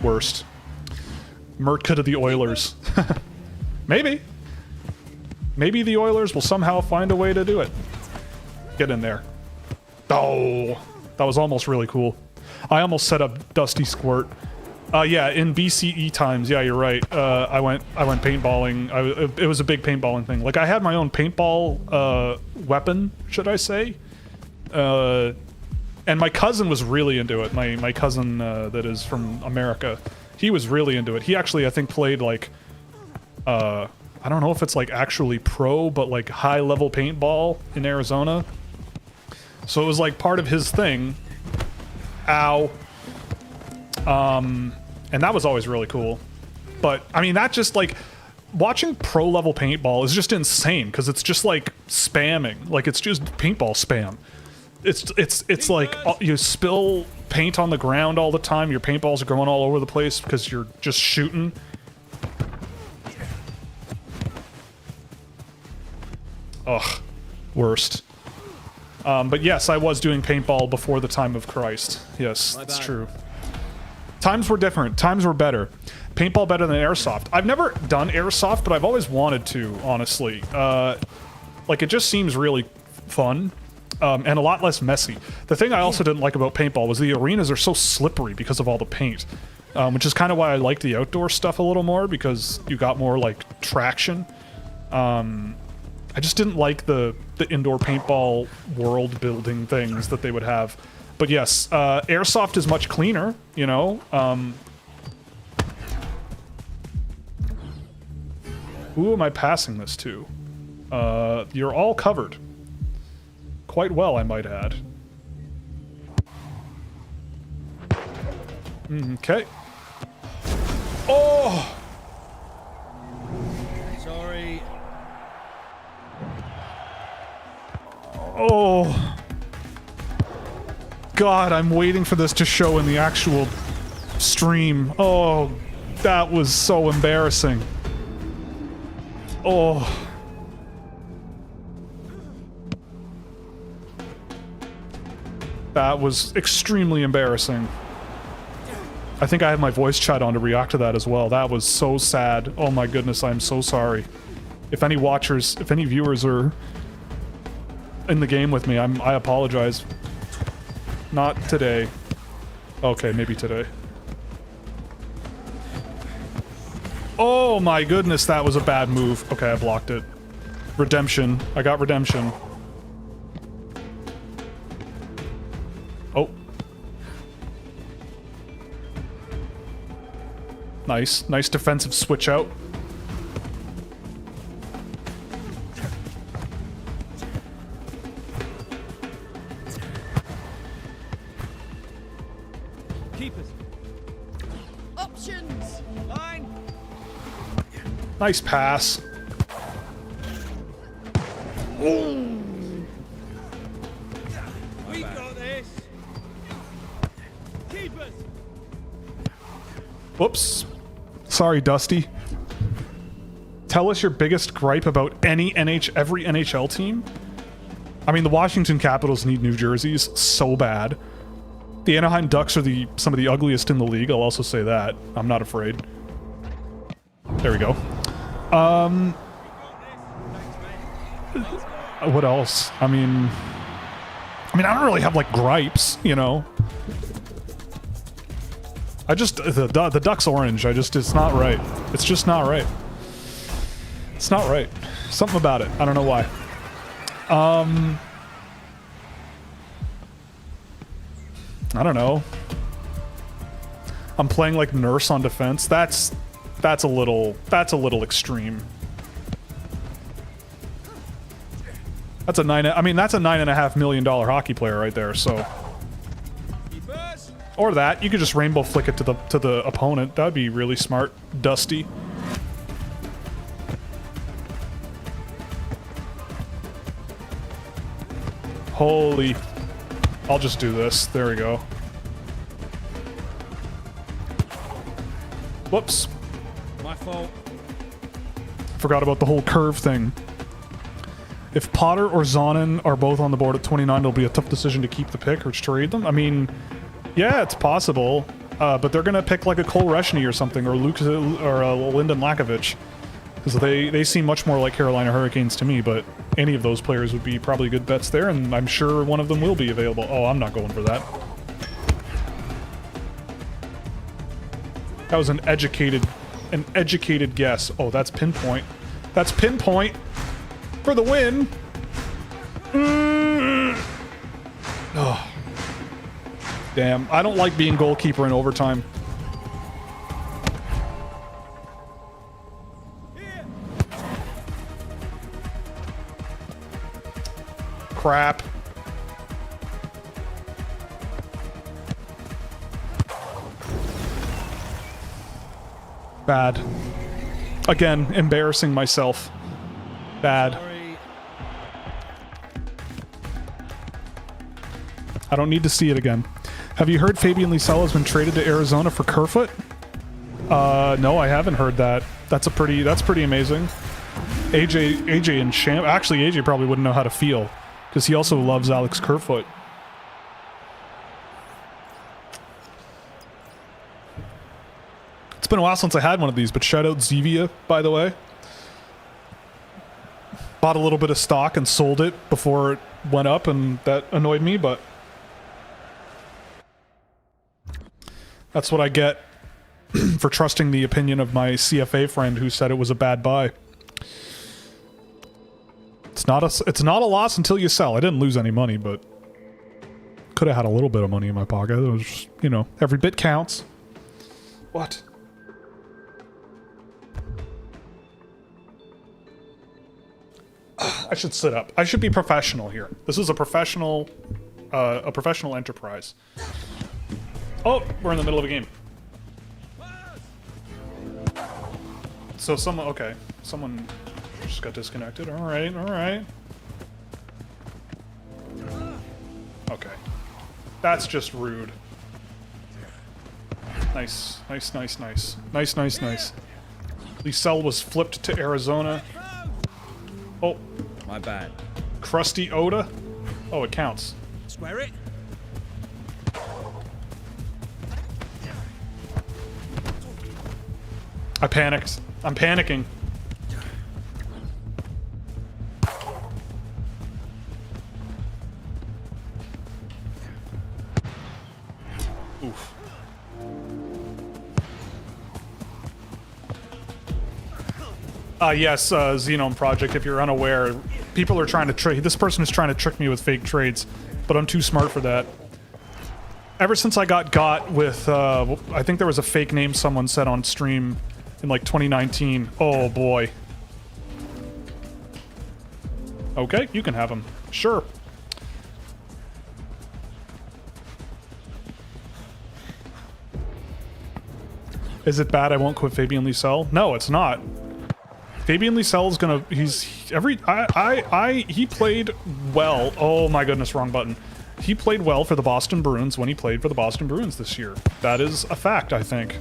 Worst. Mertka to the Oilers. Maybe. Maybe the Oilers will somehow find a way to do it. Get in there. Oh, that was almost really cool. I almost set up Dusty Squirt. Yeah, in BCE times, yeah, you're right. I went paintballing. It was a big paintballing thing. Like, I had my own paintball weapon, should I say? And my cousin was really into it. My cousin that is from America, he was really into it. He actually, I think, played like, I don't know if it's like actually pro, but like high-level paintball in Arizona. So it was like part of his thing. Ow. And that was always really cool. But, I mean, that just, like, watching pro-level paintball is just insane, because it's just, like, spamming. Like, it's just paintball spam. It's like, you spill paint on the ground all the time, your paintballs are going all over the place because you're just shooting. Ugh. Worst. But yes, I was doing paintball before the time of Christ. Yes, that's true. Times were different. Times were better. Paintball better than airsoft. I've never done airsoft, but I've always wanted to, honestly. Like, it just seems really fun, and a lot less messy. The thing I also didn't like about paintball was the arenas are so slippery because of all the paint, which is kind of why I like the outdoor stuff a little more, because you got more, like, traction. I just didn't like the indoor paintball world-building things that they would have. But yes, airsoft is much cleaner, you know? Who am I passing this to? You're all covered. Quite well, I might add. Okay. Oh!
Sorry.
Oh. God, I'm waiting for this to show in the actual stream. Oh, that was so embarrassing. Oh. That was extremely embarrassing. I think I had my voice chat on to react to that as well. That was so sad. Oh my goodness, I'm so sorry. If any watchers, if any viewers are in the game with me, I apologize. Not today. Okay, maybe today. Oh my goodness, that was a bad move. Okay, I blocked it. Redemption. I got redemption. Oh. Nice. Nice defensive switch out. Nice pass.
We got this. Keepers.
Whoops. Sorry, Dusty. Tell us your biggest gripe about every NHL team. I mean, the Washington Capitals need new jerseys so bad. The Anaheim Ducks are some of the ugliest in the league. I'll also say that. I'm not afraid. There we go. What else? I mean, I don't really have like gripes, you know. The Ducks orange. It's not right. It's just not right. It's not right. Something about it. I don't know why. I don't know. I'm playing like Nurse on defense. That's a little extreme. That's a $9.5 million hockey player right there. So, or that you could just rainbow flick it to the opponent. That'd be really smart, Dusty. Holy. I'll just do this. There we go. Whoops.
My fault.
Forgot about the whole curve thing. If Potter or Zonin are both on the board at 29, it'll be a tough decision to keep the pick or trade them. I mean, yeah, it's possible. But they're going to pick like a Cole Reshny or something, or Luke or Lyndon Lakovich. Because they seem much more like Carolina Hurricanes to me, but any of those players would be probably good bets there, and I'm sure one of them will be available. Oh, I'm not going for that. That was an educated guess. Oh, that's pinpoint. That's pinpoint for the win. Oh. Damn, I don't like being goalkeeper in overtime. Crap. Bad. Again, embarrassing myself. Bad.
Sorry.
I don't need to see it again. Have you heard Fabian Lysell has been traded to Arizona for Kerfoot? No, I haven't heard that. That's pretty amazing. AJ and Sham. Actually, AJ probably wouldn't know how to feel because he also loves Alex Kerfoot. It's been a while since I had one of these, but shout out Zevia, by the way. Bought a little bit of stock and sold it before it went up, and that annoyed me, but that's what I get for trusting the opinion of my CFA friend who said it was a bad buy. It's not a loss until you sell. I didn't lose any money, but could have had a little bit of money in my pocket. It was just, you know, every bit counts. What? I should sit up. I should be professional here. This is a professional enterprise. Oh, we're in the middle of a game. So someone just got disconnected. All right. Okay. That's just rude. Nice. Lysell was flipped to Arizona. Oh.
My bad.
Krusty Oda? Oh, it counts.
Square it.
I panicked. I'm panicking. Oof. Yes, Xenome Project, if you're unaware, people are trying to trick... This person is trying to trick me with fake trades, but I'm too smart for that. Ever since I got with, I think there was a fake name someone said on stream in like 2019. Oh boy. Okay, you can have him. Sure. Is it bad I won't quit Fabian Lysell? No, it's not. Fabian Liesel's gonna. He played well. Oh my goodness, wrong button. He played well for the Boston Bruins when he played for the Boston Bruins this year. That is a fact, I think.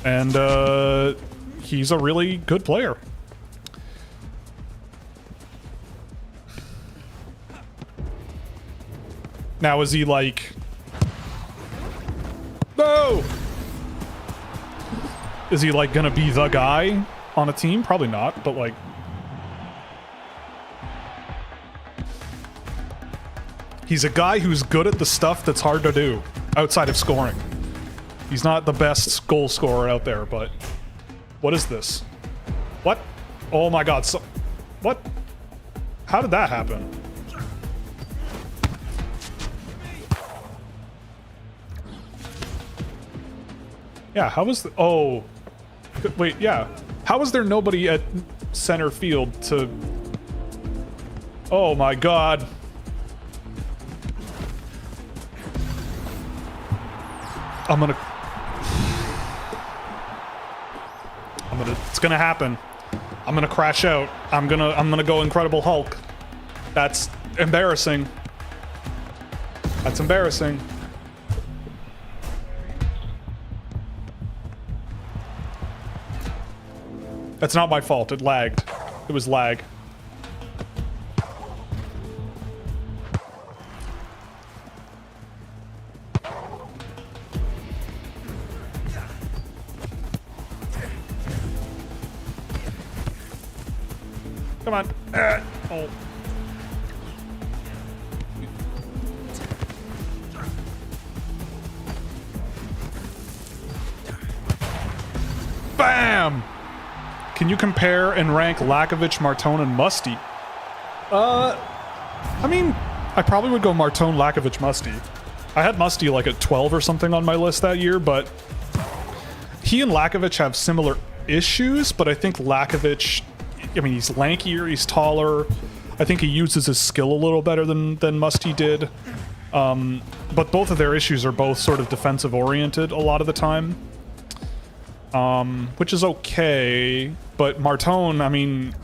And he's a really good player. Now, is he like... No! Is he like gonna be the guy on a team? Probably not, but like... He's a guy who's good at the stuff that's hard to do outside of scoring. He's not the best goal scorer out there, but... What is this? What? Oh my god, so... What? How did that happen? Yeah, how was the... Oh. Wait, yeah. How was there nobody at center field to... Oh my god. It's gonna happen. I'm gonna crash out. I'm gonna go Incredible Hulk. That's embarrassing. That's embarrassing. That's not my fault. It lagged. It was lag. Come on. Oh. Bam! Can you compare and rank Lakovic, Martone, and Musty? I mean, I probably would go Martone, Lakovic, Musty. I had Musty like at 12 or something on my list that year, but he and Lakovic have similar issues, but I think Lakovic, I mean, he's lankier, he's taller. I think he uses his skill a little better than Musty did. But both of their issues are both sort of defensive oriented a lot of the time. Which is okay, but Martone, I mean,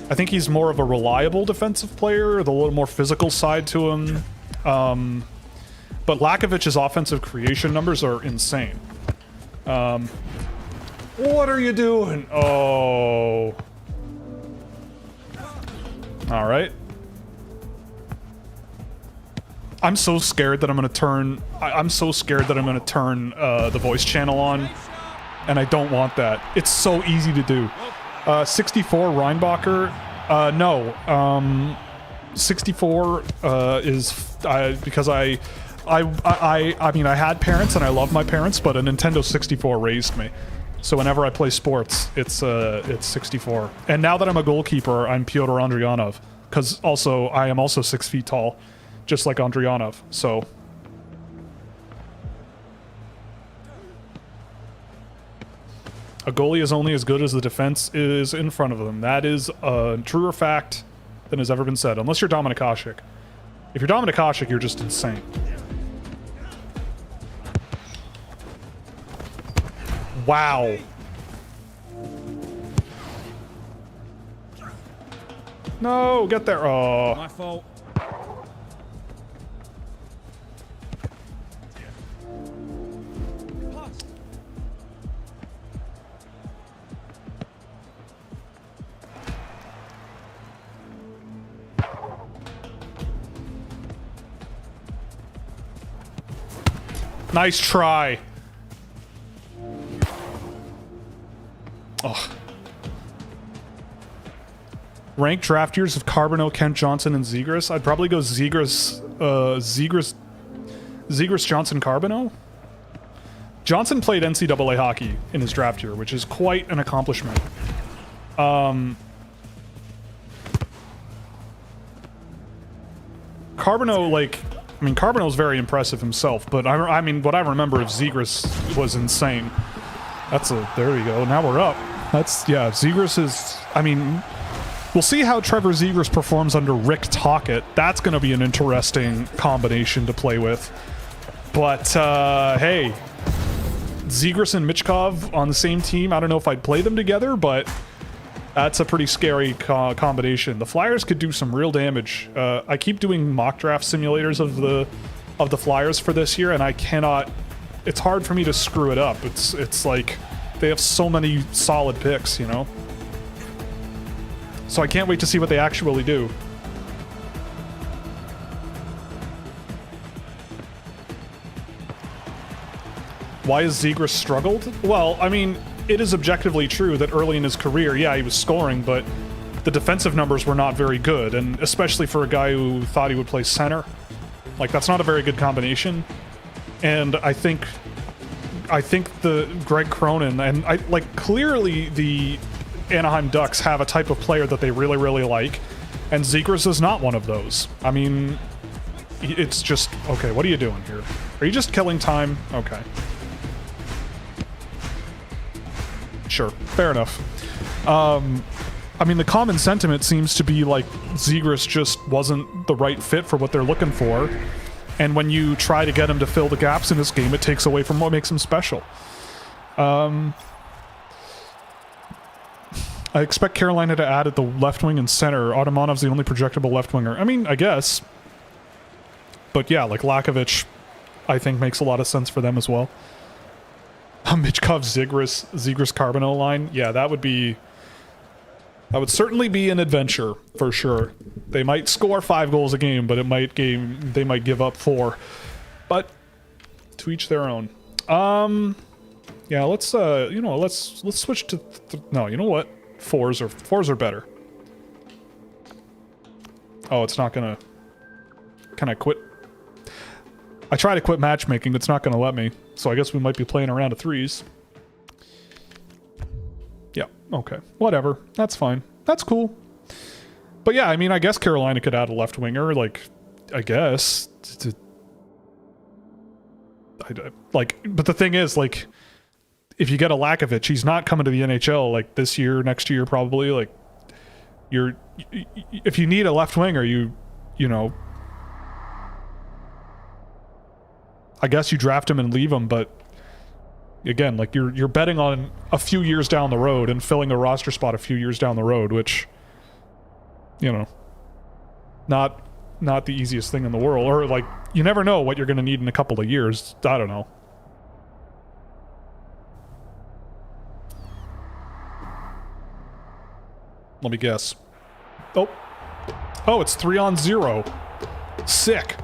I think he's more of a reliable defensive player, with a little more physical side to him. But Lakovic's offensive creation numbers are insane. What are you doing? Oh. All right. I'm so scared that I'm gonna turn. I'm so scared that I'm gonna turn the voice channel on. And I don't want that. It's so easy to do. 64 Reinbacher. No. 64 is because I mean, I had parents and I love my parents, but a Nintendo 64 raised me. So whenever I play sports, it's 64. And now that I'm a goalkeeper, I'm Pyotr Andrianov, because also I am also 6 feet tall, just like Andrianov. So. A goalie is only as good as the defense is in front of them. That is a truer fact than has ever been said. Unless you're Dominik Hasek. If you're Dominik Hasek, you're just insane. Wow. No, get there. Oh.
My fault.
Nice try. Oh. Ranked draft years of Carbonneau, Kent Johnson, and Zegras. I'd probably go Zegras, Johnson, Carbonneau. Johnson played NCAA hockey in his draft year, which is quite an accomplishment. Carbonneau, like, I mean, Carbonneau's very impressive himself, but I mean, what I remember of Zegras was insane. There we go. Now we're up. Yeah, Zegras is, I mean, we'll see how Trevor Zegras performs under Rick Tocchet. That's going to be an interesting combination to play with. But, hey, Zegras and Michkov on the same team, I don't know if I'd play them together, but That's a pretty scary combination. The Flyers could do some real damage. I keep doing mock draft simulators of the Flyers for this year, and I cannot. It's hard for me to screw it up. It's like they have so many solid picks, you know. So I can't wait to see what they actually do. Why has Zegras struggled? Well, I mean, it is objectively true that early in his career, yeah, he was scoring, but the defensive numbers were not very good, and especially for a guy who thought he would play center. Like, that's not a very good combination. And I think the Greg Cronin, and clearly the Anaheim Ducks have a type of player that they really, really like, and Zegras is not one of those. I mean, it's just, okay, what are you doing here? Are you just killing time? Okay. Sure, fair enough. I mean, the common sentiment seems to be like Zegras just wasn't the right fit for what they're looking for. And when you try to get him to fill the gaps in this game, it takes away from what makes him special. I expect Carolina to add at the left wing and center. Automanov's the only projectable left winger. I mean, I guess. But yeah, like Lakovic, I think makes a lot of sense for them as well. Michkov Zegras Carbonell line. Yeah, that would certainly be an adventure for sure. They might score 5 goals a game, but they might give up 4. But to each their own. Yeah, let's switch to no, you know what? 4s are better. Oh, it's not gonna. Can I quit? I try to quit matchmaking, it's not gonna let me. So I guess we might be playing around to 3s. Yeah, okay. Whatever. That's fine. That's cool. But yeah, I mean, I guess Carolina could add a left winger, like, I guess. But the thing is, like, if you get a Lakovic, he's not coming to the NHL, like, this year, next year, probably. Like, if you need a left winger, you know, I guess you draft him and leave him, but again, like you're betting on a few years down the road and filling a roster spot a few years down the road, which, you know, not the easiest thing in the world. Or like, you never know what you're going to need in a couple of years. I don't know. Let me guess. Oh, it's 3-on-0. Sick.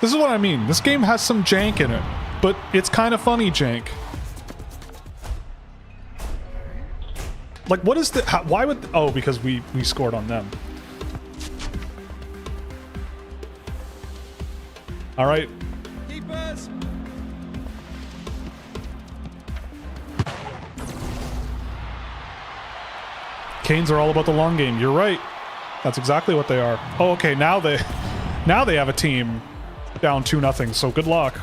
This is what I mean. This game has some jank in it, but it's kind of funny jank. Like, what is the... why would... Oh, because we scored on them. All right.
Keepers.
Canes are all about the long game. You're right. That's exactly what they are. Oh, okay. Now they have a team down 2-0, so good luck.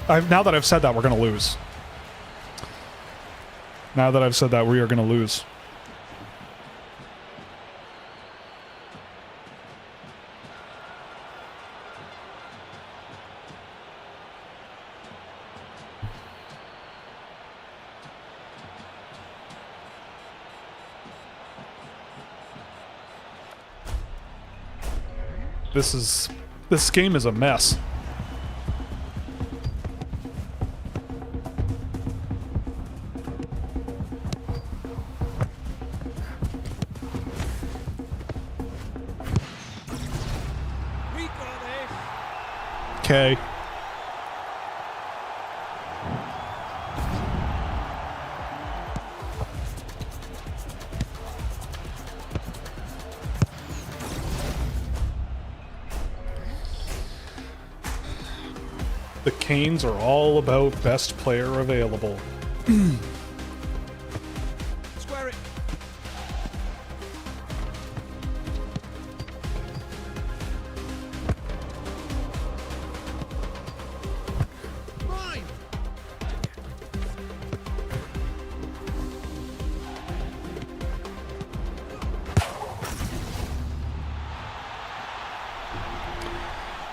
Now that I've said that, we're going to lose. Now that I've said that, we are going to lose. This game is a mess.
We got this.
Okay. The Canes are all about best player available.
Square it. Mine.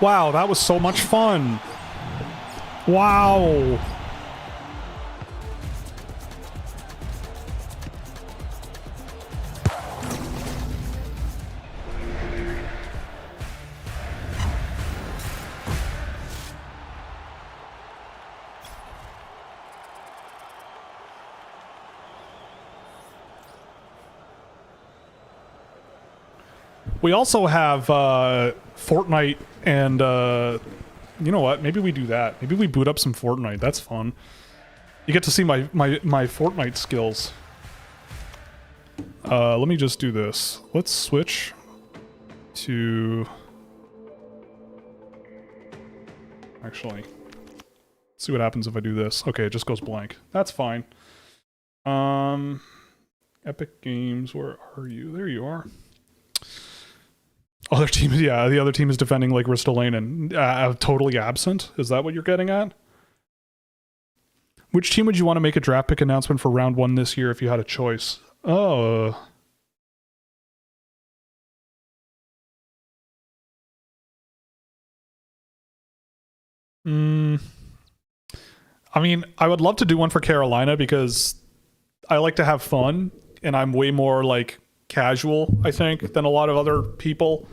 Wow, that was so much fun. Wow. We also have Fortnite and you know what? Maybe we do that. Maybe we boot up some Fortnite. That's fun. You get to see my Fortnite skills. Let me just do this. Let's switch to... Actually, let's see what happens if I do this. Okay, it just goes blank. That's fine. Epic Games, where are you? There you are. Other team, yeah, the other team is defending like Ristolainen. Totally absent? Is that what you're getting at? Which team would you want to make a draft pick announcement for round 1 this year if you had a choice? Oh. I mean, I would love to do one for Carolina because I like to have fun and I'm way more like casual, I think, than a lot of other people.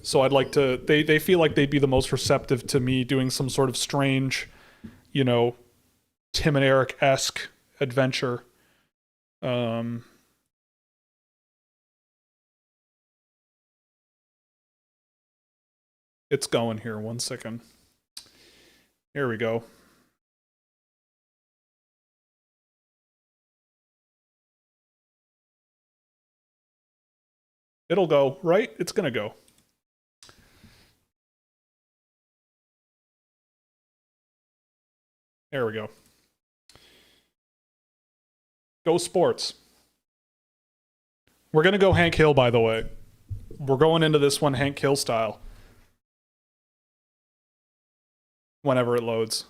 So I'd like to, they feel like they'd be the most receptive to me doing some sort of strange, you know, Tim and Eric-esque adventure. It's going here, 1 second. Here we go. It'll go, right? It's gonna go. There we go. Go Sports. We're gonna go Hank Hill, by the way. We're going into this one Hank Hill style. Whenever it loads.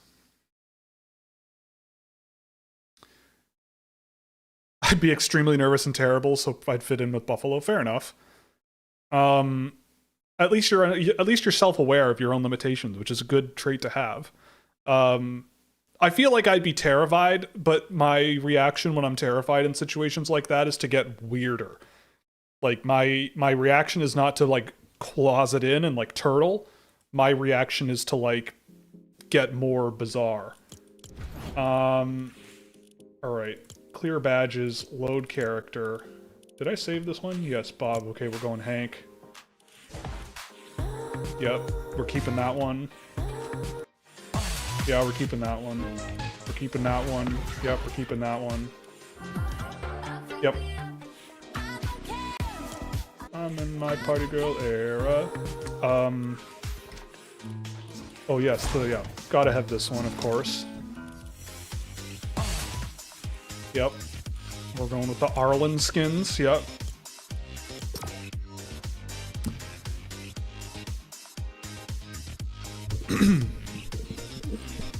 I'd be extremely nervous and terrible, so I'd fit in with Buffalo. Fair enough. At least you're self-aware of your own limitations, which is a good trait to have. I feel like I'd be terrified, but my reaction when I'm terrified in situations like that is to get weirder. Like my reaction is not to like closet in and like turtle. My reaction is to like get more bizarre. All right. Clear badges, load character. Did I save this one? Yes, Bob. Okay, we're going Hank. Yep, we're keeping that one. Yeah, we're keeping that one. We're keeping that one. Yep, we're keeping that one. Yep. I'm in my party girl era. Oh yes, yeah. Gotta have this one, of course. Yep. We're going with the Arlen skins. Yep.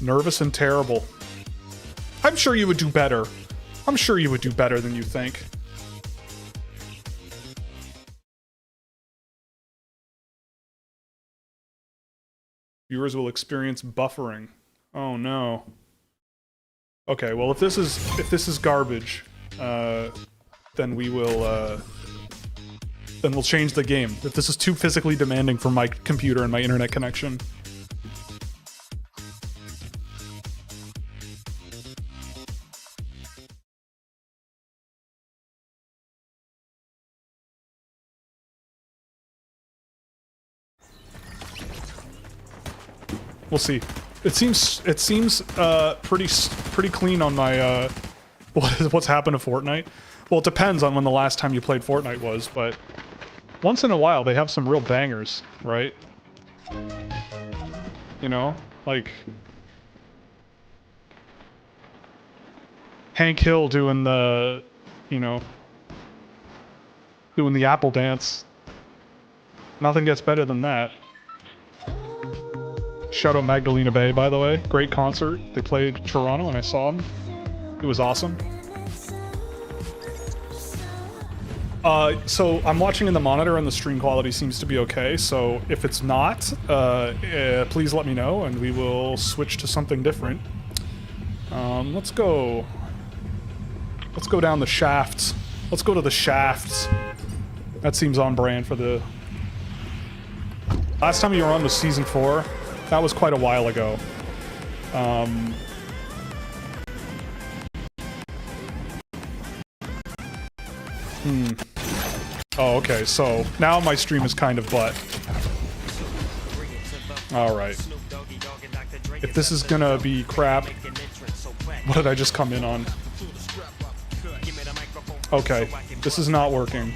Nervous and terrible. I'm sure you would do better. I'm sure you would do better than you think. Viewers will experience buffering. Oh no. Okay, well if this is garbage, then we will then we'll change the game. If this is too physically demanding for my computer and my internet connection. We'll see. It seems pretty clean on my what's happened to Fortnite. Well, it depends on when the last time you played Fortnite was, but once in a while they have some real bangers, right? You know, like Hank Hill doing the, you know, doing the apple dance. Nothing gets better than that. Shout out Magdalena Bay, by the way. Great concert. They played Toronto and I saw them. It was awesome. So I'm watching in the monitor and the stream quality seems to be okay. So if it's not, please let me know and we will switch to something different. Let's go down the shafts. Let's go to the shafts. That seems on brand for the... Last time you were on was season 4. That was quite a while ago. Oh, okay, so now my stream is kind of butt. Alright. If this is gonna be crap, what did I just come in on? Okay, this is not working.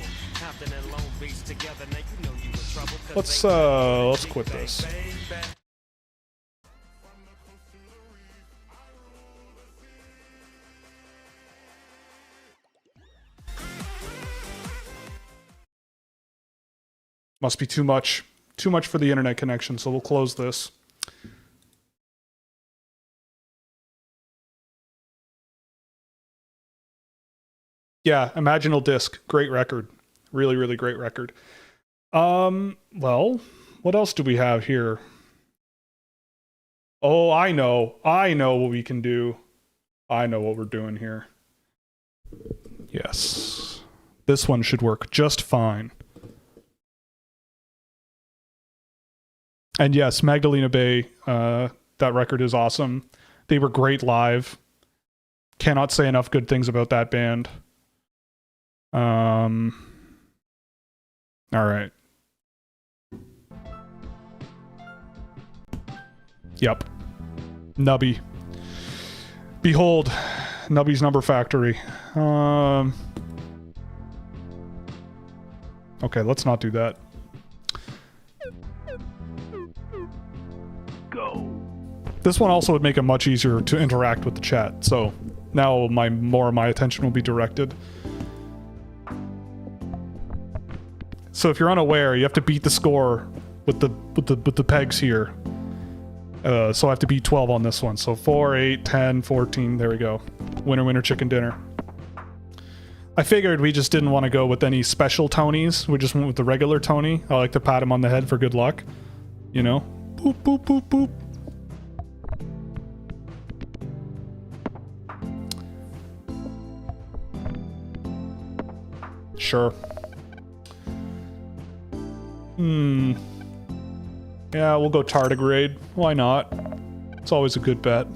Let's quit this. Must be too much for the internet connection, so we'll close this. Yeah, Imaginal Disc, great record. Really, really great record. Well, what else do we have here? Oh, I know what we can do. I know what we're doing here. Yes. This one should work just fine. And yes, Magdalena Bay, that record is awesome. They were great live. Cannot say enough good things about that band. All right. Yep. Nubby. Behold, Nubby's Number Factory. Okay, let's not do that. This one also would make it much easier to interact with the chat, so now more of my attention will be directed. So if you're unaware, you have to beat the score with the pegs here. So I have to beat 12 on this one. So 4, 8, 10, 14, there we go. Winner, winner, chicken dinner. I figured we just didn't want to go with any special Tonys. We just went with the regular Tony. I like to pat him on the head for good luck. You know? Boop, boop, boop, boop. Sure. Yeah, we'll go tardigrade. Why not? It's always a good bet.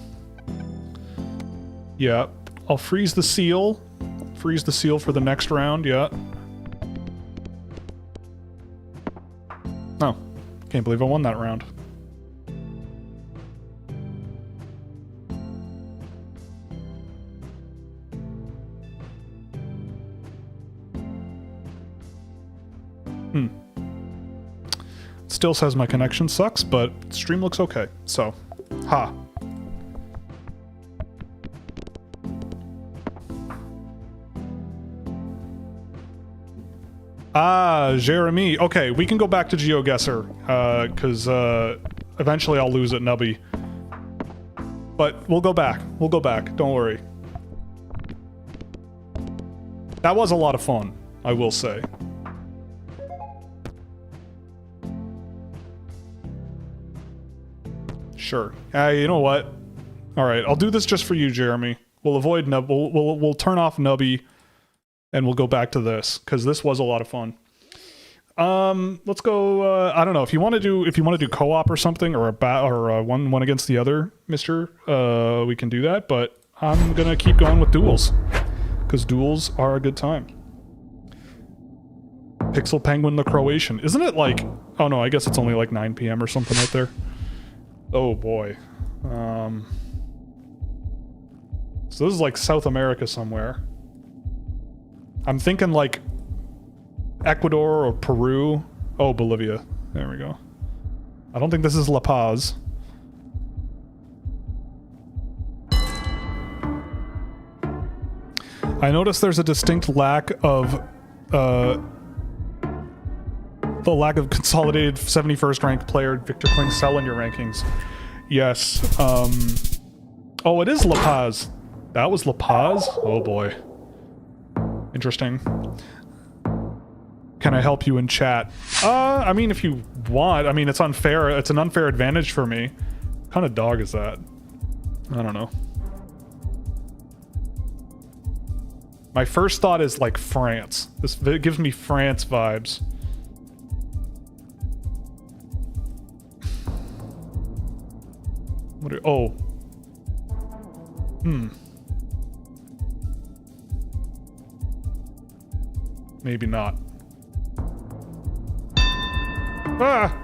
Yeah. I'll freeze the seal. Freeze the seal for the next round, yeah. Oh. Can't believe I won that round. Still says my connection sucks, but stream looks okay, so, ha. Ah, Jeremy. Okay, we can go back to Geoguessr, because eventually I'll lose at Nubby. But we'll go back. We'll go back. Don't worry. That was a lot of fun, I will say. Sure. You know what? All right, I'll do this just for you, Jeremy. We'll avoid Nub. We'll turn off Nubby, and we'll go back to this because this was a lot of fun. Let's go. I don't know if you want to do co-op or something or one against the other, Mister. We can do that, but I'm gonna keep going with duels because duels are a good time. Pixel Penguin the Croatian, isn't it like? Oh no, I guess it's only like 9 p.m. or something right there. Oh boy. So this is like South America somewhere. I'm thinking like Ecuador or Peru. Oh, Bolivia. There we go. I don't think this is La Paz. I noticed there's a distinct lack of the lack of consolidated 71st ranked player Victor Quincell in your rankings. Yes. Oh, it is La Paz. That was La Paz? Oh boy. Interesting. Can I help you in chat? I mean, if you want. I mean, it's unfair. It's an unfair advantage for me. What kind of dog is that? I don't know. My first thought is like France. It gives me France vibes. What are, oh. Maybe not. Ah!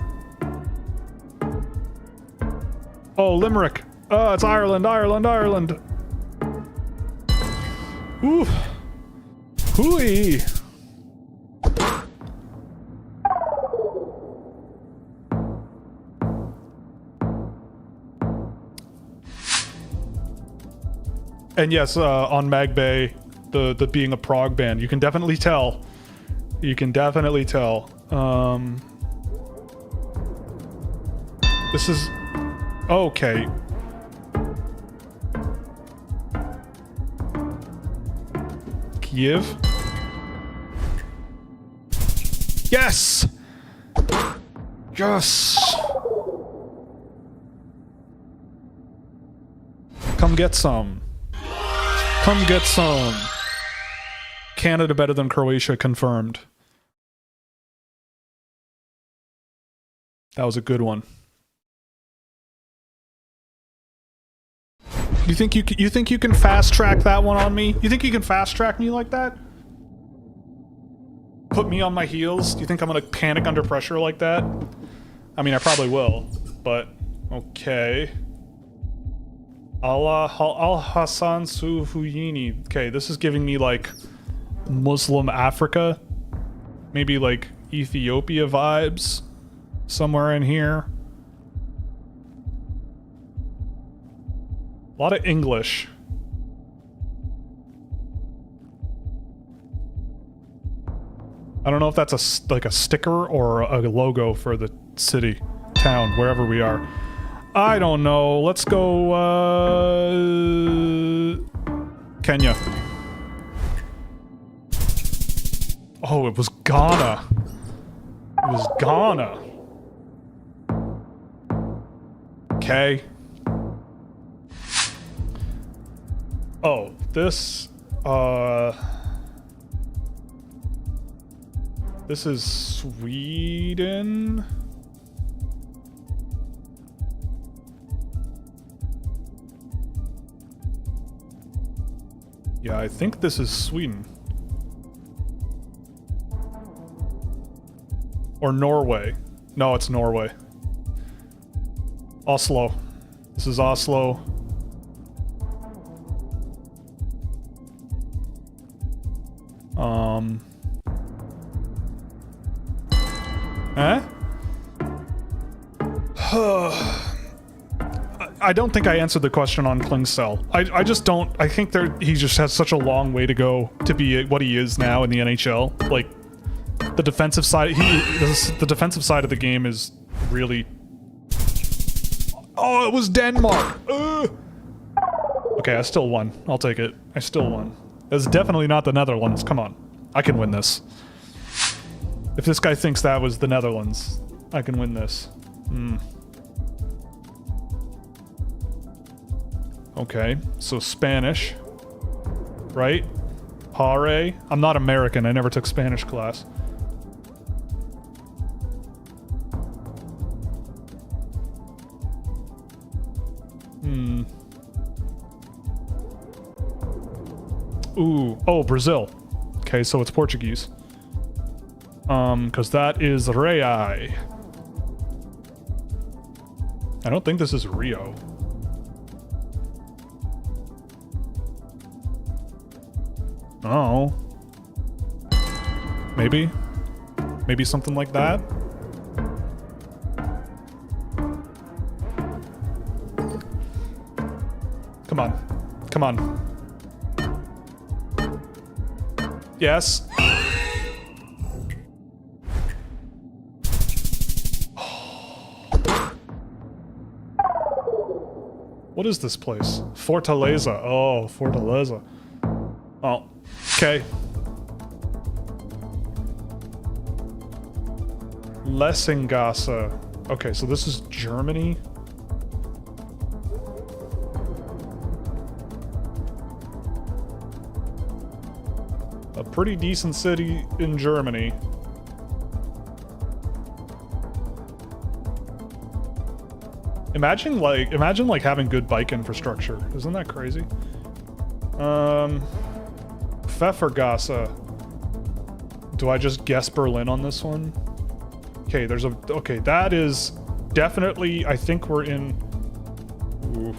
Oh, Limerick. It's Ireland, Ireland, Ireland. Ooh. Hooey. And yes, on Mag Bay, the being a prog band, you can definitely tell. You can definitely tell. This is okay. Kiev. Yes. Yes. Come get some. Come get some. Canada better than Croatia, confirmed. That was a good one. You think you can fast track that one on me? You think you can fast track me like that? Put me on my heels? Do you think I'm gonna panic under pressure like that? I mean, I probably will, but okay. Al Hassan Suhuyini. Okay, this is giving me like Muslim Africa, maybe like Ethiopia vibes somewhere in here. A lot of English. I don't know if that's like a sticker or a logo for the city, town, wherever we are. I don't know. Let's go, Kenya. Oh, it was Ghana. It was Ghana. Okay. Oh, this is Sweden. Yeah, I think this is Sweden. Or Norway. No, it's Norway. Oslo. This is Oslo. I don't think I answered the question on Klingcell. I just don't. I think he just has such a long way to go to be what he is now in the NHL. Like, the defensive side, the defensive side of the game is really. Oh, it was Denmark. Okay, I still won. I'll take it. I still won. It's definitely not the Netherlands. Come on, I can win this. If this guy thinks that was the Netherlands, I can win this. Okay, so Spanish, right? Pare. I'm not American. I never took Spanish class. Ooh. Oh, Brazil. Okay, so it's Portuguese. Because that is Rei. I don't think this is Rio. Oh. Maybe? Maybe something like that? Come on. Come on. Yes. What is this place? Fortaleza. Oh, Fortaleza. Oh, okay. Lessingasse. Okay, so this is Germany. A pretty decent city in Germany. Imagine like having good bike infrastructure. Isn't that crazy? Pfeffergasse. Do I just guess Berlin on this one? Okay, okay, that is definitely, I think we're in... Ooh.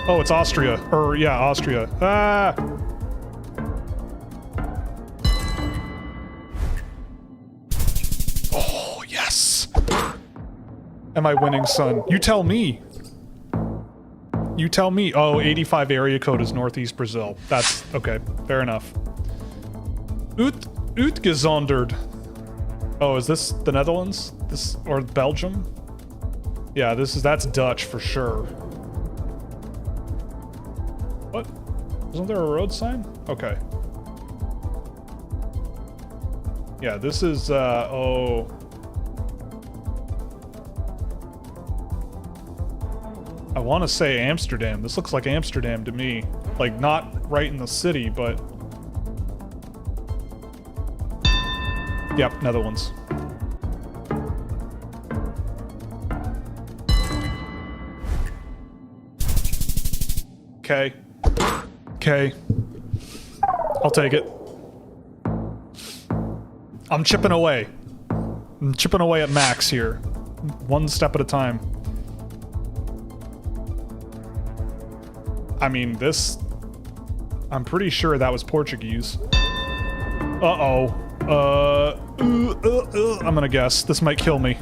Oh, it's Austria. Or, yeah, Austria. Ah! Oh, yes! Am I winning, son? You tell me. You tell me. Oh, 85 area code is Northeast Brazil. That's... okay, fair enough. Uitgezonderd. Oh, is this the Netherlands? This... or Belgium? Yeah, that's Dutch for sure. What? Wasn't there a road sign? Okay. Yeah, this is, oh... I want to say Amsterdam. This looks like Amsterdam to me. Like, not right in the city, but... Yep, Netherlands. Okay. Okay. I'll take it. I'm chipping away. I'm chipping away at max here. One step at a time. I mean, this... I'm pretty sure that was Portuguese. Uh-oh. I'm gonna guess. This might kill me.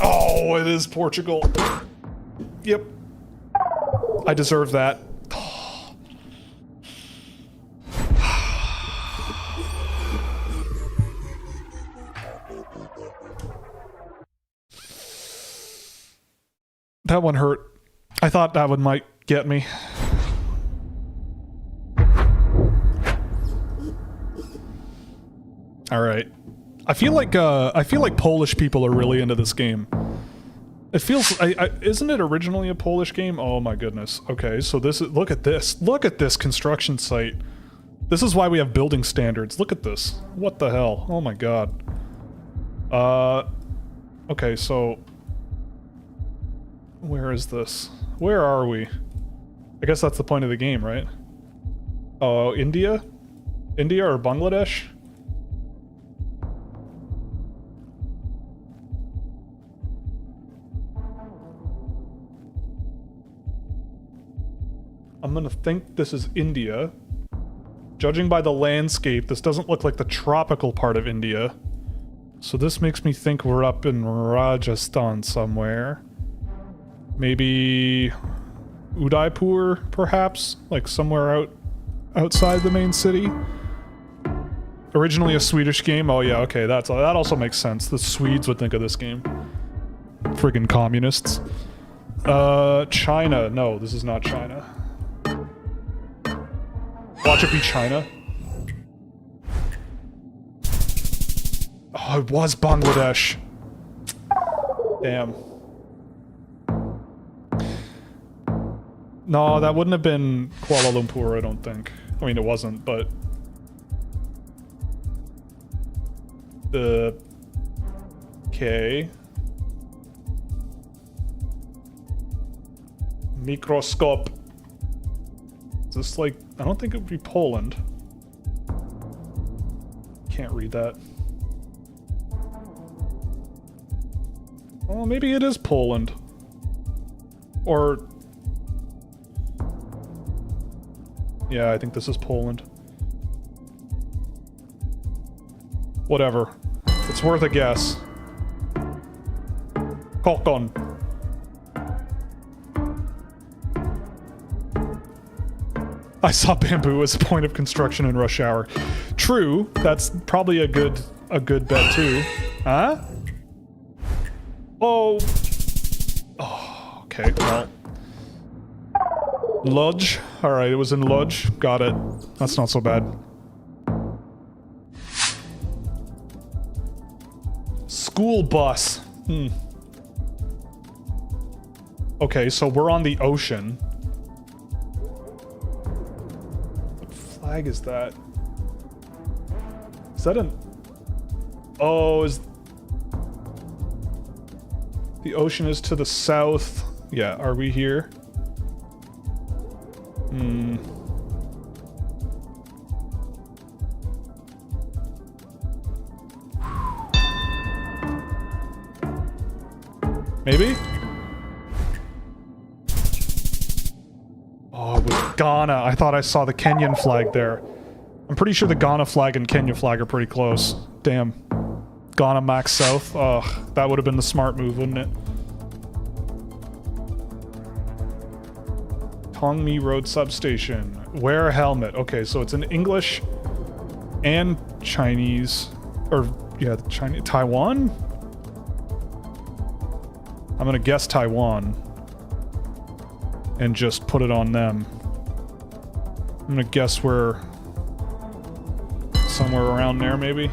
Oh, it is Portugal. Yep. I deserve that. That one hurt. I thought that one might get me. All right. I feel like Polish people are really into this game. It feels isn't it originally a Polish game? Oh my goodness. Okay, so this is look at this. Look at this construction site. This is why we have building standards. Look at this. What the hell? Oh my god. Okay, so where is this? Where are we? I guess that's the point of the game, right? Oh, India? India or Bangladesh? I'm gonna think this is India. Judging by the landscape, this doesn't look like the tropical part of India. So this makes me think we're up in Rajasthan somewhere. Maybe Udaipur, perhaps? Like somewhere outside the main city? Originally a Swedish game? Oh yeah, okay, that also makes sense. The Swedes would think of this game. Friggin' communists. China. No, this is not China. Watch it be China. Oh, it was Bangladesh. Damn. No, that wouldn't have been Kuala Lumpur, I don't think. I mean, it wasn't, but... Okay. Microscope. Is this like... I don't think it would be Poland. Can't read that. Oh, maybe it is Poland. Or... Yeah, I think this is Poland. Whatever. It's worth a guess. Kokon. I saw bamboo as a point of construction in rush hour. True, that's probably a good bet too. Huh? Oh. Oh, okay, well. Lodge. Alright, it was in Lodge. Got it. That's not so bad. School bus. Okay, so we're on the ocean. What flag is that? Is that an... Oh, is... The ocean is to the south. Yeah, are we here? Maybe? Oh, it was Ghana. I thought I saw the Kenyan flag there. I'm pretty sure the Ghana flag and Kenya flag are pretty close. Damn. Ghana max south. Ugh, that would have been the smart move, wouldn't it? Tongmi Road Substation. Wear a helmet. Okay, so it's in English and Chinese. Or, yeah, Chinese. Taiwan? I'm gonna guess Taiwan. And just put it on them. I'm gonna guess we're somewhere around there, maybe.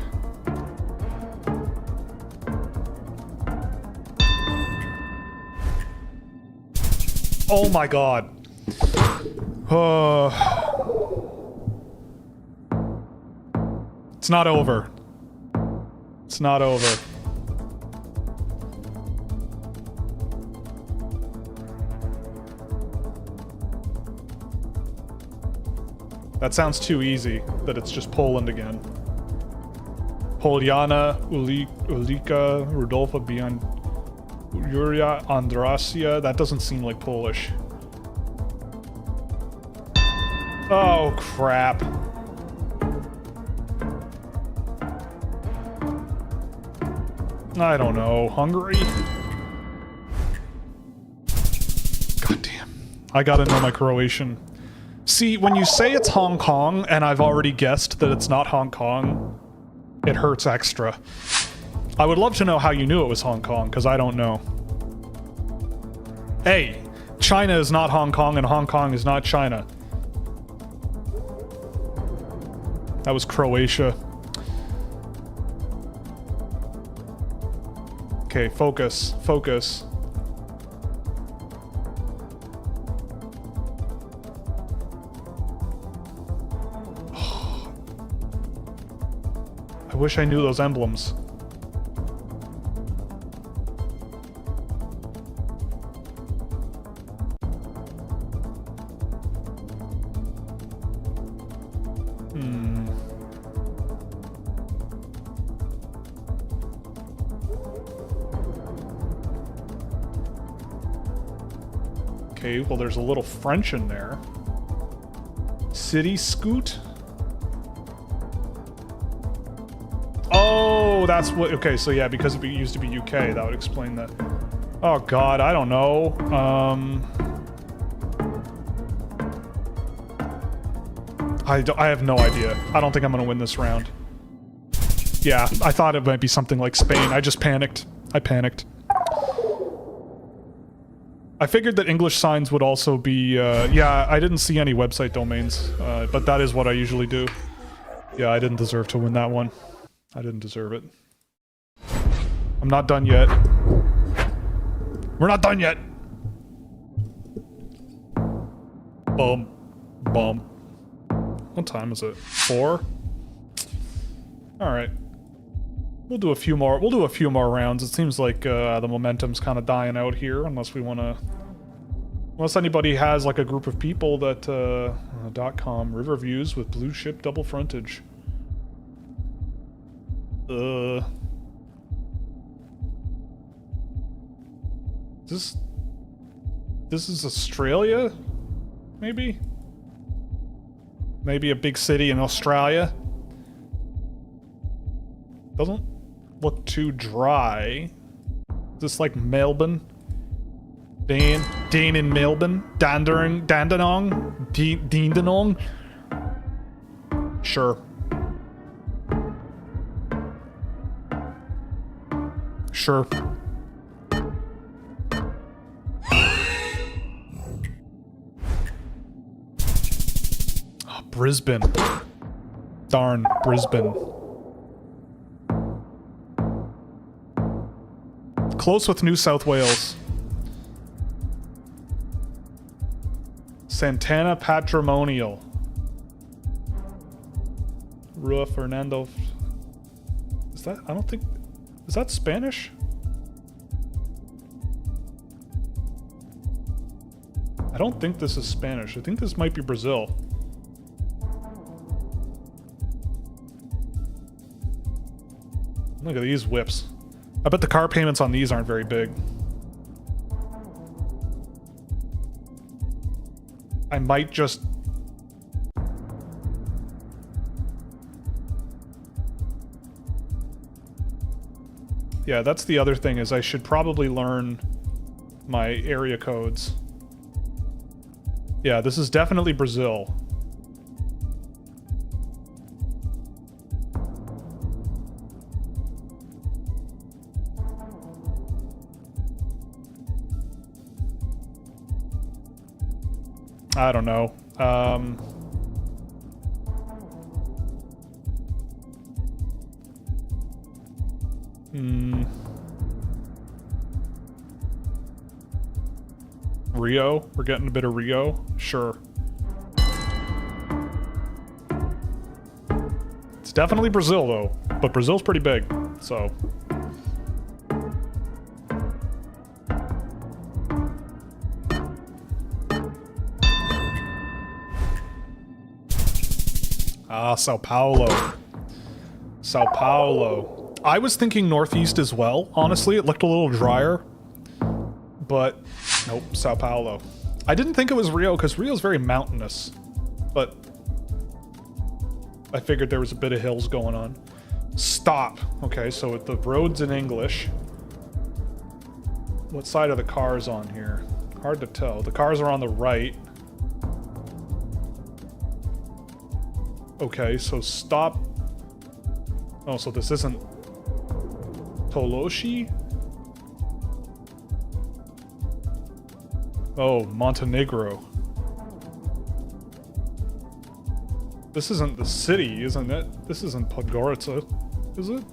Oh my god. It's not over. It's not over. That sounds too easy, that it's just Poland again. Poliana, Ulika, Rudolfa, Bian, Yuria, Andrasia. That doesn't seem like Polish. Oh, crap. I don't know. Hungary? God damn. I gotta know my Croatian. See, when you say it's Hong Kong, and I've already guessed that it's not Hong Kong, it hurts extra. I would love to know how you knew it was Hong Kong, because I don't know. Hey, China is not Hong Kong, and Hong Kong is not China. That was Croatia. Okay, focus, focus. I wish I knew those emblems. Okay, well there's a little French in there. City Scoot? Oh, that's what... Okay, so yeah, because it used to be UK, that would explain that. Oh god, I don't know. I have no idea. I don't think I'm gonna win this round. Yeah, I thought it might be something like Spain. I just panicked. I panicked. I figured that English signs would also be, yeah, I didn't see any website domains, but that is what I usually do. Yeah, I didn't deserve to win that one. I didn't deserve it. I'm not done yet. We're not done yet! Boom. Boom. What time is it? 4? Alright. We'll do a few more. We'll do a few more rounds. It seems like the momentum's kind of dying out here, unless we want to. Unless anybody has like a group of people that .com river views with blue ship double frontage. This is Australia, maybe. Maybe a big city in Australia. Doesn't look too dry. Is this like Melbourne? Dane in Melbourne? Dandenong? Dandenong? Sure. Sure. Brisbane. Darn, Brisbane. Close with New South Wales. Santana Patrimonial. Rua Fernando. Is that? I don't think. Is that Spanish? I don't think this is Spanish. I think this might be Brazil. Look at these whips. I bet the car payments on these aren't very big. I might just... Yeah, that's the other thing, is I should probably learn my area codes. Yeah, this is definitely Brazil. I don't know. Rio? We're getting a bit of Rio? Sure. It's definitely Brazil, though. But Brazil's pretty big, so... Ah, Sao Paulo. Sao Paulo. I was thinking northeast as well, honestly. It looked a little drier. But, nope, Sao Paulo. I didn't think it was Rio, because Rio's very mountainous. But I figured there was a bit of hills going on. Stop. Okay, so the road's in English. What side are the cars on here? Hard to tell. The cars are on the right. Okay, so stop. Oh, so this isn't Toloshi? Oh, Montenegro. This isn't the city, isn't it? This isn't Podgorica, is it?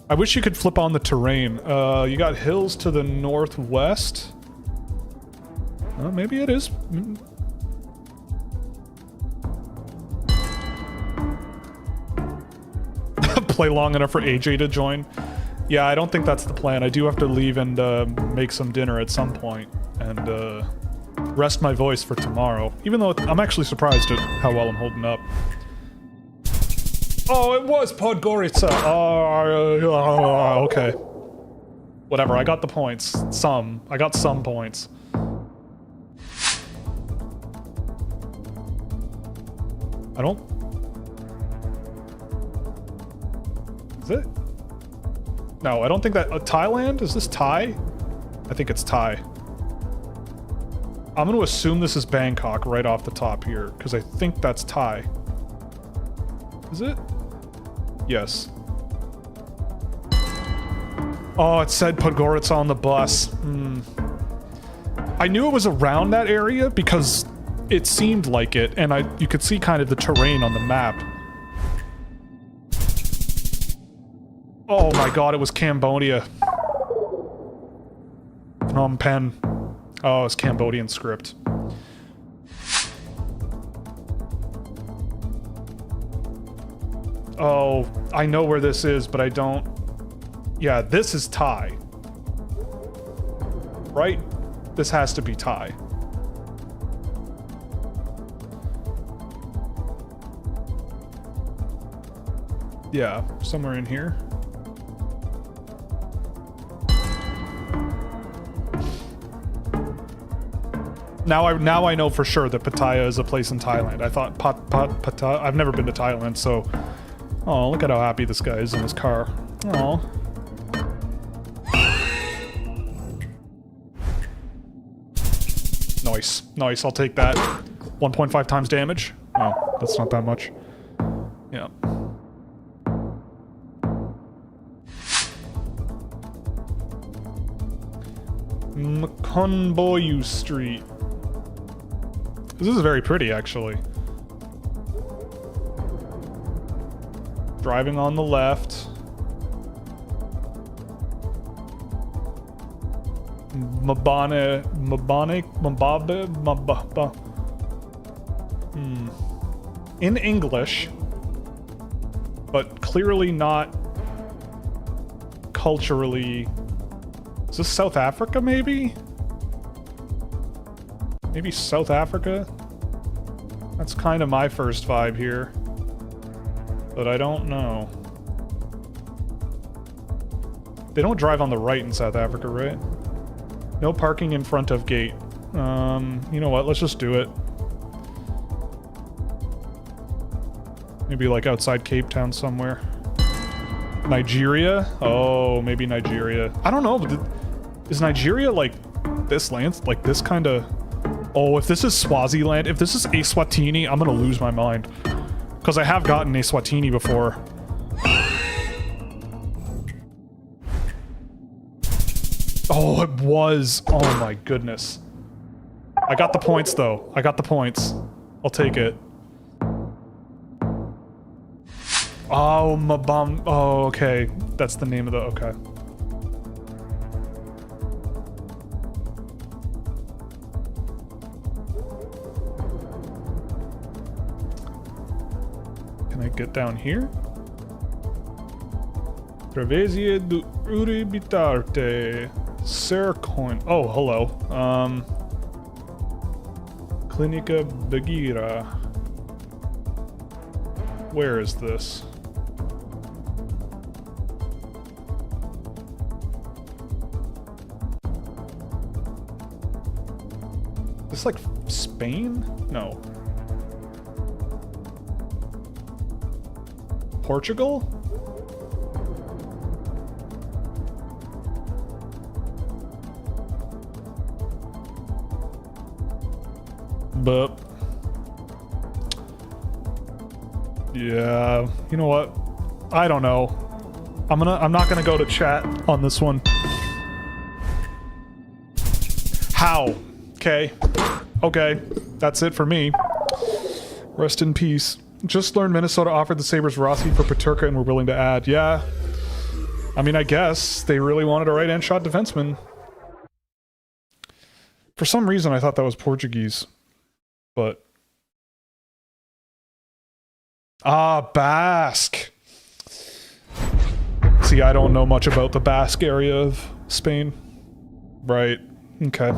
I wish you could flip on the terrain. You got hills to the northwest. Maybe it is. Play long enough for AJ to join. Yeah, I don't think that's the plan. I do have to leave and make some dinner at some point and rest my voice for tomorrow. Even though I'm actually surprised at how well I'm holding up. Oh, it was Podgorica. Okay. Whatever, I got the points. I got some points. I don't... Is it? No, I don't think that... Thailand? Is this Thai? I think it's Thai. I'm going to assume this is Bangkok right off the top here, because I think that's Thai. Is it? Yes. Oh, it said Podgorica on the bus. I knew it was around that area because it seemed like it, and you could see kind of the terrain on the map. Oh my god, it was Cambodia. Phnom Penh. Oh, it's Cambodian script. Oh, I know where this is, but I don't... Yeah, this is Thai. Right? This has to be Thai. Yeah, somewhere in here. Now I know for sure that Pattaya is a place in Thailand. I thought Pattaya... I've never been to Thailand, so... Oh, look at how happy this guy is in his car. Oh. Nice. Nice, I'll take that. 1.5 times damage? Oh, that's not that much. Yeah. Mkonboyu Street. This is very pretty, actually. Driving on the left. Mbabe. In English, but clearly not culturally. Is this South Africa, maybe? Maybe South Africa? That's kind of my first vibe here. But I don't know. They don't drive on the right in South Africa, right? No parking in front of gate. You know what? Let's just do it. Maybe like outside Cape Town somewhere. Nigeria? Oh, maybe Nigeria. I don't know, but is Nigeria like this land? Like this kind of... Oh, if this is Swaziland, if this is Eswatini, I'm gonna lose my mind. Because I have gotten Eswatini before. Oh, it was. Oh my goodness. I got the points though. I got the points. I'll take it. Oh, Mabam. Oh, okay. That's the name of the... Okay. Can I get down here? Travesie du Uribitarte. Sercoin. Oh, hello. Clinica Bagira. Where is this? This like Spain? No. Portugal? But yeah, you know what? I don't know. I'm not gonna go to chat on this one. How? Okay. Okay. That's it for me. Rest in peace. Just learned Minnesota offered the Sabres Rossi for Paterka and were willing to add. Yeah. I mean, I guess they really wanted a right-hand shot defenseman. For some reason, I thought that was Portuguese. But... Ah, Basque. See, I don't know much about the Basque area of Spain. Right. Okay.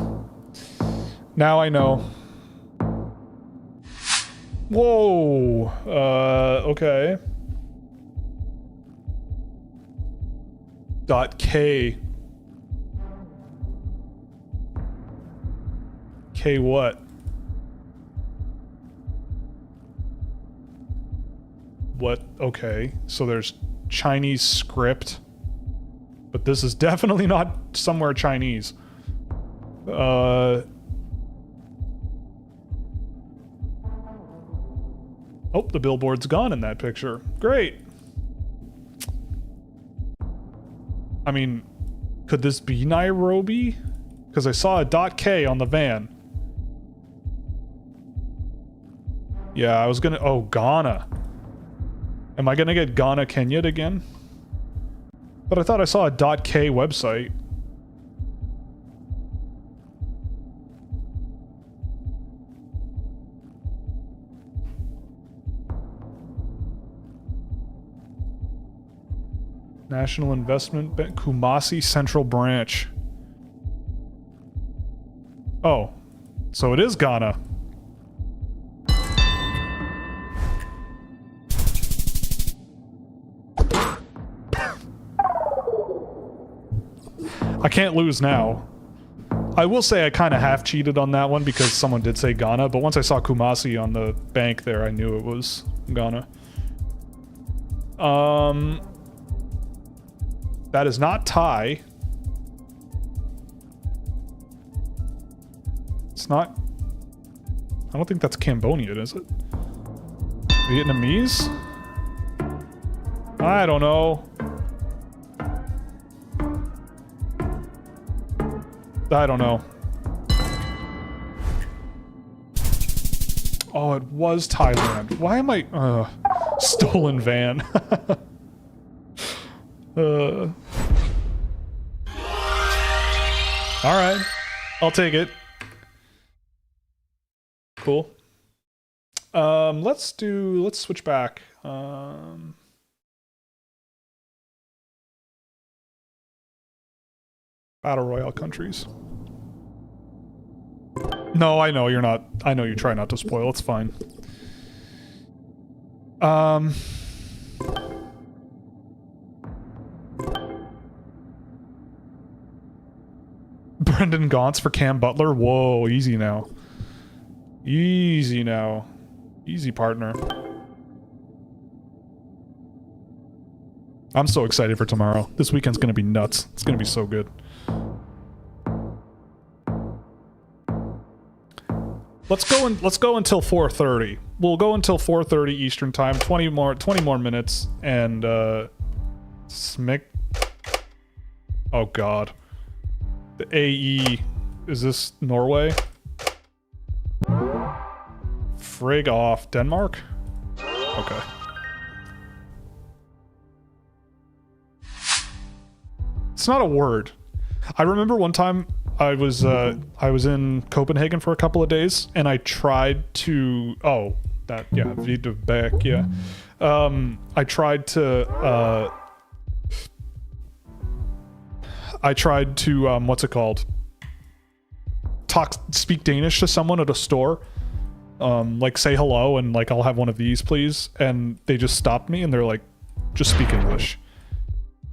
Now I know. Whoa. Okay. .K. K what? What? Okay. So there's Chinese script. But this is definitely not somewhere Chinese. Oh, the billboard's gone in that picture. Great. I mean, could this be Nairobi? Because I saw a .K on the van. Yeah, I was gonna... Oh, Ghana. Am I gonna get Ghana Kenya'd again? But I thought I saw a .K website. National Investment Bank, Kumasi Central Branch. Oh, so it is Ghana. I can't lose now. I will say I kind of half cheated on that one because someone did say Ghana, but once I saw Kumasi on the bank there, I knew it was Ghana. That is not Thai. It's not... I don't think that's Cambodian, is it? Vietnamese? I don't know. I don't know. Oh, it was Thailand. Why am I... stolen van. Alright. I'll take it. Cool. Let's switch back. Battle Royale countries. No, I know you're not. I know you try not to spoil. It's fine. Brendan Gaunce for Cam Butler. Whoa, easy now. Easy now. Easy, partner. I'm so excited for tomorrow. This weekend's gonna be nuts. It's gonna be so good. Let's go until 4:30. We'll go until 4:30 Eastern time. 20 more minutes, and Smick. Oh God. The AE. Is this Norway? Frig off. Denmark? Okay. It's not a word. I remember one time I was in Copenhagen for a couple of days, and I tried to Videoback, yeah. I tried to what's it called? Speak Danish to someone at a store. Like say hello and like I'll have one of these please, and they just stopped me and they're like, just speak English.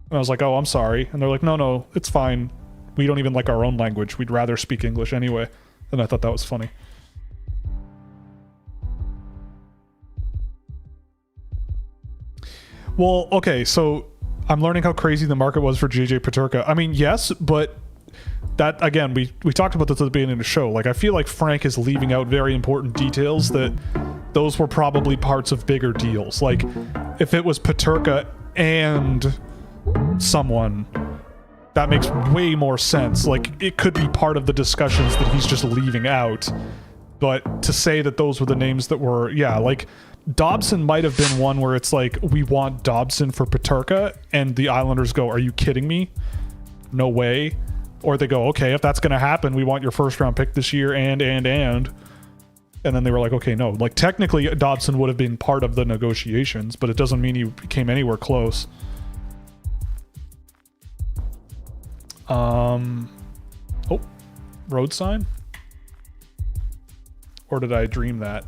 And I was like, oh, I'm sorry. And they're like, no, it's fine. We don't even like our own language. We'd rather speak English anyway. And I thought that was funny. Well, okay, so I'm learning how crazy the market was for JJ Peterka. I mean, yes, but that, again, we talked about this at the beginning of the show. Like, I feel like Frank is leaving out very important details that those were probably parts of bigger deals. Like, if it was Peterka and someone, that makes way more sense. Like, it could be part of the discussions that he's just leaving out. But to say that those were the names that were, yeah, like, Dobson might have been one where it's like, we want Dobson for Peterka, and the Islanders go, are you kidding me? No way. Or they go, okay, if that's going to happen, we want your first round pick this year, and then they were like, okay, no. Like, technically, Dobson would have been part of the negotiations, but it doesn't mean he came anywhere close. Oh, road sign? Or did I dream that?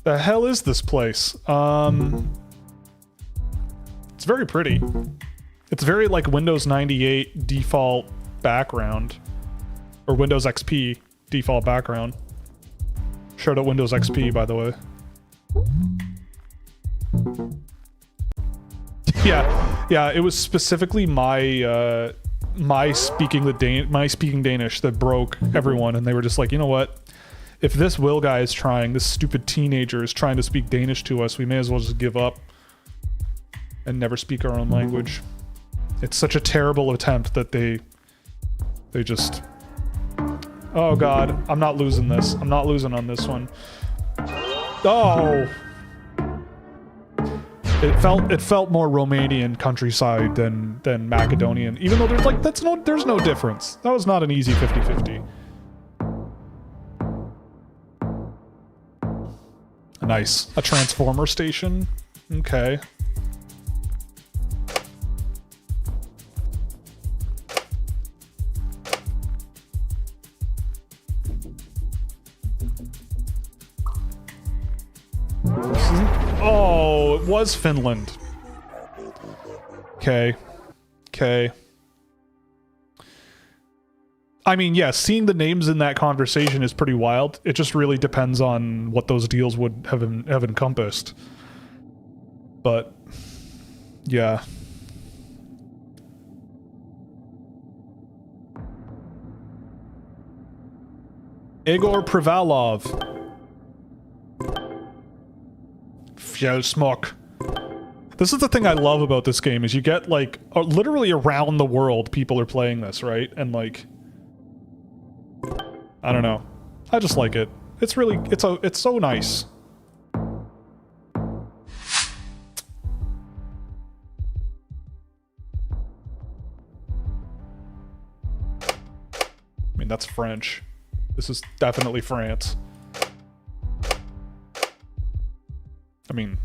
The hell is this place? It's very pretty. It's very like Windows 98 default background. Or Windows XP default background. Shout out Windows XP, by the way. Yeah, it was specifically my speaking Danish that broke everyone, and they were just like, you know what? If this Will guy is trying, this stupid teenager is trying to speak Danish to us, we may as well just give up and never speak our own language. It's such a terrible attempt that they just... Oh God, I'm not losing this. I'm not losing on this one. Oh! It felt more Romanian countryside than Macedonian, even though there's like there's no difference. That was not an easy 50-50. Nice. A transformer station? Okay. Oh, it was Finland. Okay. I mean, yeah, seeing the names in that conversation is pretty wild. It just really depends on what those deals would have encompassed. But, yeah. Igor Privalov. Fjellsmok. This is the thing I love about this game is you get like literally around the world people are playing this, right? And like, I don't know. I just like it. It's really, it's so nice. I mean, that's French. This is definitely France. I mean...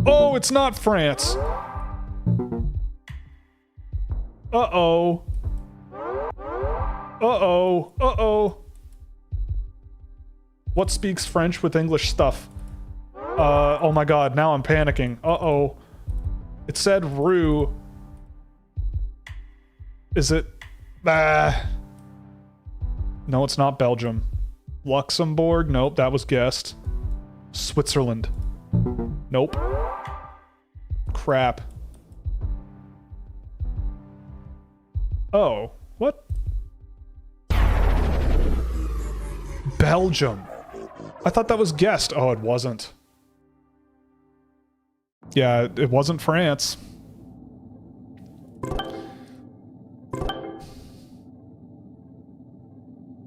Oh, it's not France! Uh-oh. Uh-oh. Uh-oh. What speaks French with English stuff? Oh my god, now I'm panicking. Uh-oh. It said rue. Is it... Ah... No, it's not Belgium. Luxembourg? Nope, that was guessed. Switzerland. Nope. Crap. Oh, what? Belgium. I thought that was guessed. Oh, it wasn't. Yeah, it wasn't France.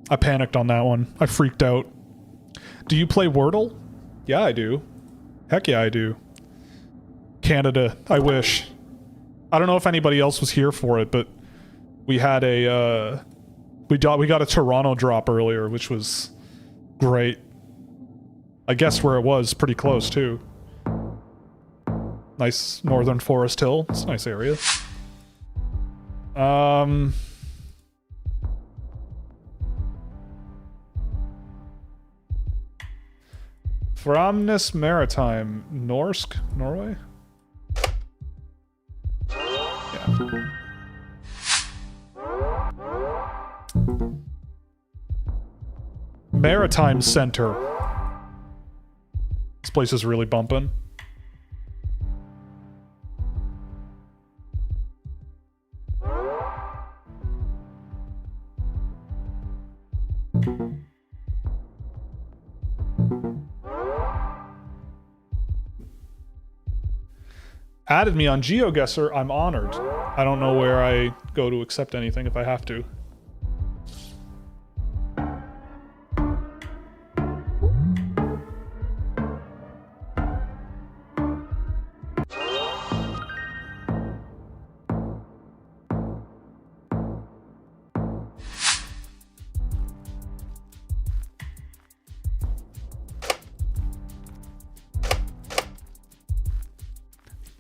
I panicked on that one. I freaked out. Do you play Wordle? Yeah, I do. Heck yeah, I do. Canada. I wish. I don't know if anybody else was here for it, but we had a, we got a Toronto drop earlier, which was great. I guess where it was pretty close, too. Nice Northern Forest Hill. It's a nice area. Framnes Maritime. Norsk? Norway? Yeah. Maritime Center. This place is really bumping. Added me on Geoguessr, I'm honored. I don't know where I go to accept anything if I have to.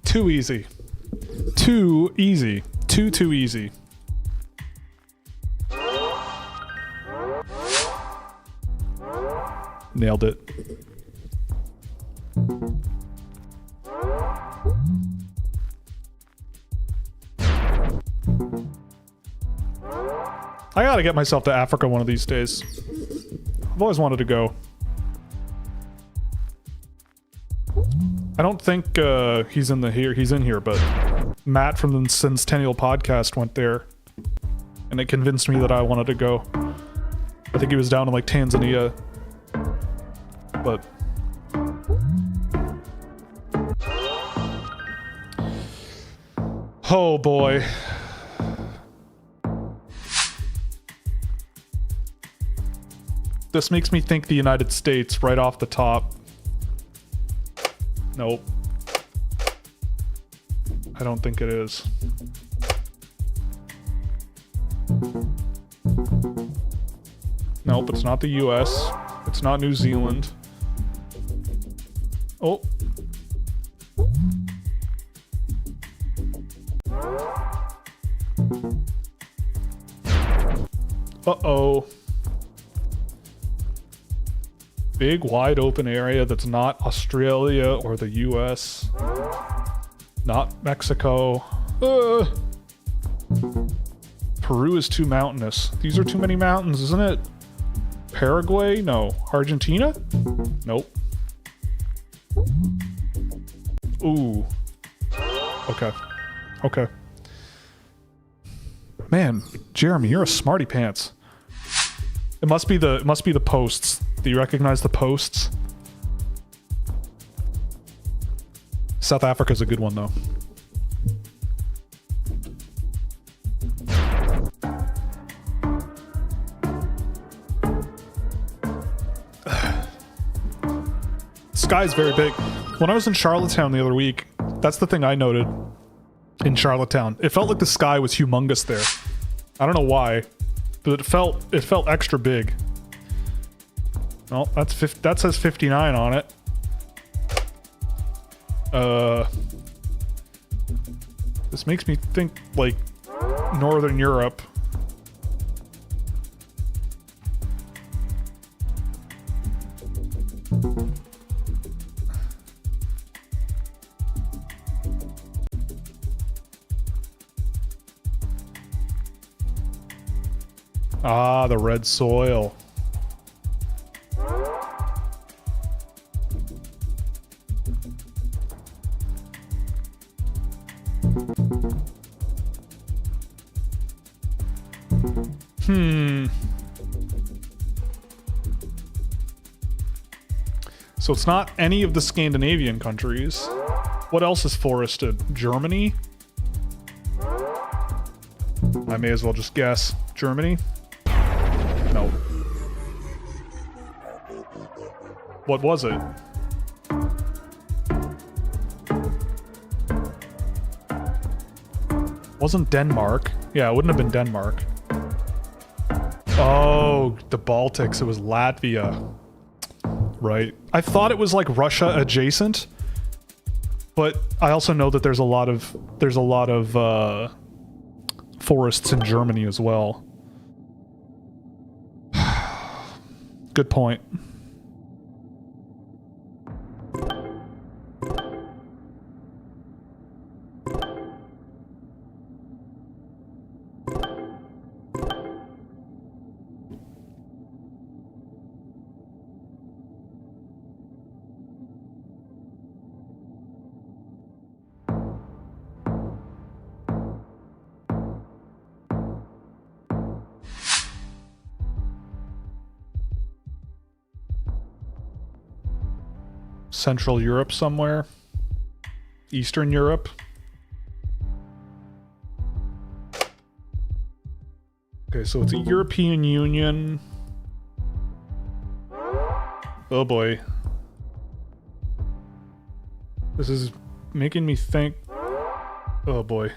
Too easy. Too easy. Too easy. Nailed it. I gotta get myself to Africa one of these days. I've always wanted to go. I don't think he's in here, but Matt from the Centennial Podcast went there, and it convinced me that I wanted to go. I think he was down in like Tanzania, but oh boy. This makes me think the United States right off the top. Nope. I don't think it is. Nope, it's not the US. It's not New Zealand. Oh. Uh-oh. Big, wide open area that's not Australia or the US. Not Mexico. Peru is too mountainous. These are too many mountains, isn't it? Paraguay? No. Argentina? Nope. Ooh. Okay. Okay. Man, Jeremy, you're a smarty pants. It must be the posts. Do you recognize the posts? South Africa's a good one, though. Sky's very big. When I was in Charlottetown the other week, that's the thing I noted in Charlottetown. It felt like the sky was humongous there. I don't know why, but it felt extra big. Well, that says 59 on it. This makes me think like Northern Europe. Ah, the red soil. So it's not any of the Scandinavian countries. What else is forested? Germany? I may as well just guess. Germany? No. What was it? Wasn't Denmark? Yeah, it wouldn't have been Denmark. Oh, the Baltics. It was Latvia. Right. I thought it was like Russia adjacent, but I also know that there's a lot of forests in Germany as well. Good point. Central Europe somewhere. Eastern Europe. Okay, so it's a European Union. Oh boy. This is making me think. Oh boy.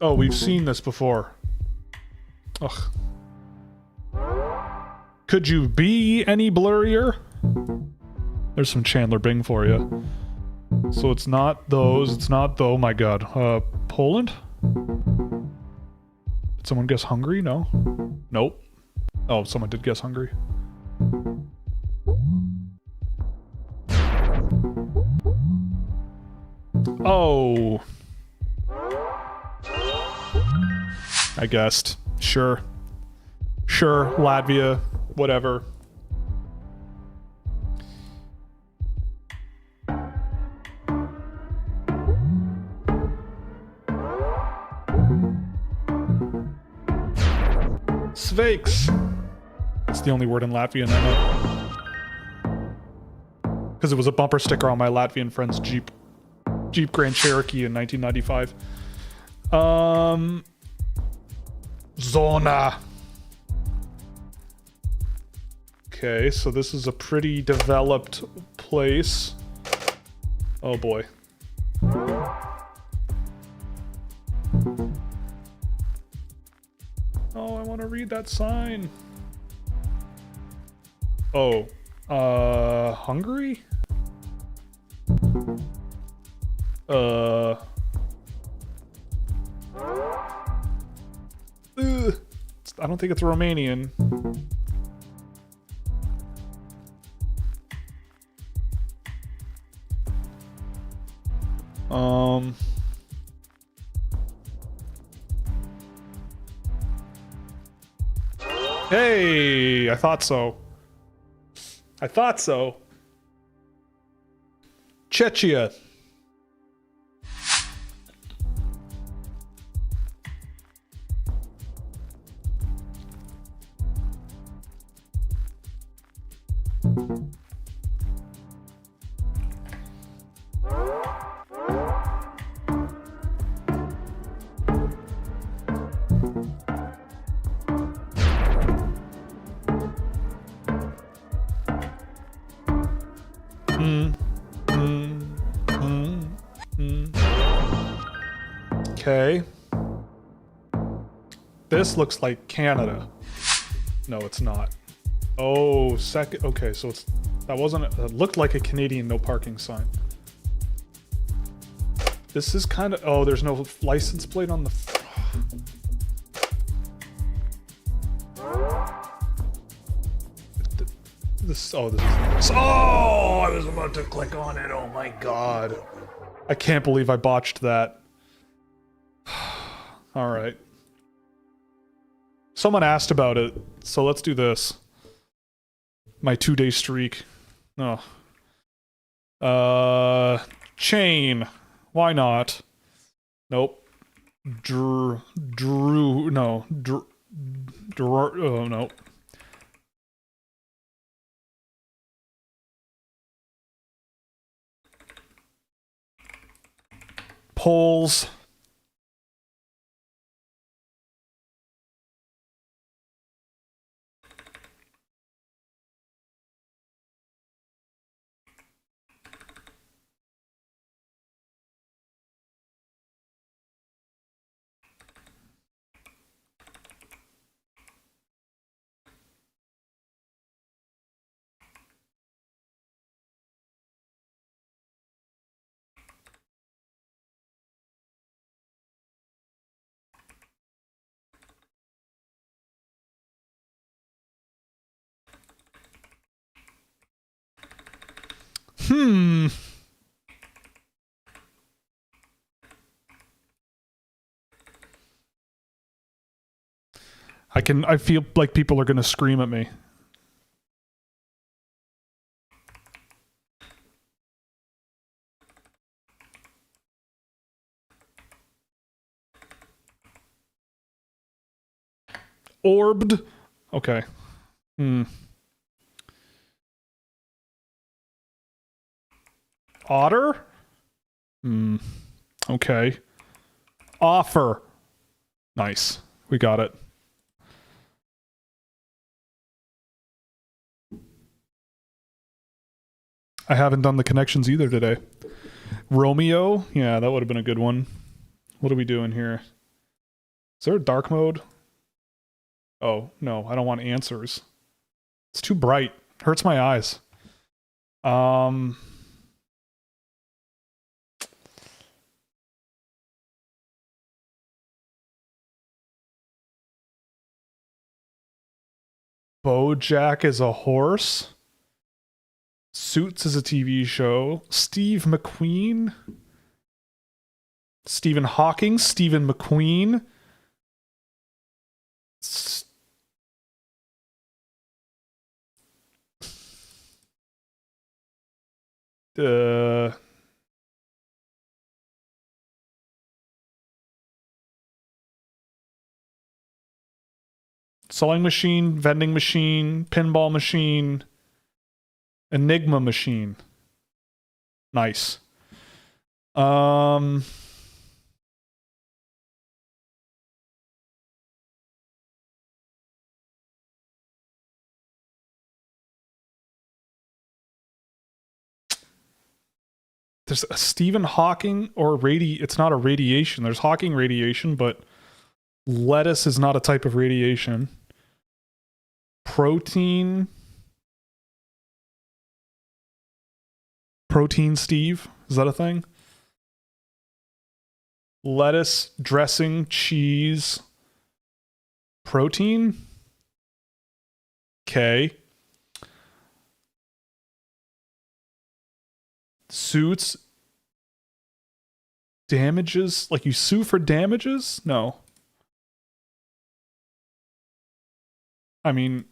Oh, we've seen this before. Ugh. Could you be any blurrier? There's some Chandler Bing for you. So it's not those. It's not the. Oh my god. Poland? Did someone guess Hungary? No? Nope. Oh, someone did guess Hungary. Oh. I guessed. Sure. Sure, Latvia, whatever. Sveiks. It's the only word in Latvian I know. Because it was a bumper sticker on my Latvian friend's Jeep Grand Cherokee in 1995. Zona. Okay, so this is a pretty developed place. Oh boy. Oh, I want to read that sign. Oh, Hungary? I don't think it's Romanian. Hey, I thought so. I thought so. Czechia. Okay. This looks like Canada. No, it's not. Oh, second. Okay, so it's that wasn't. It looked like a Canadian no parking sign. This is kind of. Oh, there's no license plate on the. This. Oh, this is. Oh, I was about to click on it. Oh my god. I can't believe I botched that. All right. Someone asked about it, so let's do this. My 2-day streak. Oh. Chain. Why not? Nope. Oh, no. Polls. I feel like people are gonna scream at me. Orbed. Okay. Otter? Okay. Offer. Nice. We got it. I haven't done the connections either today. Romeo? Yeah, that would have been a good one. What are we doing here? Is there a dark mode? Oh, no, I don't want answers. It's too bright. Hurts my eyes. BoJack is a horse. Suits is a TV show. Steve McQueen. Stephen Hawking. Stephen McQueen. Sewing machine, vending machine, pinball machine, Enigma machine. Nice. There's a Stephen Hawking or it's not a radiation. There's Hawking radiation, but lettuce is not a type of radiation. Protein Steve, is that a thing? Lettuce, dressing, cheese, protein. Okay. Suits, damages, like you sue for damages? No. I mean,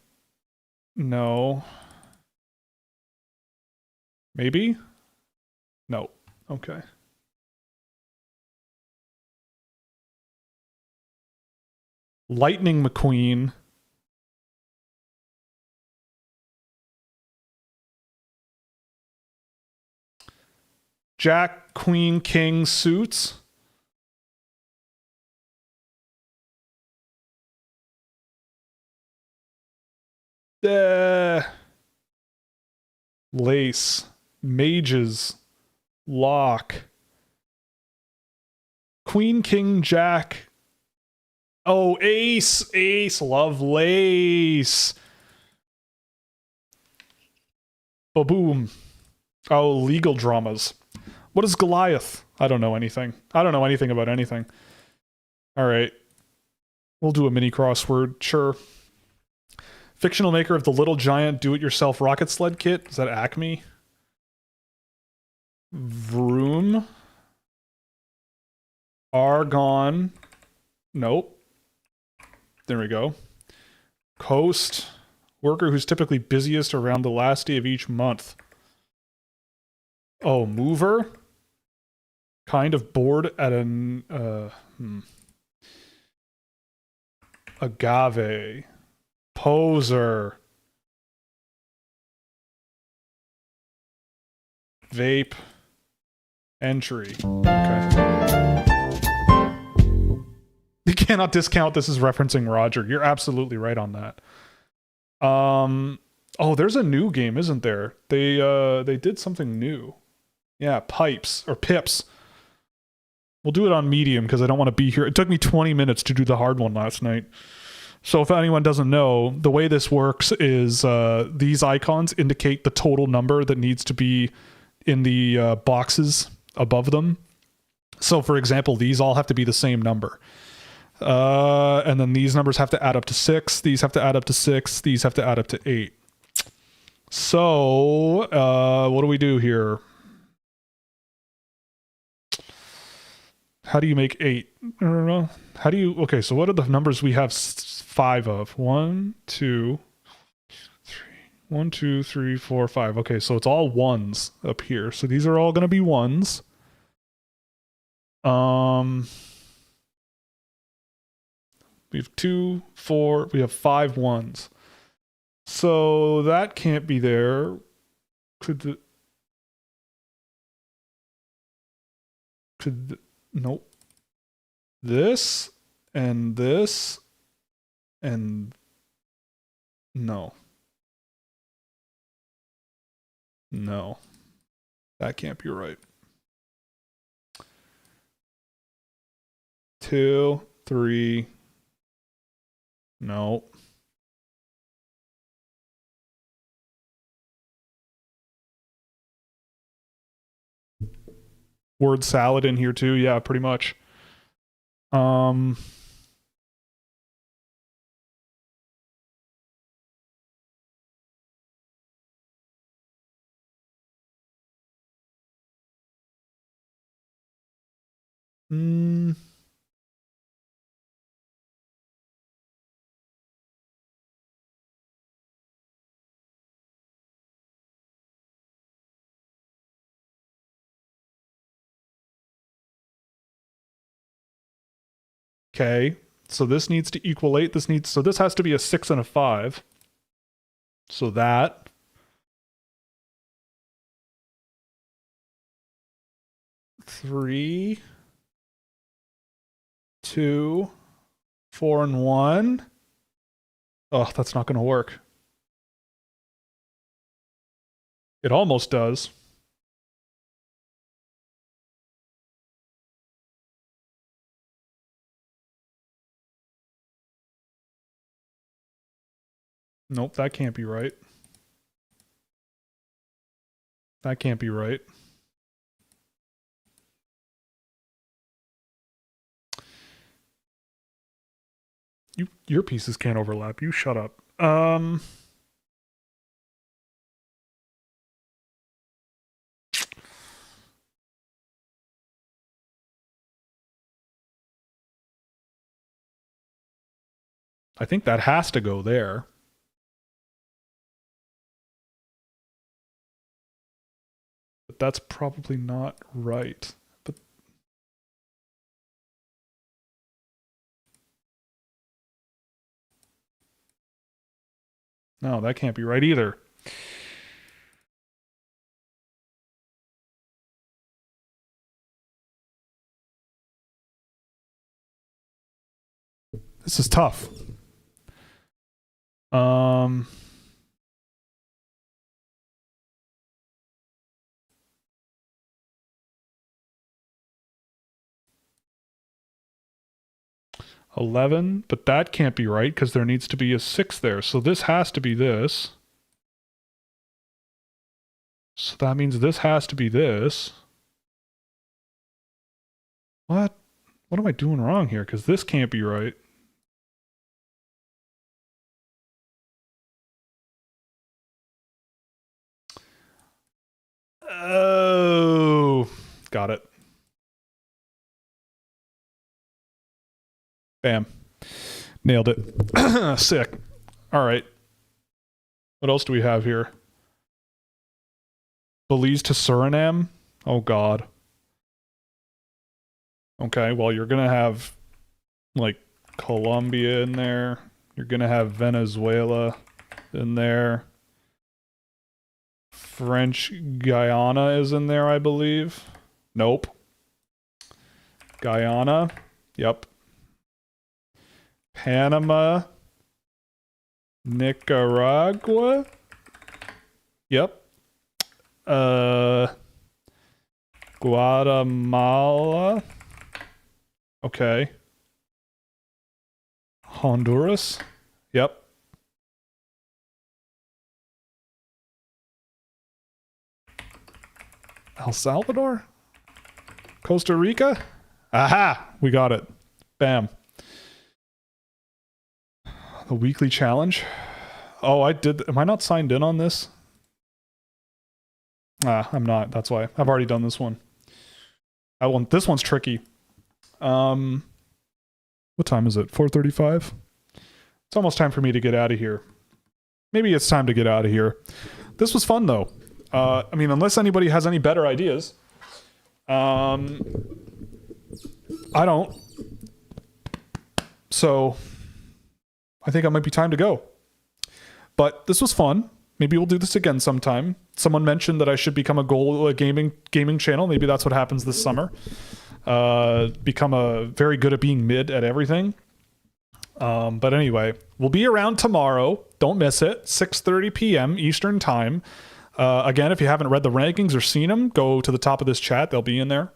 no. Maybe? No. Okay. Lightning McQueen. Jack, queen, king suits. Lace, mages, lock, queen, king, jack. Oh, ace, Lovelace. Oh, boom. Oh, legal dramas. What is Goliath? I don't know anything. I don't know anything about anything. All right. We'll do a mini crossword, sure. Fictional maker of the Little Giant do-it-yourself rocket sled kit. Is that Acme? Vroom. Argon. Nope. There we go. Coast. Worker who's typically busiest around the last day of each month. Oh, mover. Kind of bored at an... Agave. Poser. Vape. Entry. Okay. You cannot discount this as referencing Roger. You're absolutely right on that. Oh, there's a new game, isn't there? They did something new. Yeah, pipes or pips. We'll do it on medium because I don't want to be here. It took me 20 minutes to do the hard one last night. So if anyone doesn't know, the way this works is these icons indicate the total number that needs to be in the boxes above them. So for example, these all have to be the same number. And then these numbers have to add up to 6. These have to add up to 6. These have to add up to 8. So what do we do here? How do you make 8? I don't know. How do you... Okay, so what are the numbers we have 5 of? 1, 2, 3. 1, 2, 3, 4, 5. Okay, so it's all ones up here. So these are all going to be ones. We have 2, 4. We have 5 ones. So that can't be there. Nope. This and this and no. No. That can't be right. 2, 3. No. Word salad in here too. Yeah, pretty much. Okay, so this needs to equal 8. So this has to be a 6 and a 5. So that. Three, 2, 4, and 1. Oh, that's not going to work. It almost does. Nope, that can't be right. That can't be right. Your pieces can't overlap. You shut up. I think that has to go there. But that's probably not right. But no, that can't be right either. This is tough. 11, but that can't be right because there needs to be a 6 there. So this has to be this. So that means this has to be this. What? What am I doing wrong here? Because this can't be right. Oh, got it. Bam. Nailed it. Sick. All right. What else do we have here? Belize to Suriname? Oh, God. Okay, well, you're going to have, like, Colombia in there. You're going to have Venezuela in there. French Guyana is in there, I believe. Nope. Guyana. Yep. Panama. Nicaragua. Yep. Guatemala. Okay. Honduras. Yep. El Salvador? Costa Rica? Aha! We got it. Bam. The weekly challenge. Oh, I did. Am I not signed in on this? I'm not. That's why. I've already done this one. This one's tricky. What time is it? 4:35? It's almost time for me to get out of here. Maybe it's time to get out of here. This was fun, though. I mean, unless anybody has any better ideas. I don't. So, I think it might be time to go. But this was fun. Maybe we'll do this again sometime. Someone mentioned that I should become a gaming channel. Maybe that's what happens this summer. Become very good at being mid at everything. But anyway, we'll be around tomorrow. Don't miss it. 6:30 p.m. Eastern time. Again, if you haven't read the rankings or seen them, go to the top of this chat. They'll be in there.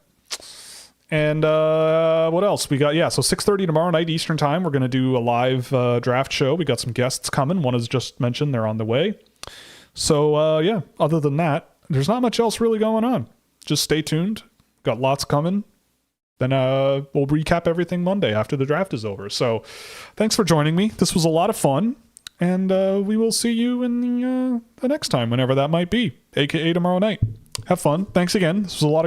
And what else? We got, so 6:30 tomorrow night Eastern time. We're going to do a live draft show. We got some guests coming. One is just mentioned. They're on the way. So, other than that, there's not much else really going on. Just stay tuned. Got lots coming. Then we'll recap everything Monday after the draft is over. So thanks for joining me. This was a lot of fun. And we will see you in the next time, whenever that might be, aka tomorrow night. Have fun. Thanks again. This was a lot of